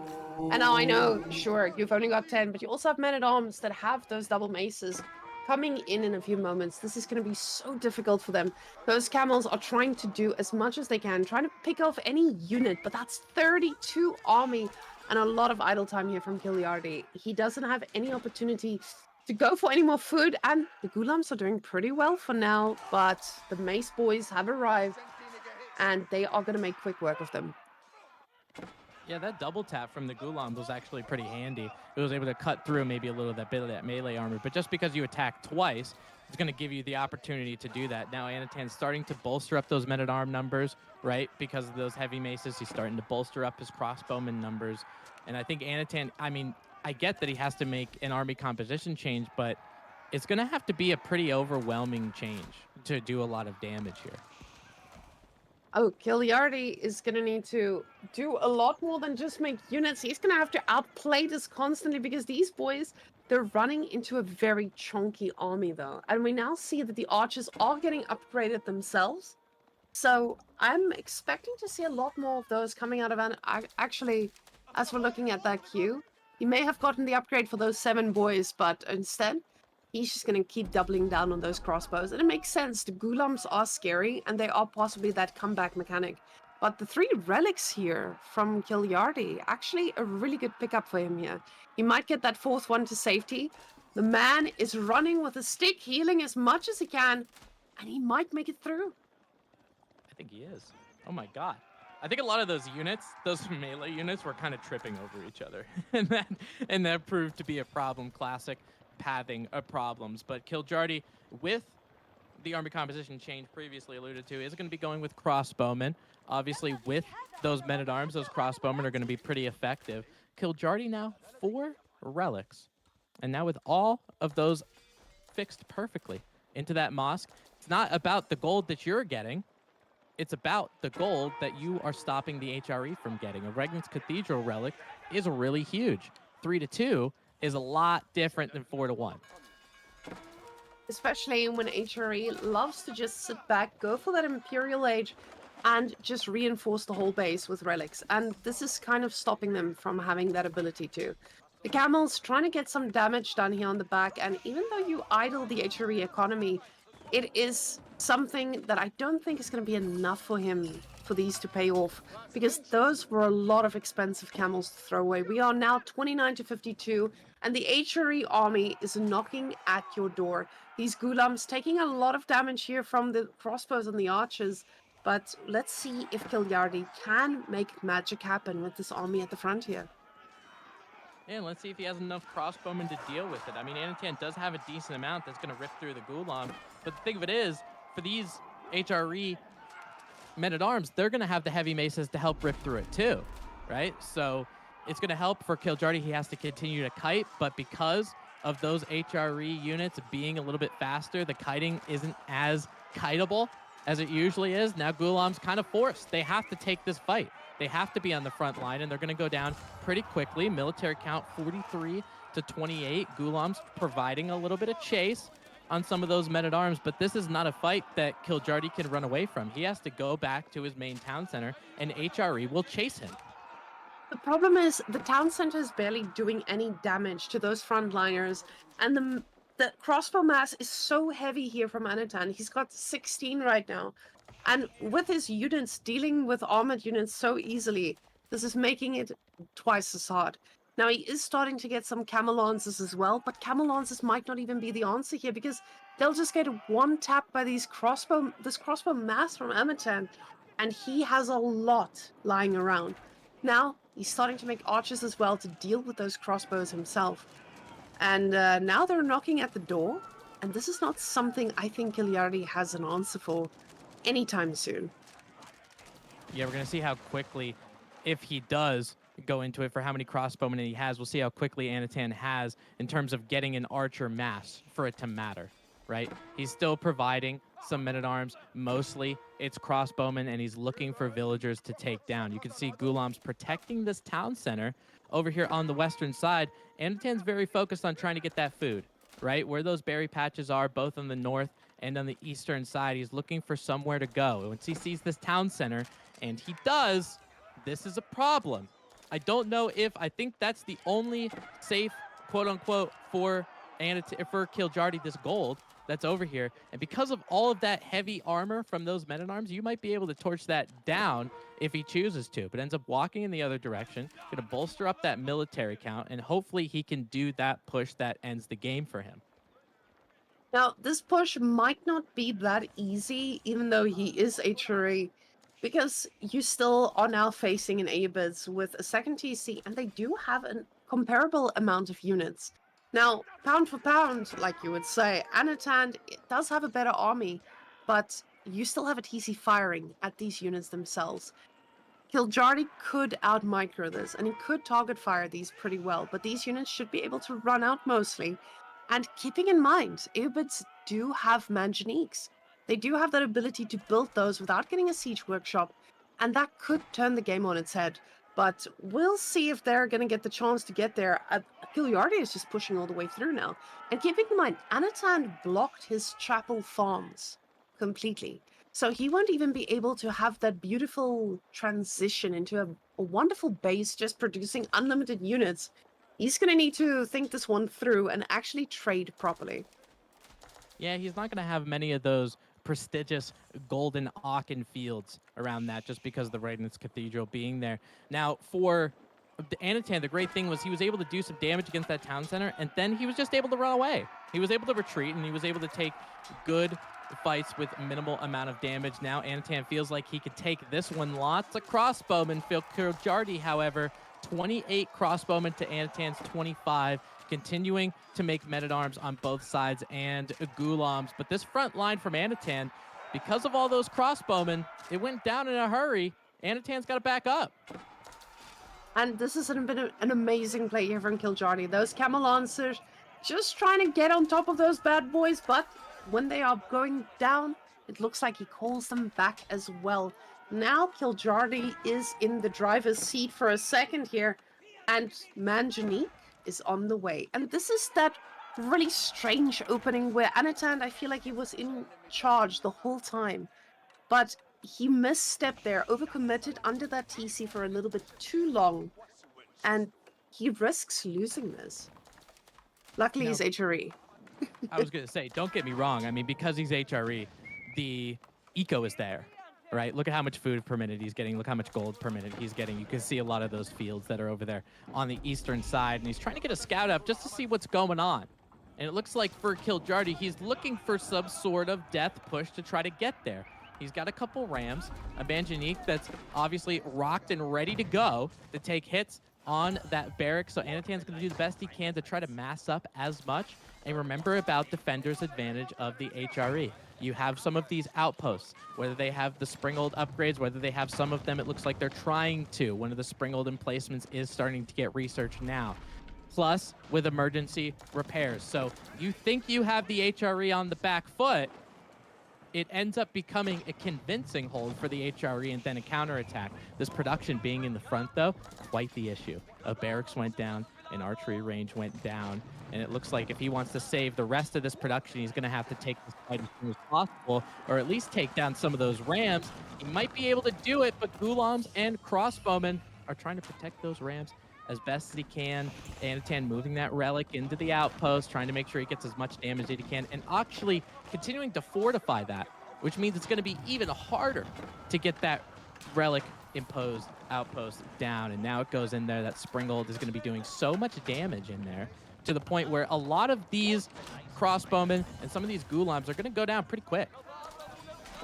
and now I know, sure, you've only got 10, but you also have men-at-arms that have those double maces coming in a few moments. This is going to be so difficult for them. Those camels are trying to do as much as they can, trying to pick off any unit, but that's 32 army and a lot of idle time here from Giliardi. He doesn't have any opportunity to go for any more food, and the Gulams are doing pretty well for now, but the Mace boys have arrived, and they are going to make quick work of them. Yeah, that double tap from the Gulams was actually pretty handy. It was able to cut through maybe a little bit of that melee armor, but just because you attack twice, it's going to give you the opportunity to do that. Now Anatan's starting to bolster up those men-at-arm numbers, right? Because of those heavy maces, he's starting to bolster up his crossbowman numbers. And I think Anatan, I mean, I get that he has to make an army composition change, but it's going to have to be a pretty overwhelming change to do a lot of damage here. Oh, Giliardi is going to need to do a lot more than just make units. He's going to have to outplay this constantly because these boys, they're running into a very chunky army, though. And we now see that the archers are getting upgraded themselves. So I'm expecting to see a lot more of those coming out of... Actually, as we're looking at that queue, he may have gotten the upgrade for those 7 boys, but instead, he's just going to keep doubling down on those crossbows. And it makes sense. The Gulams are scary, and they are possibly that comeback mechanic. But the 3 relics here from Giliardi, actually a really good pickup for him here. He might get that 4th one to safety. The man is running with a stick, healing as much as he can, and he might make it through. I think he is. Oh my god. I think a lot of those units, those melee units, were kind of tripping over each other. and that proved to be a problem. Classic pathing of problems. But Kiljardi, with the army composition change previously alluded to, is going to be going with crossbowmen. Obviously, with those men-at-arms, those crossbowmen are going to be pretty effective. Kiljardi now 4 relics. And now with all of those fixed perfectly into that mosque, it's not about the gold that you're getting. It's about the gold that you are stopping the HRE from getting. A Regnant's Cathedral relic is really huge. 3-2 is a lot different than 4-1. Especially when HRE loves to just sit back, go for that Imperial Age, and just reinforce the whole base with relics. And this is kind of stopping them from having that ability to. The Camel's trying to get some damage done here on the back, and even though you idle the HRE economy, it is something that I don't think is going to be enough for him for these to pay off, because those were a lot of expensive camels to throw away. We are now 29-52, and the HRE army is knocking at your door. These Gulams taking a lot of damage here from the crossbows and the archers, but let's see if Giliardi can make magic happen with this army at the front here. Yeah, let's see if he has enough crossbowmen to deal with it. I mean, Anatan does have a decent amount that's going to rip through the Gulam, but the thing of it is, for these HRE men-at-arms, they're going to have the heavy maces to help rip through it too, right? So it's going to help for Kiljardi. He has to continue to kite, but because of those HRE units being a little bit faster, the kiting isn't as kiteable as it usually is. Now Gulam's kind of forced. They have to take this fight. They have to be on the front line, and they're going to go down pretty quickly. Military count 43-28. Gulam's providing a little bit of chase on some of those men-at-arms, but this is not a fight that Kiljardi can run away from. He has to go back to his main town center, and HRE will chase him. The problem is the town center is barely doing any damage to those frontliners, and the crossbow mass is so heavy here from Anatan. He's got 16 right now. And with his units dealing with armored units so easily, this is making it twice as hard. Now he is starting to get some camel lances as well, but camel lances might not even be the answer here because they'll just get one tap by this crossbow mass from Amatan, and he has a lot lying around. Now he's starting to make archers as well to deal with those crossbows himself. And now they're knocking at the door, and this is not something I think Giliardi has an answer for anytime soon. Yeah, we're gonna see how quickly, if he does go into it for how many crossbowmen he has, we'll see how quickly Anatan has in terms of getting an archer mass for it to matter, right? He's still providing some men-at-arms. Mostly it's crossbowmen, and he's looking for villagers to take down. You can see Gulam's protecting this town center over here on the western side. Anatan's very focused on trying to get that food, right? Where those berry patches are, both on the north and on the eastern side. He's looking for somewhere to go. Once he sees this town center, and he does, this is a problem. I don't know if, I think that's the only safe, quote unquote, for Kiljardi, this gold that's over here. And because of all of that heavy armor from those men-at-arms, you might be able to torch that down if he chooses to, but ends up walking in the other direction, going to bolster up that military count, and hopefully he can do that push that ends the game for him. Now, this push might not be that easy, even though he is HRA, because you still are now facing an Abids with a second TC, and they do have a comparable amount of units. Now, pound for pound, like you would say, Anatan does have a better army, but you still have a TC firing at these units themselves. Kiljardi could out-micro this, and he could target fire these pretty well, but these units should be able to run out mostly. And keeping in mind, Airbids do have Manganiques. They do have that ability to build those without getting a siege workshop, and that could turn the game on its head. But we'll see if they're going to get the chance to get there. Kiljardi is just pushing all the way through now. And keeping in mind, Anatan blocked his chapel farms completely. So he won't even be able to have that beautiful transition into a wonderful base just producing unlimited units. He's going to need to think this one through and actually trade properly. Yeah, he's not going to have many of those prestigious golden Aachen fields around that just because of the Radiance Cathedral being there. Now, for the Anatan, the great thing was he was able to do some damage against that town center, and then he was just able to run away. He was able to retreat, and he was able to take good fights with minimal amount of damage. Now Anatan feels like he could take this one. Lots of crossbowmen. Phil Kirjardi, however, 28 crossbowmen to Anatan's 25, continuing to make men-at-arms on both sides and Gulams. But this front line from Anatan, because of all those crossbowmen, it went down in a hurry. Anatan's got to back up. And this has been an amazing play here from Kiljardi. Those Camel Lancers just trying to get on top of those bad boys, but when they are going down, it looks like he calls them back as well. Now Kiljardi is in the driver's seat for a second here, and Manganique is on the way. And this is that really strange opening where Anatan, I feel like he was in charge the whole time, but he misstepped there, overcommitted under that TC for a little bit too long, and he risks losing this. Luckily, he's HRE. I was going to say, don't get me wrong. I mean, because he's HRE, the eco is there, right? Look at how much food per minute he's getting. Look how much gold per minute he's getting. You can see a lot of those fields that are over there on the eastern side, and he's trying to get a scout up just to see what's going on. And it looks like for Kiljardi, he's looking for some sort of death push to try to get there. He's got a couple rams, a Manganique that's obviously rocked and ready to go to take hits on that barrack. So Anatan's going to do the best he can to try to mass up as much. And remember about Defender's advantage of the HRE. You have some of these outposts, whether they have the Springold upgrades, whether they have some of them, it looks like they're trying to. One of the Springold emplacements is starting to get researched now. Plus, with emergency repairs. So you think you have the HRE on the back foot, it ends up becoming a convincing hold for the HRE and then a counterattack. This production being in the front, though, quite the issue. A barracks went down, an archery range went down, and it looks like if he wants to save the rest of this production, he's going to have to take this fight as soon as possible, or at least take down some of those rams. He might be able to do it, but Gulams and crossbowmen are trying to protect those rams as best as he can. Anatan moving that relic into the outpost, trying to make sure he gets as much damage as he can, and actually continuing to fortify that, which means it's going to be even harder to get that relic imposed outpost down, and now it goes in there. That Springald is going to be doing so much damage in there to the point where a lot of these crossbowmen and some of these Ghulams are going to go down pretty quick.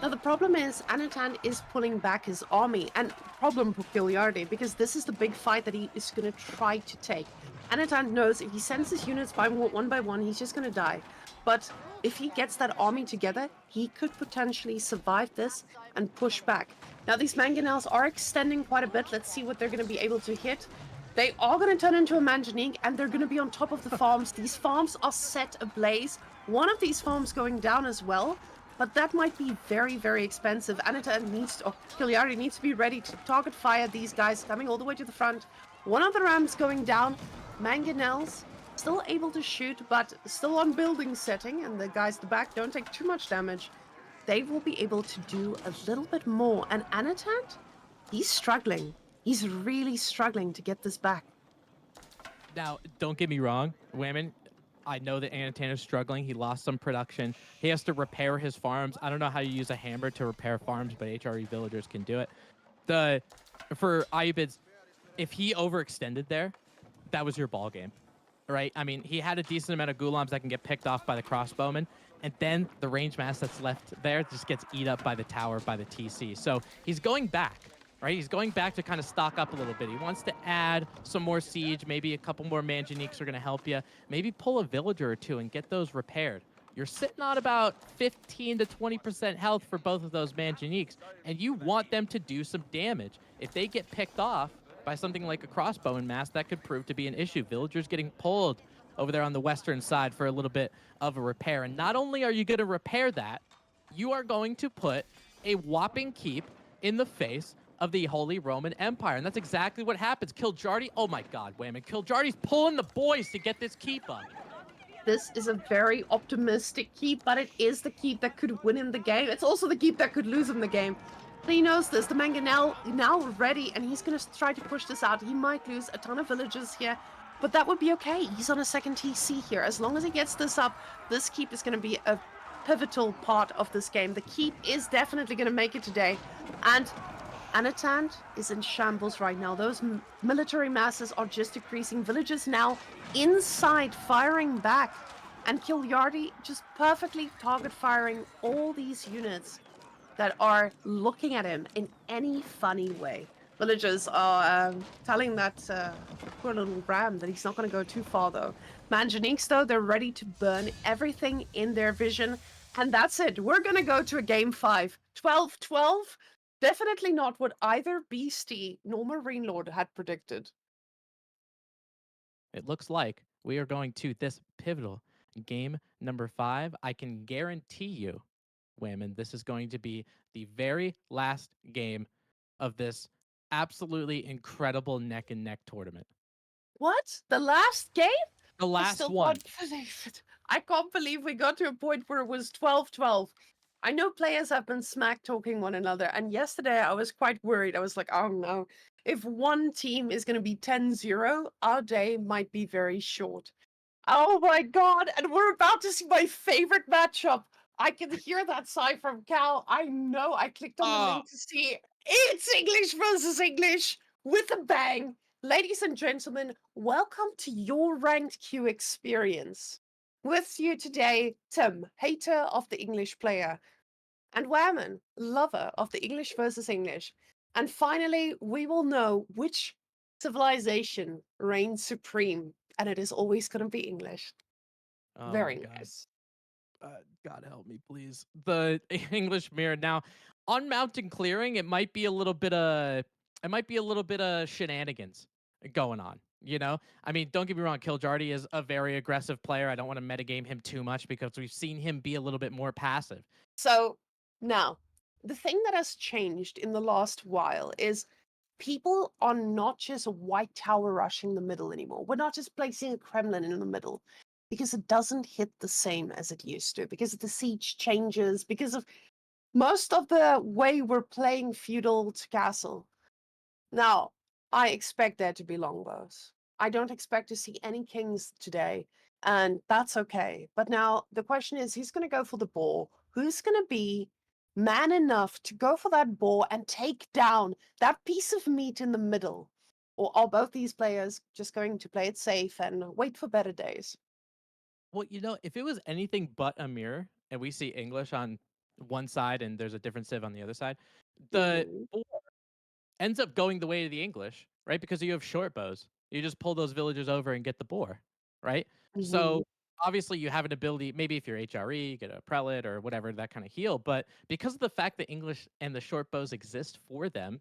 Now the problem is Anatan is pulling back his army, and problem for Giliardi, because this is the big fight that he is going to try to take. Anatan knows if he sends his units by one, he's just going to die. But if he gets that army together, he could potentially survive this and push back. Now these mangonels are extending quite a bit. Let's see what they're going to be able to hit. They are going to turn into a manganique, and they're going to be on top of the farms. These farms are set ablaze. One of these farms going down as well. But that might be very, very expensive. Anita needs to, or Kiliari needs to be ready to target fire these guys coming all the way to the front. One of the rams going down. Mangonels still able to shoot, but still on building setting. And the guys at the back don't take too much damage. They will be able to do a little bit more. And Anatant, he's struggling. He's really struggling to get this back. Now, don't get me wrong, Whamen, I know that Anatan is struggling. He lost some production. He has to repair his farms. I don't know how you use a hammer to repair farms, but HRE villagers can do it. For Ayubids, if he overextended there, that was your ball game, right? I mean, he had a decent amount of Gulams that can get picked off by the crossbowmen, and then the range mass that's left there just gets eat up by the tower, by the TC. So he's going back, right? He's going back to kind of stock up a little bit. He wants to add some more siege. Maybe a couple more manganiques are going to help you. Maybe pull a villager or two and get those repaired. You're sitting on about 15 to 20% health for both of those manganiques, and you want them to do some damage. If they get picked off by something like a crossbow and mass, that could prove to be an issue. Villagers getting pulled over there on the western side for a little bit of a repair. And not only are you going to repair that, you are going to put a whopping keep in the face of the Holy Roman Empire. And that's exactly what happens. Kiljardi, oh my God, Whamen. Kiljardi's pulling the boys to get this keep up. This is a very optimistic keep, but it is the keep that could win in the game. It's also the keep that could lose in the game. He knows this. The Mangonel now ready, and he's going to try to push this out. He might lose a ton of villagers here, but that would be okay. He's on a second TC here. As long as he gets this up, this keep is going to be a pivotal part of this game. The keep is definitely going to make it today. And Anatant is in shambles right now. Those military masses are just decreasing. Villagers now inside firing back. And Kilyardi just perfectly target firing all these units that are looking at him in any funny way. Villagers are telling that poor little ram that he's not going to go too far, though. Manganiques, though, they're ready to burn everything in their vision. And that's it. We're going to go to a game 5. 12-12. Definitely not what either Beastyqt nor MarineLord had predicted. It looks like we are going to this pivotal game number 5. I can guarantee you, Whamen, this is going to be the very last game of this absolutely incredible neck and neck tournament. What? The last game? The I last still one. can't believe it. I can't believe we got to a point where it was 12-12. I know players have been smack talking one another, and yesterday I was quite worried. I was like, oh no, if one team is going to be 10-0, our day might be very short. Oh my god, and we're about to see my favorite matchup. I can hear that sigh from Cal. I know. I clicked on the link to see it's English versus English with a bang. Ladies and gentlemen, welcome to your ranked Q experience. With you today, Tim, hater of the English player, and Whamen, lover of the English versus English. And finally, we will know which civilization reigns supreme, and it is always going to be English. Oh my Very God. nice. God help me, please. The English mirror. Now, on mountain clearing, it might be a little bit of shenanigans going on. You know, I mean, don't get me wrong. Kiljardi is a very aggressive player. I don't want to metagame him too much because we've seen him be a little bit more passive. So now, the thing that has changed in the last while is people are not just white tower rushing the middle anymore. We're not just placing a Kremlin in the middle because it doesn't hit the same as it used to, because the siege changes, because of most of the way we're playing feudal to castle. Now, I expect there to be longbows. I don't expect to see any kings today, and that's okay. But now the question is, who's going to go for the ball? Who's going to be man enough to go for that boar and take down that piece of meat in the middle? Or are both these players just going to play it safe and wait for better days? Well, if it was anything but a mirror and we see English on one side and there's a different civ on the other side, the Hmm. boar ends up going the way of the English, right? Because you have short bows. You just pull those villagers over and get the boar, right? Hmm. So obviously you have an ability, maybe if you're HRE, get a prelate or whatever, that kind of heal. But because of the fact that English and the short bows exist for them,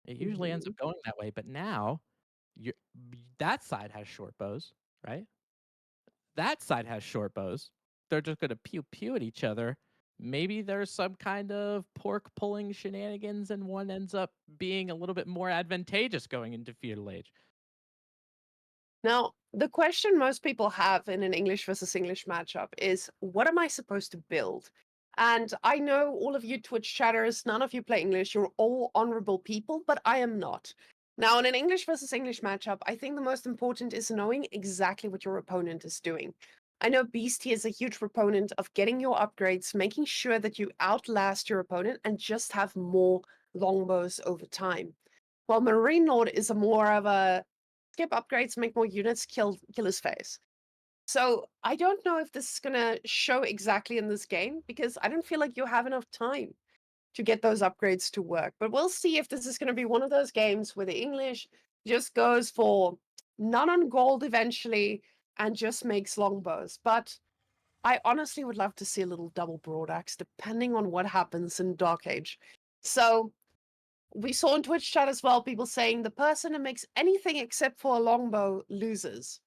it usually ends Hmm. up going that way. But now you that side has short bows, right? That side has short bows. They're just gonna pew pew at each other. Maybe there's some kind of pork pulling shenanigans, and one ends up being a little bit more advantageous going into feudal age. Now, the question most people have in an English versus English matchup is, what am I supposed to build? And I know all of you Twitch chatters, none of you play English, you're all honorable people, but I am not. Now, in an English versus English matchup, I think the most important is knowing exactly what your opponent is doing. I know Beastie is a huge proponent of getting your upgrades, making sure that you outlast your opponent and just have more longbows over time. While MarineLord is a more of a skip upgrades, make more units, kill his face. So I don't know if this is gonna show exactly in this game because I don't feel like you have enough time to get those upgrades to work. But we'll see if this is gonna be one of those games where the English just goes for none on gold eventually and just makes longbows. But I honestly would love to see a little double broadaxe depending on what happens in Dark Age. So we saw in Twitch chat as well people saying the person who makes anything except for a longbow loses.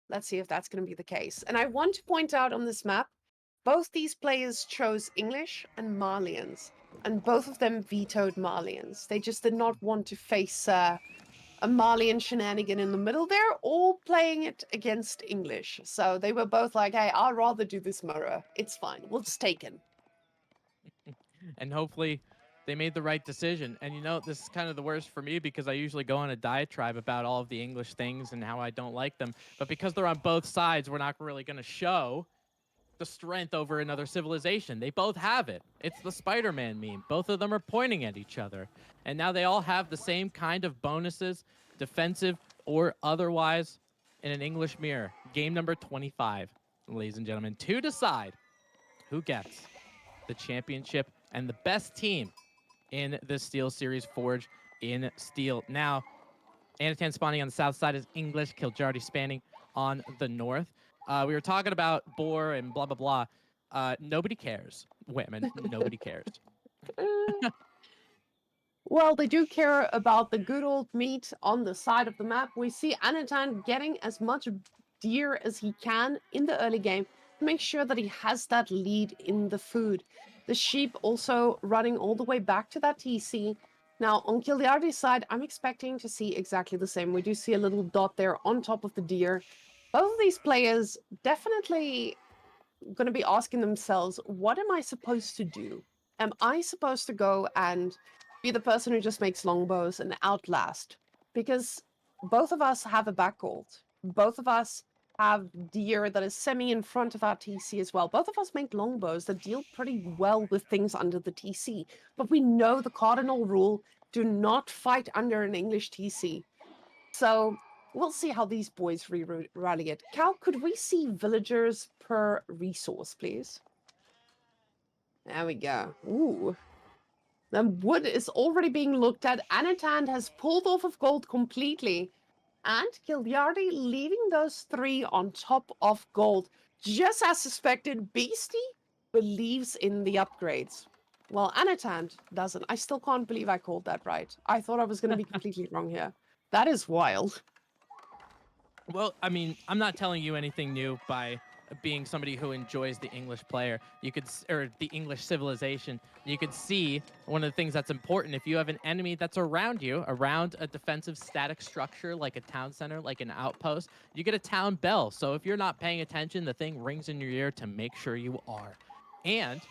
Let's see if that's going to be the case. And I want to point out on this map, both these players chose English and Marlians, and both of them vetoed Marlians. They just did not want to face a Marlian shenanigan in the middle there, or playing it against English. So they were both like, hey, I'd rather do this mirror. It's fine. We'll just take it. And hopefully they made the right decision. And this is kind of the worst for me because I usually go on a diatribe about all of the English things and how I don't like them. But because they're on both sides, we're not really going to show the strength over another civilization. They both have it. It's the Spider-Man meme. Both of them are pointing at each other. And now they all have the same kind of bonuses, defensive or otherwise, in an English mirror. Game number 25, ladies and gentlemen, to decide who gets the championship and the best team in the Steel Series Forge in Steel. Now, Anatan spawning on the south side is English, Kiljardi spanning on the north. We were talking about Boar and blah, blah, blah. Nobody cares, Whamen. Nobody cares. Well, they do care about the good old meat on the side of the map. We see Anatan getting as much deer as he can in the early game to make sure that he has that lead in the food. The sheep also running all the way back to that TC. Now, on Kiliardi's side, I'm expecting to see exactly the same. We do see a little dot there on top of the deer. Both of these players definitely going to be asking themselves, what am I supposed to do? Am I supposed to go and be the person who just makes longbows and outlast? Because both of us have a backgold. Both of us have deer that is semi in front of our TC as well. Both of us make longbows that deal pretty well with things under the TC. But we know the cardinal rule, do not fight under an English TC. So we'll see how these boys rally it. Cal, could we see villagers per resource, please? There we go. Ooh. The wood is already being looked at. Anatan has pulled off of gold completely. And Gilliardi leaving those three on top of gold. Just as suspected, Beastie believes in the upgrades. Well, Anatan doesn't. I still can't believe I called that right. I thought I was going to be completely wrong here. That is wild. Well, I mean, I'm not telling you anything new by being somebody who enjoys the English player. Or the English civilization. You could see one of the things that's important if you have an enemy that's around you, around a defensive static structure like a town center, like an outpost, you get a town bell. So if you're not paying attention, the thing rings in your ear to make sure you are. And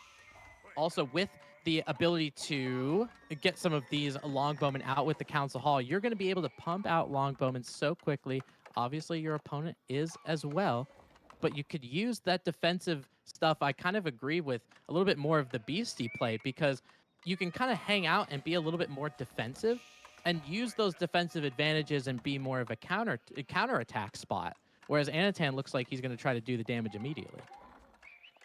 also with the ability to get some of these longbowmen out with the council hall, you're going to be able to pump out longbowmen so quickly. Obviously, your opponent is as well. but you could use that defensive stuff. I kind of agree with a little bit more of the Beastie play because you can kind of hang out and be a little bit more defensive and use those defensive advantages and be more of a counterattack spot. Whereas Anatan looks like he's going to try to do the damage immediately.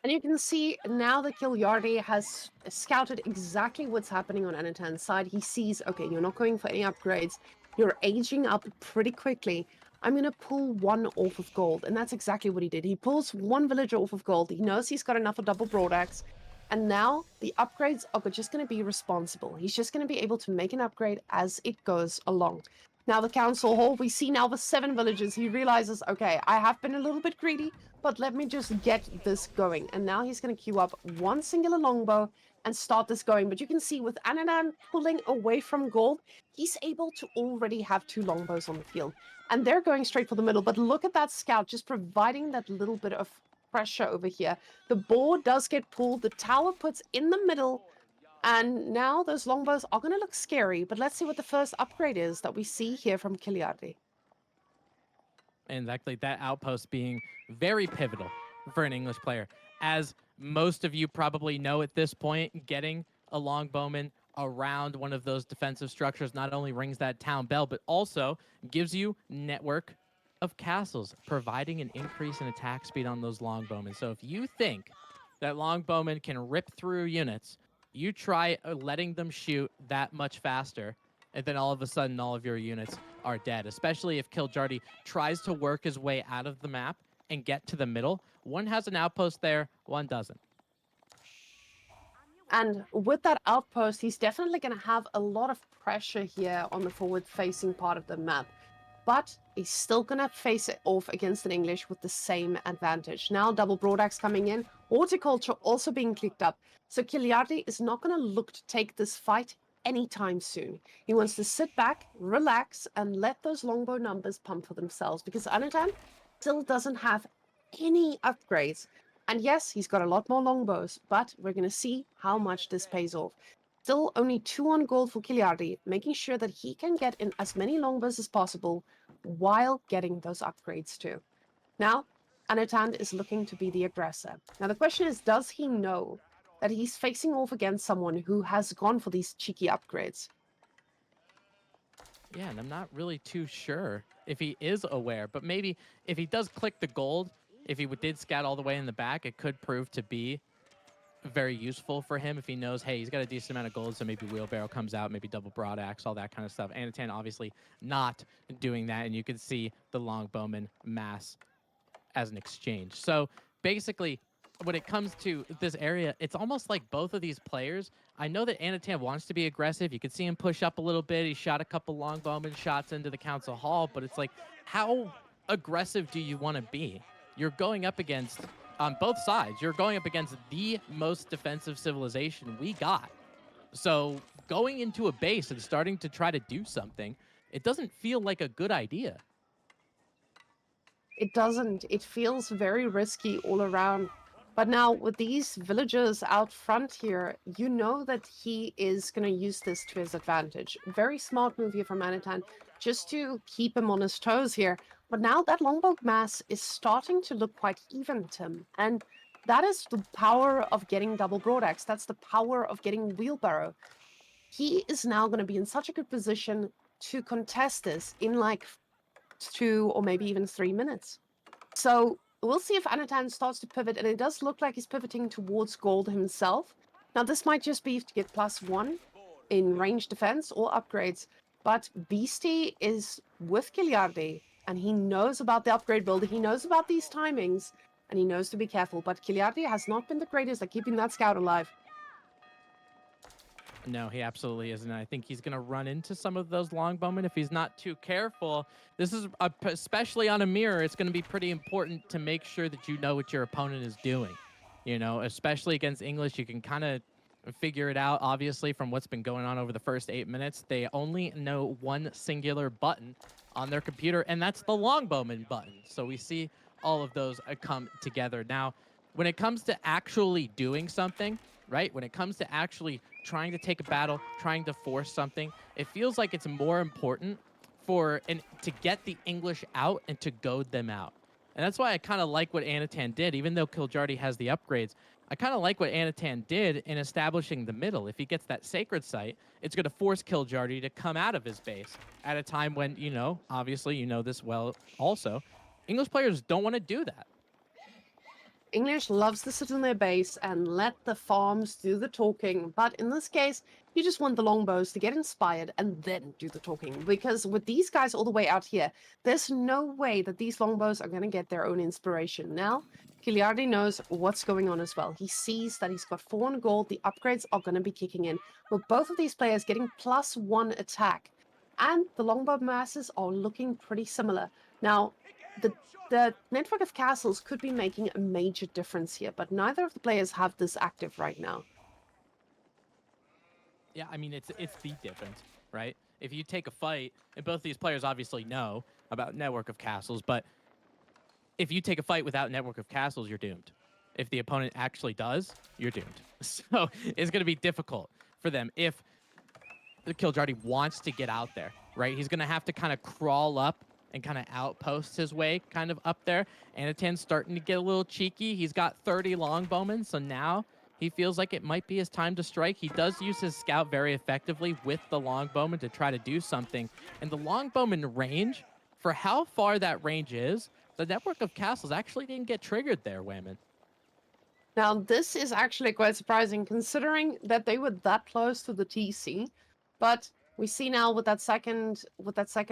And you can see now that Kilyardi has scouted exactly what's happening on Anatan's side. He sees, okay, you're not going for any upgrades. You're aging up pretty quickly. I'm going to pull one off of gold. And that's exactly what he did. He pulls one villager off of gold. He knows he's got enough for double broadaxe. And now the upgrades are just going to be responsible. He's just going to be able to make an upgrade as it goes along. Now the council hall, we see now the 7 villagers. He realizes, okay, I have been a little bit greedy, but let me just get this going. And now he's going to queue up one singular longbow and start this going. But you can see with Ananan pulling away from gold, he's able to already have 2 longbows on the field. And they're going straight for the middle. But look at that scout just providing that little bit of pressure over here. The board does get pulled. The tower puts in the middle. And now those longbows are going to look scary. But let's see what the first upgrade is that we see here from Kilyardi. And exactly that outpost being very pivotal for an English player. As most of you probably know at this point, getting a longbowman around one of those defensive structures not only rings that town bell, but also gives you network of castles, providing an increase in attack speed on those longbowmen. So if you think that longbowmen can rip through units, you try letting them shoot that much faster, and then all of a sudden all of your units are dead, especially if Kiljardi tries to work his way out of the map and get to the middle. One has an outpost there, one doesn't. And with that outpost, he's definitely going to have a lot of pressure here on the forward-facing part of the map. But he's still going to face it off against an English with the same advantage. Now, double broadaxe coming in, horticulture also being clicked up. So Kilyardi is not going to look to take this fight anytime soon. He wants to sit back, relax, and let those longbow numbers pump for themselves, because Anatan still doesn't have any upgrades. And yes, he's got a lot more longbows, but we're going to see how much this pays off. Still only 2 on gold for Kilyardi, making sure that he can get in as many longbows as possible while getting those upgrades too. Now, Anatan is looking to be the aggressor. Now, the question is, does he know that he's facing off against someone who has gone for these cheeky upgrades? Yeah, and I'm not really too sure if he is aware, but maybe if he does click the gold, if he did scout all the way in the back, it could prove to be very useful for him if he knows, hey, he's got a decent amount of gold, so maybe wheelbarrow comes out, maybe double broadaxe, all that kind of stuff. Anatan obviously not doing that, and you can see the longbowman mass as an exchange. So basically, when it comes to this area, it's almost like both of these players. I know that Anatan wants to be aggressive. You could see him push up a little bit. He shot a couple longbowman shots into the council hall, but it's like, how aggressive do you want to be? You're going up against, on both sides, you're going up against the most defensive civilization we got. So going into a base and starting to try to do something, it doesn't feel like a good idea. It doesn't. It feels very risky all around. But now with these villagers out front here, you know that he is going to use this to his advantage. Very smart move here from Anatan, just to keep him on his toes here. But now that longbow mass is starting to look quite even, Tim. And that is the power of getting double broadaxe. That's the power of getting wheelbarrow. He is now going to be in such a good position to contest this in like 2 or maybe even 3 minutes. So we'll see if Anatan starts to pivot, and it does look like he's pivoting towards gold himself. Now, this might just be to get +1 in range defense or upgrades, but Beastie is with Kilyardi, and he knows about the upgrade builder, he knows about these timings, and he knows to be careful. But Kilyardi has not been the greatest at keeping that scout alive. No, he absolutely isn't. I think he's going to run into some of those longbowmen if he's not too careful. This is, especially on a mirror, it's going to be pretty important to make sure that you know what your opponent is doing. You know, especially against English, you can kind of figure it out, obviously, from what's been going on over the first 8 minutes. They only know one singular button on their computer, and that's the longbowman button. So we see all of those come together. Now, when it comes to actually doing something, right? When it comes to actually trying to take a battle, trying to force something, it feels like it's more important to get the English out and to goad them out. And that's why I kind of like what Anatan did, even though Kiljardy has the upgrades. I kind of like what Anatan did in establishing the middle. If he gets that sacred site, it's going to force Kiljardy to come out of his base at a time when, obviously, this well also. English players don't want to do that. English loves to sit in their base and let the farms do the talking, but in this case, you just want the longbows to get inspired and then do the talking. Because with these guys all the way out here, there's no way that these longbows are going to get their own inspiration. Now, Kiliardi knows what's going on as well. He sees that he's got 4 in gold. The upgrades are going to be kicking in, with both of these players getting +1 attack. And the longbow masses are looking pretty similar. Now, the network of castles could be making a major difference here, but neither of the players have this active right now. Yeah, I mean it's the difference, right? If you take a fight, and both these players obviously know about network of castles, but if you take a fight without network of castles, you're doomed. If the opponent actually does, you're doomed. So it's going to be difficult for them if the Kiljardy wants to get out there, right? He's going to have to kind of crawl up and kind of outpost his way kind of up there. Anatan's starting to get a little cheeky. He's got 30 longbowmen, so now he feels like it might be his time to strike. He does use his scout very effectively with the longbowman to try to do something. And the longbowman range, for how far that range is, the network of castles actually didn't get triggered there, Whamen. Now, this is actually quite surprising considering that they were that close to the TC, but we see now with that second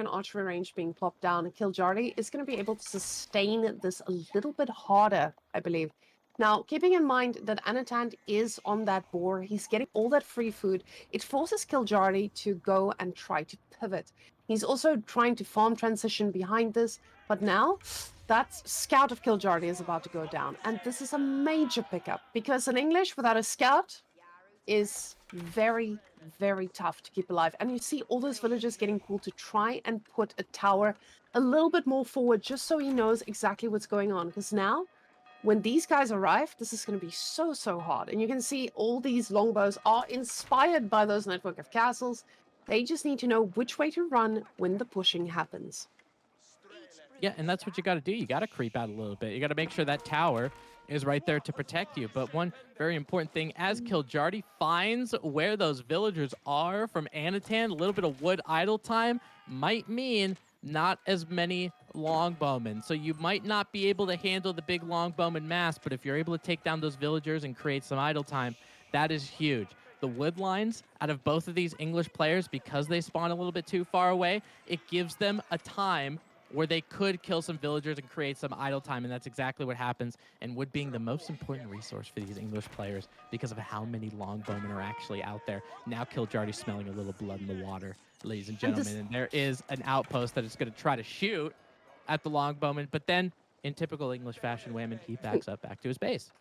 archery range being plopped down, Kiljardy is going to be able to sustain this a little bit harder, I believe. Now, keeping in mind that Anatan is on that boar, he's getting all that free food. It forces Kiljardy to go and try to pivot. He's also trying to farm transition behind this, but now that scout of Kiljardy is about to go down. And this is a major pickup because in English, without a scout, is very, very tough to keep alive. And you see all those villagers getting pulled to try and put a tower a little bit more forward just so he knows exactly what's going on. Because now, when these guys arrive, this is going to be so, so hard. And you can see all these longbows are inspired by those network of castles. They just need to know which way to run when the pushing happens. Yeah, and that's what you got to do. You got to creep out a little bit. You got to make sure that tower is right there to protect you. But one very important thing, as Kiljardy finds where those villagers are from Anatan, a little bit of wood idle time might mean not as many longbowmen. So you might not be able to handle the big longbowman mass, but if you're able to take down those villagers and create some idle time, that is huge. The wood lines out of both of these English players, because they spawn a little bit too far away, it gives them a time where they could kill some villagers and create some idle time, and that's exactly what happens. And wood being the most important resource for these English players because of how many longbowmen are actually out there. Now Kiljardy's smelling a little blood in the water, ladies and gentlemen, and there is an outpost that is going to try to shoot at the longbowman, but then, in typical English fashion, Whamen, he backs up back to his base.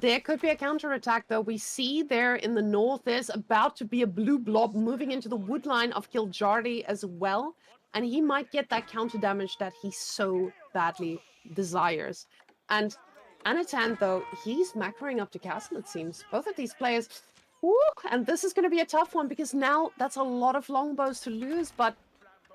There could be a counterattack, though. We see there in the north, there's about to be a blue blob moving into the wood line of Kiljardy as well. And he might get that counter damage that he so badly desires. And Anatan, though, he's macroing up to castle, it seems. Both of these players, woo, and this is going to be a tough one because now that's a lot of longbows to lose. But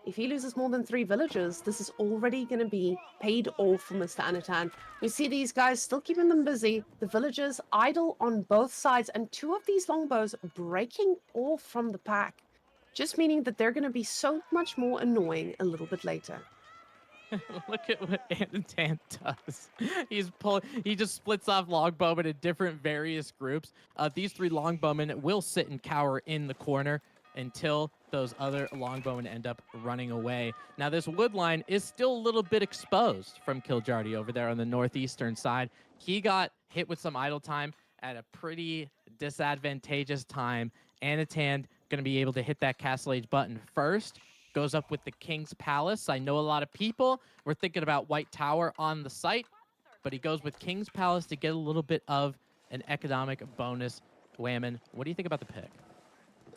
if he loses more than 3 villagers, this is already going to be paid off for Mr. Anatan. We see these guys still keeping them busy, the villagers idle on both sides, and 2 of these longbows breaking off from the pack, just meaning that they're going to be so much more annoying a little bit later. Look at what Anatan does. He just splits off longbowmen in different various groups. These 3 longbowmen will sit and cower in the corner until those other longbowmen end up running away. Now, this wood line is still a little bit exposed from Kiljardy over there on the northeastern side. He got hit with some idle time at a pretty disadvantageous time. Anatan going to be able to hit that Castle Age button first. Goes up with the King's Palace. I know a lot of people were thinking about White Tower on the site, but he goes with King's Palace to get a little bit of an economic bonus. Whamen, what do you think about the pick?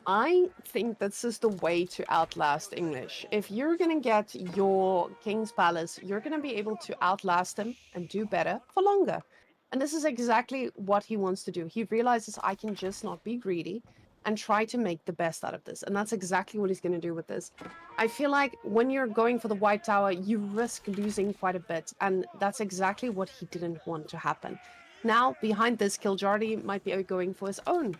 I think this is the way to outlast English. If you're going to get your King's Palace, you're going to be able to outlast him and do better for longer. And this is exactly what he wants to do. He realizes I can just not be greedy. and try to make the best out of this. And that's exactly what he's going to do with this. I feel like when you're going for the white tower, you risk losing quite a bit. And that's exactly what he didn't want to happen. Now, behind this, Kiljardy might be going for his own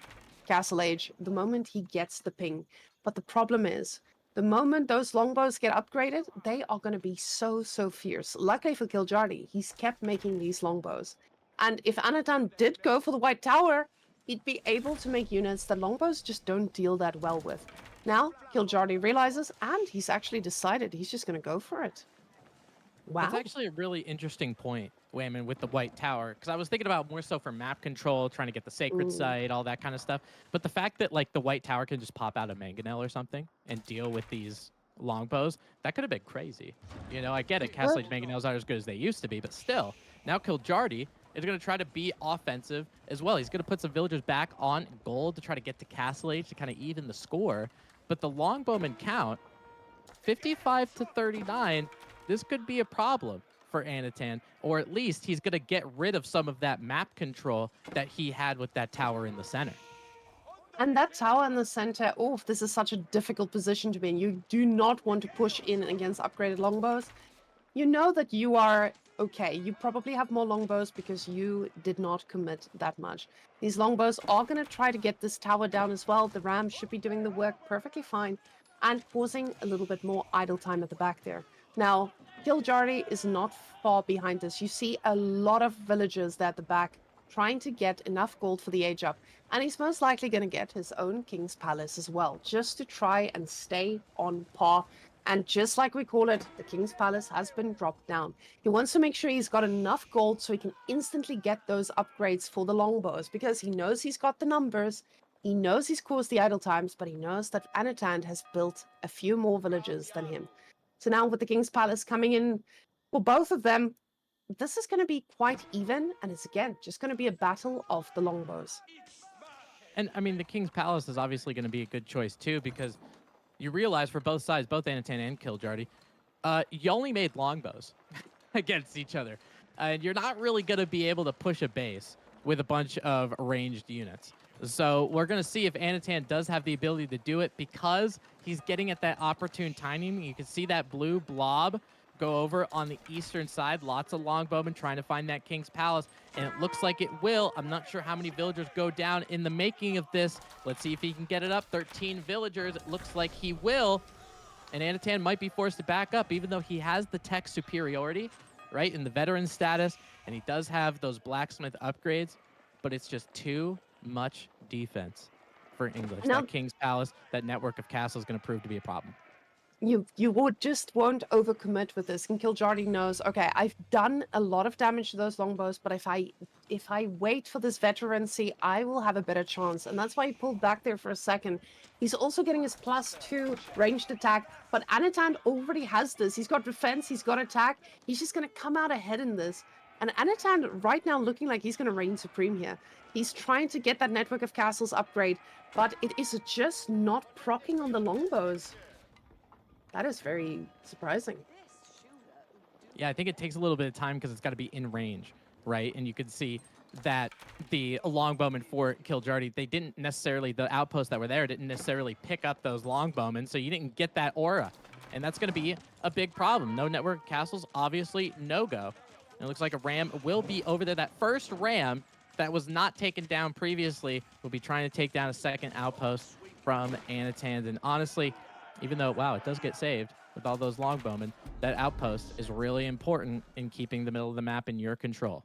Castle Age the moment he gets the ping. But the problem is, the moment those longbows get upgraded, they are going to be so fierce. Luckily for Kiljardy, he's kept making these longbows. And if Anatan did go for the white tower, he'd be able to make units that longbows just don't deal that well with. Now, Kiljardy realizes, and he's actually decided he's just going to go for it. That's Wow. actually a really interesting point, Whamen, with the White Tower, because I was thinking about more so for map control, trying to get the sacred site, all that kind of stuff. But the fact that like the White Tower can just pop out a mangonel or something and deal with these longbows, that could have been crazy. You know, I get it, Castle Age mangonels aren't as good as they used to be, but still, now Kiljardy is going to try to be offensive as well. He's going to put some villagers back on gold to try to get to Castle Age to kind of even the score. But the longbowman count 55 to 39, this could be a problem for Anatan, or at least he's going to get rid of some of that map control that he had with that tower in the center. And that tower in the center, oh, this is such a difficult position to be in. You do not want to push in against upgraded longbows. You know that you are okay. You probably have more longbows because you did not commit that much. These longbows are going to try to get this tower down as well. The ram should be doing the work perfectly fine and causing a little bit more idle time at the back there. Now, Kiljardy is not far behind this. You see a lot of villagers there at the back trying to get enough gold for the age up. And he's most likely going to get his own King's Palace as well, just to try and stay on par. And just like we call it, the King's Palace has been dropped down. He wants to make sure he's got enough gold so he can instantly get those upgrades for the longbows, because he knows he's got the numbers, he knows he's caused the idle times, but he knows that Anatan has built a few more villages than him. So now with the King's Palace coming in for both of them, this is going to be quite even, and it's again just going to be a battle of the longbows. And I mean, the King's Palace is obviously going to be a good choice too, because you realize for both sides, both Anatan and Kiljardy, you only made longbows against each other. And you're not really going to be able to push a base with a bunch of ranged units. So we're going to see if Anatan does have the ability to do it, because he's getting at that opportune timing. You can see that blue blob go over on the eastern side. Lots of longbowmen trying to find that King's Palace, and it looks like it will. I'm not sure how many villagers go down in the making of this. Let's see if he can get it up. 13 villagers. It looks like he will. And Anatan might be forced to back up, even though he has the tech superiority, right, in the veteran status, and he does have those blacksmith upgrades, but it's just too much defense for English. Now, That King's Palace, that network of castles is going to prove to be a problem. you would just won't overcommit with this. And Kiljardy knows, okay, I've done a lot of damage to those longbows, but if I wait for this veterancy, I will have a better chance. And that's why he pulled back there for a second. He's also getting his +2 ranged attack, but Anatan already has this. He's got defense, he's got attack. He's just going to come out ahead in this. And Anatan right now looking like he's going to reign supreme here. He's trying to get that network of castles upgrade, but it is just not proccing on the longbows. That is very surprising. Yeah, I think it takes a little bit of time because it's got to be in range, right? And you can see that the longbowmen for Kiljardy, they didn't necessarily, the outposts that were there didn't necessarily pick up those longbowmen, so you didn't get that aura. And that's going to be a big problem. No network castles, obviously no-go. It looks like a ram will be over there. That first ram that was not taken down previously will be trying to take down a second outpost from Anatan. And honestly, even though, wow, it does get saved with all those longbowmen, that outpost is really important in keeping the middle of the map in your control.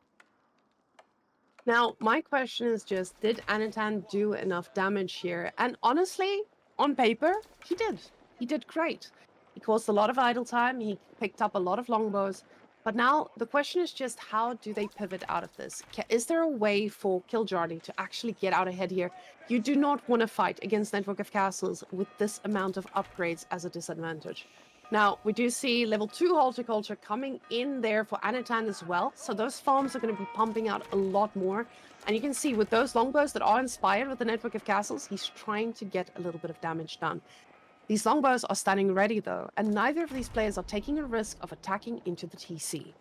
Now, my question is just, did Anatan do enough damage here? And honestly, on paper, he did. He did great. He caused a lot of idle time. He picked up a lot of longbows. But now the question is just, how do they pivot out of this? Is there a way for Kiljardy to actually get out ahead here? You do not want to fight against Network of Castles with this amount of upgrades as a disadvantage. Now, we do see level 2 horticulture coming in there for Anatan as well. So those farms are going to be pumping out a lot more. And you can see with those longbows that are inspired with the Network of Castles, he's trying to get a little bit of damage done. These longbows are standing ready though, and neither of these players are taking a risk of attacking into the TC.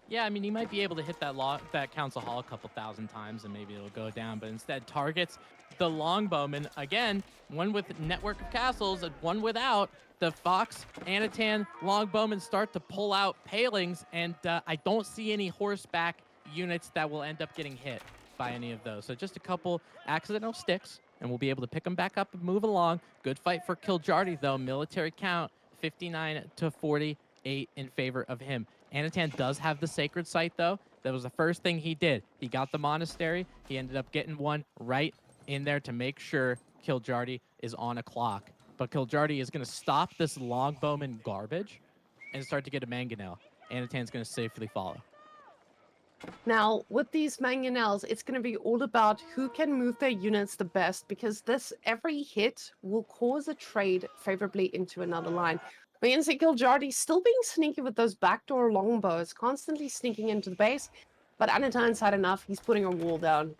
Yeah, I mean, he might be able to hit that council hall a couple thousand times and maybe it'll go down, but instead targets the longbowman again, one with network of castles and one without. The Fox, Anatan, longbowmen start to pull out palings, and I don't see any horseback units that will end up getting hit by any of those. So just a couple accidental sticks, and we'll be able to pick them back up and move along. Good fight for Kiljardy, though. Military count 59 to 48 in favor of him. Anatan does have the sacred site, though. That was the first thing he did. He got the monastery. He ended up getting one right in there to make sure Kiljardy is on a clock. But Kiljardy is going to stop this longbowman garbage and start to get a mangonel. Anatan's going to safely follow. Now, with these mangonels, it's going to be all about who can move their units the best because every hit will cause a trade favorably into another line. We can see Kiljardy still being sneaky with those backdoor longbows, constantly sneaking into the base. But Anatan's had enough. He's putting a wall down.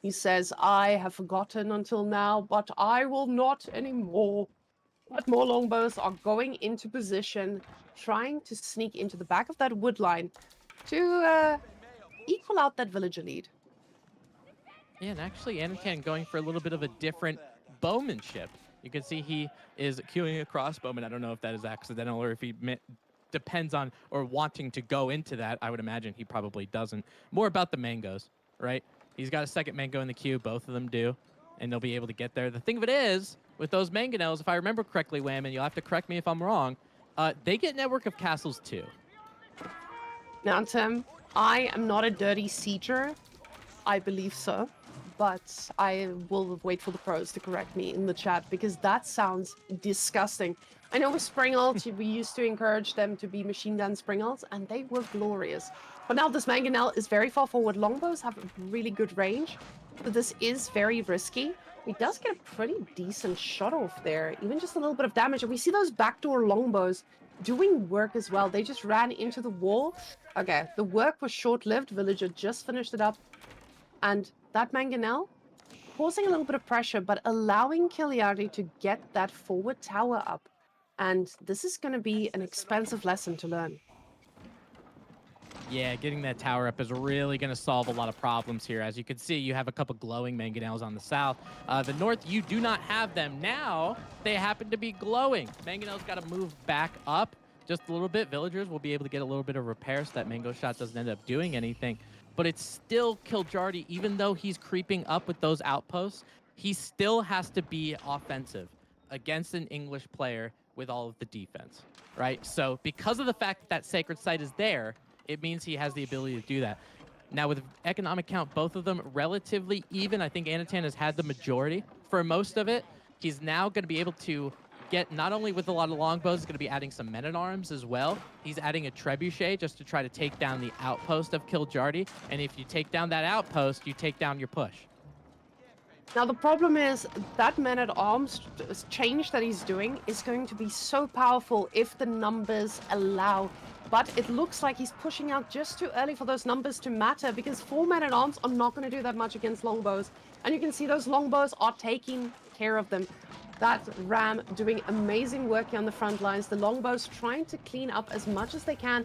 He says, I have forgotten until now, but I will not anymore. But more longbows are going into position, trying to sneak into the back of that wood line to equal out that villager lead. Yeah, and actually, Anatan going for a little bit of a different bowmanship. You can see he is queuing a crossbowman. I don't know if that is accidental or if he depends on or wanting to go into that. I would imagine he probably doesn't. More about the mangoes, right? He's got a second mango in the queue. Both of them do, and they'll be able to get there. The thing of it is, with those mangonels, if I remember correctly, Whamen, you'll have to correct me if I'm wrong. They get network of castles too. Now, Tim, I am not a dirty sieger. I believe so. But I will wait for the pros to correct me in the chat because that sounds disgusting. I know with spring ult, we used to encourage them to be machine gun spring ults, and they were glorious. But now this mangonel is very far forward. Longbows have really good range, so this is very risky. He does get a pretty decent shot off there, even just a little bit of damage. And we see those backdoor longbows doing work as well. They just ran into the wall. Okay, the work was short-lived. Villager just finished it up. And that mangonel causing a little bit of pressure, but allowing Kiljardy to get that forward tower up. And this is going to be an expensive lesson to learn. Yeah, getting that tower up is really going to solve a lot of problems here. As you can see, you have a couple glowing mangonels on the south. The north, you do not have them. Now, they happen to be glowing. Mangonel's got to move back up just a little bit. Villagers will be able to get a little bit of repair so that mango shot doesn't end up doing anything. But it's still Kiljardy, even though he's creeping up with those outposts, he still has to be offensive against an English player with all of the defense, right? So because of the fact that that sacred site is there, it means he has the ability to do that. Now, with economic count, both of them relatively even. I think Anatan has had the majority for most of it. He's now going to be able to get, not only with a lot of longbows, he's going to be adding some men-at-arms as well. He's adding a trebuchet just to try to take down the outpost of Kiljardy. And if you take down that outpost, you take down your push. Now, the problem is that man-at-arms change that he's doing is going to be so powerful if the numbers allow. But it looks like he's pushing out just too early for those numbers to matter because 4 men-at-arms are not going to do that much against longbows. And you can see those longbows are taking care of them. That ram doing amazing work here on the front lines. The longbows trying to clean up as much as they can.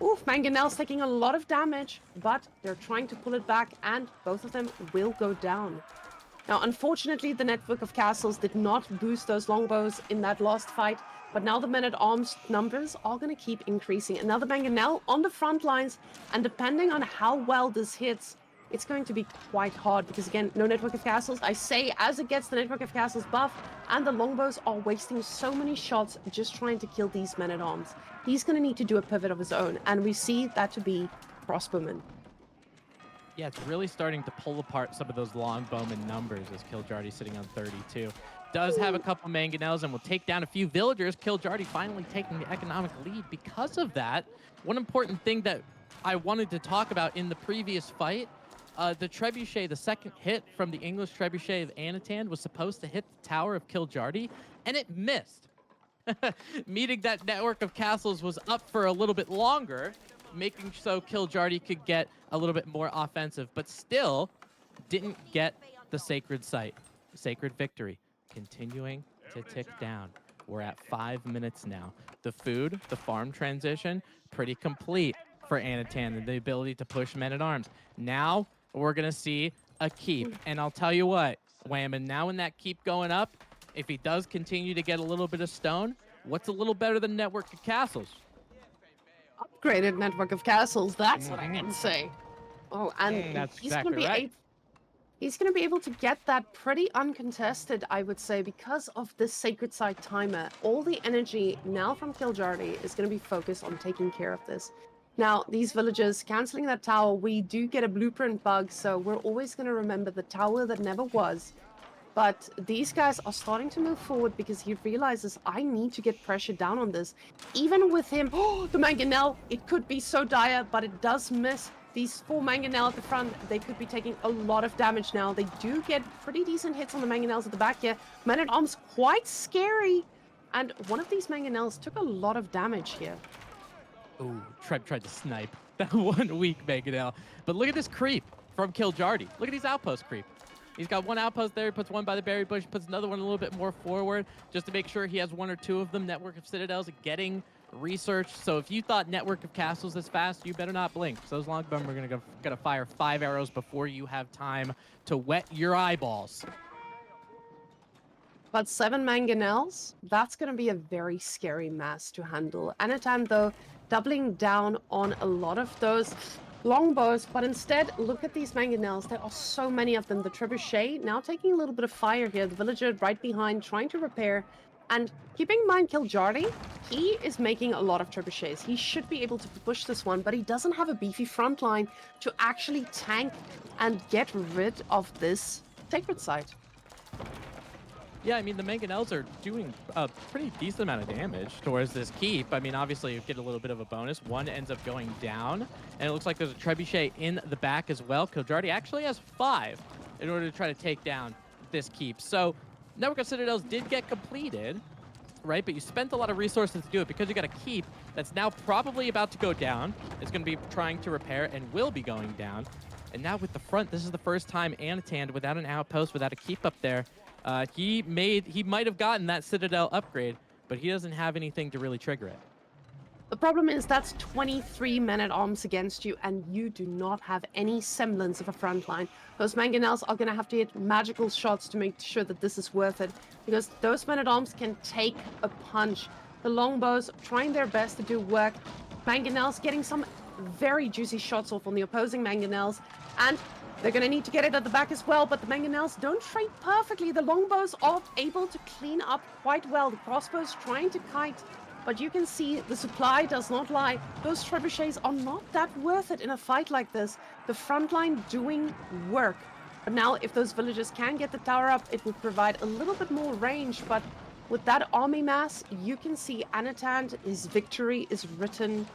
Oof, Mangonel's taking a lot of damage, but they're trying to pull it back, and both of them will go down. Now, unfortunately, the network of castles did not boost those longbows in that last fight, but now the men-at-arms numbers are going to keep increasing. Another mangonel on the front lines, and depending on how well this hits, it's going to be quite hard because, again, no network of castles. I say as it gets the network of castles buff, and the longbows are wasting so many shots just trying to kill these men-at-arms. He's going to need to do a pivot of his own, and we see that to be crossbowmen. Yeah, it's really starting to pull apart some of those longbowman numbers as Kiljardy sitting on 32. Does have a couple mangonels and will take down a few villagers. Kiljardy finally taking the economic lead. Because of that, one important thing that I wanted to talk about in the previous fight, the trebuchet, the second hit from the English trebuchet of Anatan was supposed to hit the tower of Kiljardy, and it missed. Meaning that network of castles was up for a little bit longer, making so Kiljardy could get a little bit more offensive, but still didn't get the sacred site. Sacred victory continuing to tick down. We're at 5 minutes now. The food, the farm transition, pretty complete for Anatan and the ability to push men-at-arms. Now we're going to see a keep. And I'll tell you what, Whamen, now when that keep going up, if he does continue to get a little bit of stone, what's a little better than Network of Castles? Upgraded network of castles, that's what I can say. Oh, and That's he's going to exactly be right. able. He's going to be able to get that pretty uncontested, I would say, because of this Sacred Site timer. All the energy now from Kiljardy is going to be focused on taking care of this. Now, these villagers canceling that tower, we do get a blueprint bug, so we're always going to remember the tower that never was. But these guys are starting to move forward because he realizes I need to get pressure down on this. Even with him, oh, the mangonel, it could be so dire, but it does miss. These 4 mangonel at the front, they could be taking a lot of damage now. They do get pretty decent hits on the mangonels at the back here. Man-at-Arms quite scary. And one of these mangonels took a lot of damage here. Ooh, Treb tried to snipe that one weak mangonel. But look at this creep from Kiljardy. Look at these outpost creep. He's got one outpost there, he puts one by the berry bush, puts another one a little bit more forward, just to make sure he has 1 or 2 of them. Network of Citadels getting research. So if you thought Network of Castles is fast, you better not blink. So those longbowmen are gonna fire 5 arrows before you have time to wet your eyeballs. But 7 mangonels, that's going to be a very scary mass to handle. Anatan, though, doubling down on a lot of those longbows, but instead, look at these mangonels. There are so many of them. The trebuchet now taking a little bit of fire here. The villager right behind trying to repair. And keeping in mind, Kiljardy, he is making a lot of trebuchets. He should be able to push this one, but he doesn't have a beefy front line to actually tank and get rid of this sacred site. Yeah, I mean, the mangonels are doing a pretty decent amount of damage towards this keep. I mean, obviously, you get a little bit of a bonus. One ends up going down, and it looks like there's a trebuchet in the back as well. Kiljardy actually has 5 in order to try to take down this keep. So, Network of Citadels did get completed, right? But you spent a lot of resources to do it because you got a keep that's now probably about to go down. It's going to be trying to repair and will be going down. And now with the front, this is the first time Anatan, without an outpost, without a keep up there, he might have gotten that Citadel upgrade, but he doesn't have anything to really trigger it. The problem is that's 23 men-at-arms against you, and you do not have any semblance of a front line. Those mangonels are going to have to hit magical shots to make sure that this is worth it, because those men-at-arms can take a punch. The longbows trying their best to do work. Mangonels getting some very juicy shots off on the opposing mangonels, and they're going to need to get it at the back as well, but the mangonels don't trade perfectly. The longbows are able to clean up quite well. The crossbows trying to kite, but you can see the supply does not lie. Those trebuchets are not that worth it in a fight like this. The front line doing work. But now, if those villagers can get the tower up, it would provide a little bit more range, but with that army mass, you can see Anatan, his victory is written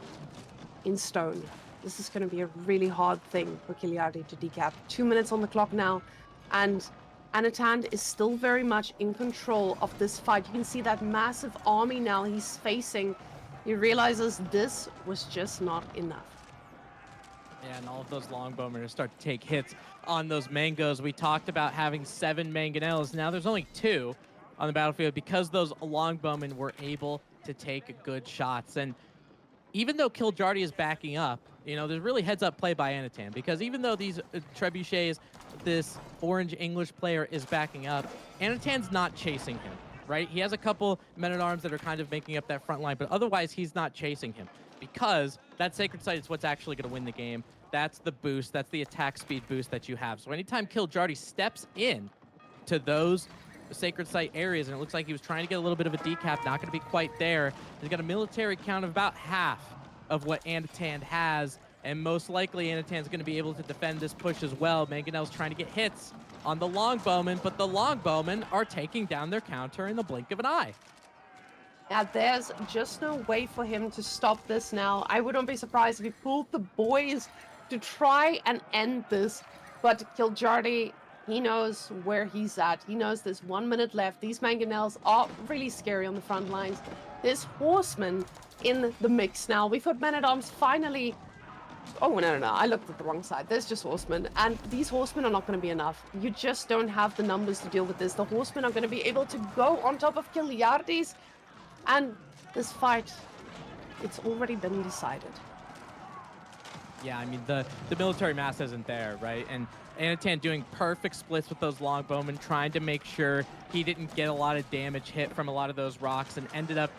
in stone. This is going to be a really hard thing for Kiljardy to decap. 2 minutes on the clock now, and Anatan is still very much in control of this fight. You can see that massive army now he's facing. He realizes this was just not enough. Yeah, and all of those longbowmen are start to take hits on those mangoes. We talked about having 7 mangonels. Now there's only 2 on the battlefield because those longbowmen were able to take good shots. And even though Kiljardy is backing up, you know, there's really heads-up play by Anatan, because even though these trebuchets, this orange English player is backing up, Anatan's not chasing him, right? He has a couple men-at-arms that are kind of making up that front line, but otherwise he's not chasing him, because that Sacred Site is what's actually going to win the game. That's the boost. That's the attack speed boost that you have. So anytime Kiljardy steps in to those Sacred Site areas, and it looks like he was trying to get a little bit of a decap, not going to be quite there. He's got a military count of about half of what Anatan has, and most likely Anatan's going to be able to defend this push as well. Mangonel's trying to get hits on the longbowmen, but the longbowmen are taking down their counter in the blink of an eye. Yeah, there's just no way for him to stop this now. I wouldn't be surprised if he pulled the boys to try and end this, but Kiljardy, he knows where he's at. He knows there's 1 minute left. These mangonels are really scary on the front lines. There's horsemen in the mix now. We've got men-at-arms finally. Oh, no. I looked at the wrong side. There's just horsemen. And these horsemen are not going to be enough. You just don't have the numbers to deal with this. The horsemen are going to be able to go on top of Kiljardy's. And this fight, it's already been decided. Yeah, I mean the military mass isn't there, right? And Anatan doing perfect splits with those longbowmen, trying to make sure he didn't get a lot of damage hit from a lot of those rocks, and ended up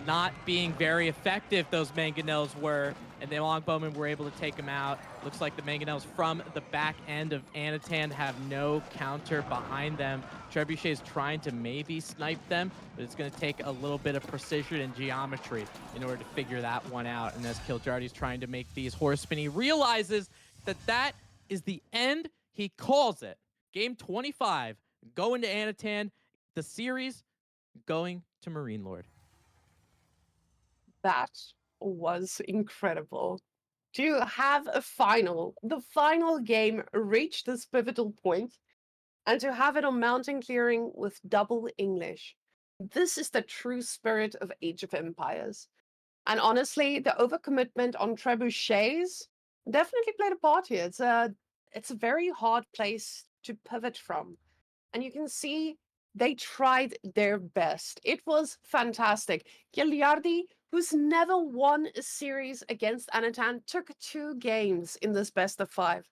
not being very effective. Those mangonels were, and the longbowmen were able to take him out. Looks like the mangonels from the back end of Anatan have no counter behind them. Trebuchet's trying to maybe snipe them, but it's going to take a little bit of precision and geometry in order to figure that one out. And as Killjardy's trying to make these horsemen, he realizes that that is the end. He calls it. Game 25 going to Anatan. The series going to MarineLord. That was incredible. To have a final, the final game reach this pivotal point, and to have it on mountain clearing with double English. This is the true spirit of Age of Empires. And honestly, the overcommitment on trebuchets definitely played a part here. It's a very hard place to pivot from. And you can see they tried their best. It was fantastic. Gagliardi, who's never won a series against Anatan, took 2 games in this best of 5.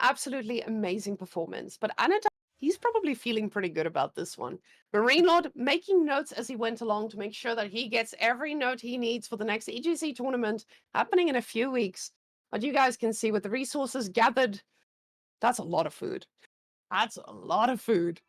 Absolutely amazing performance. But Anatan, he's probably feeling pretty good about this one. MarineLord making notes as he went along to make sure that he gets every note he needs for the next EGC tournament happening in a few weeks. But you guys can see with the resources gathered, that's a lot of food. That's a lot of food.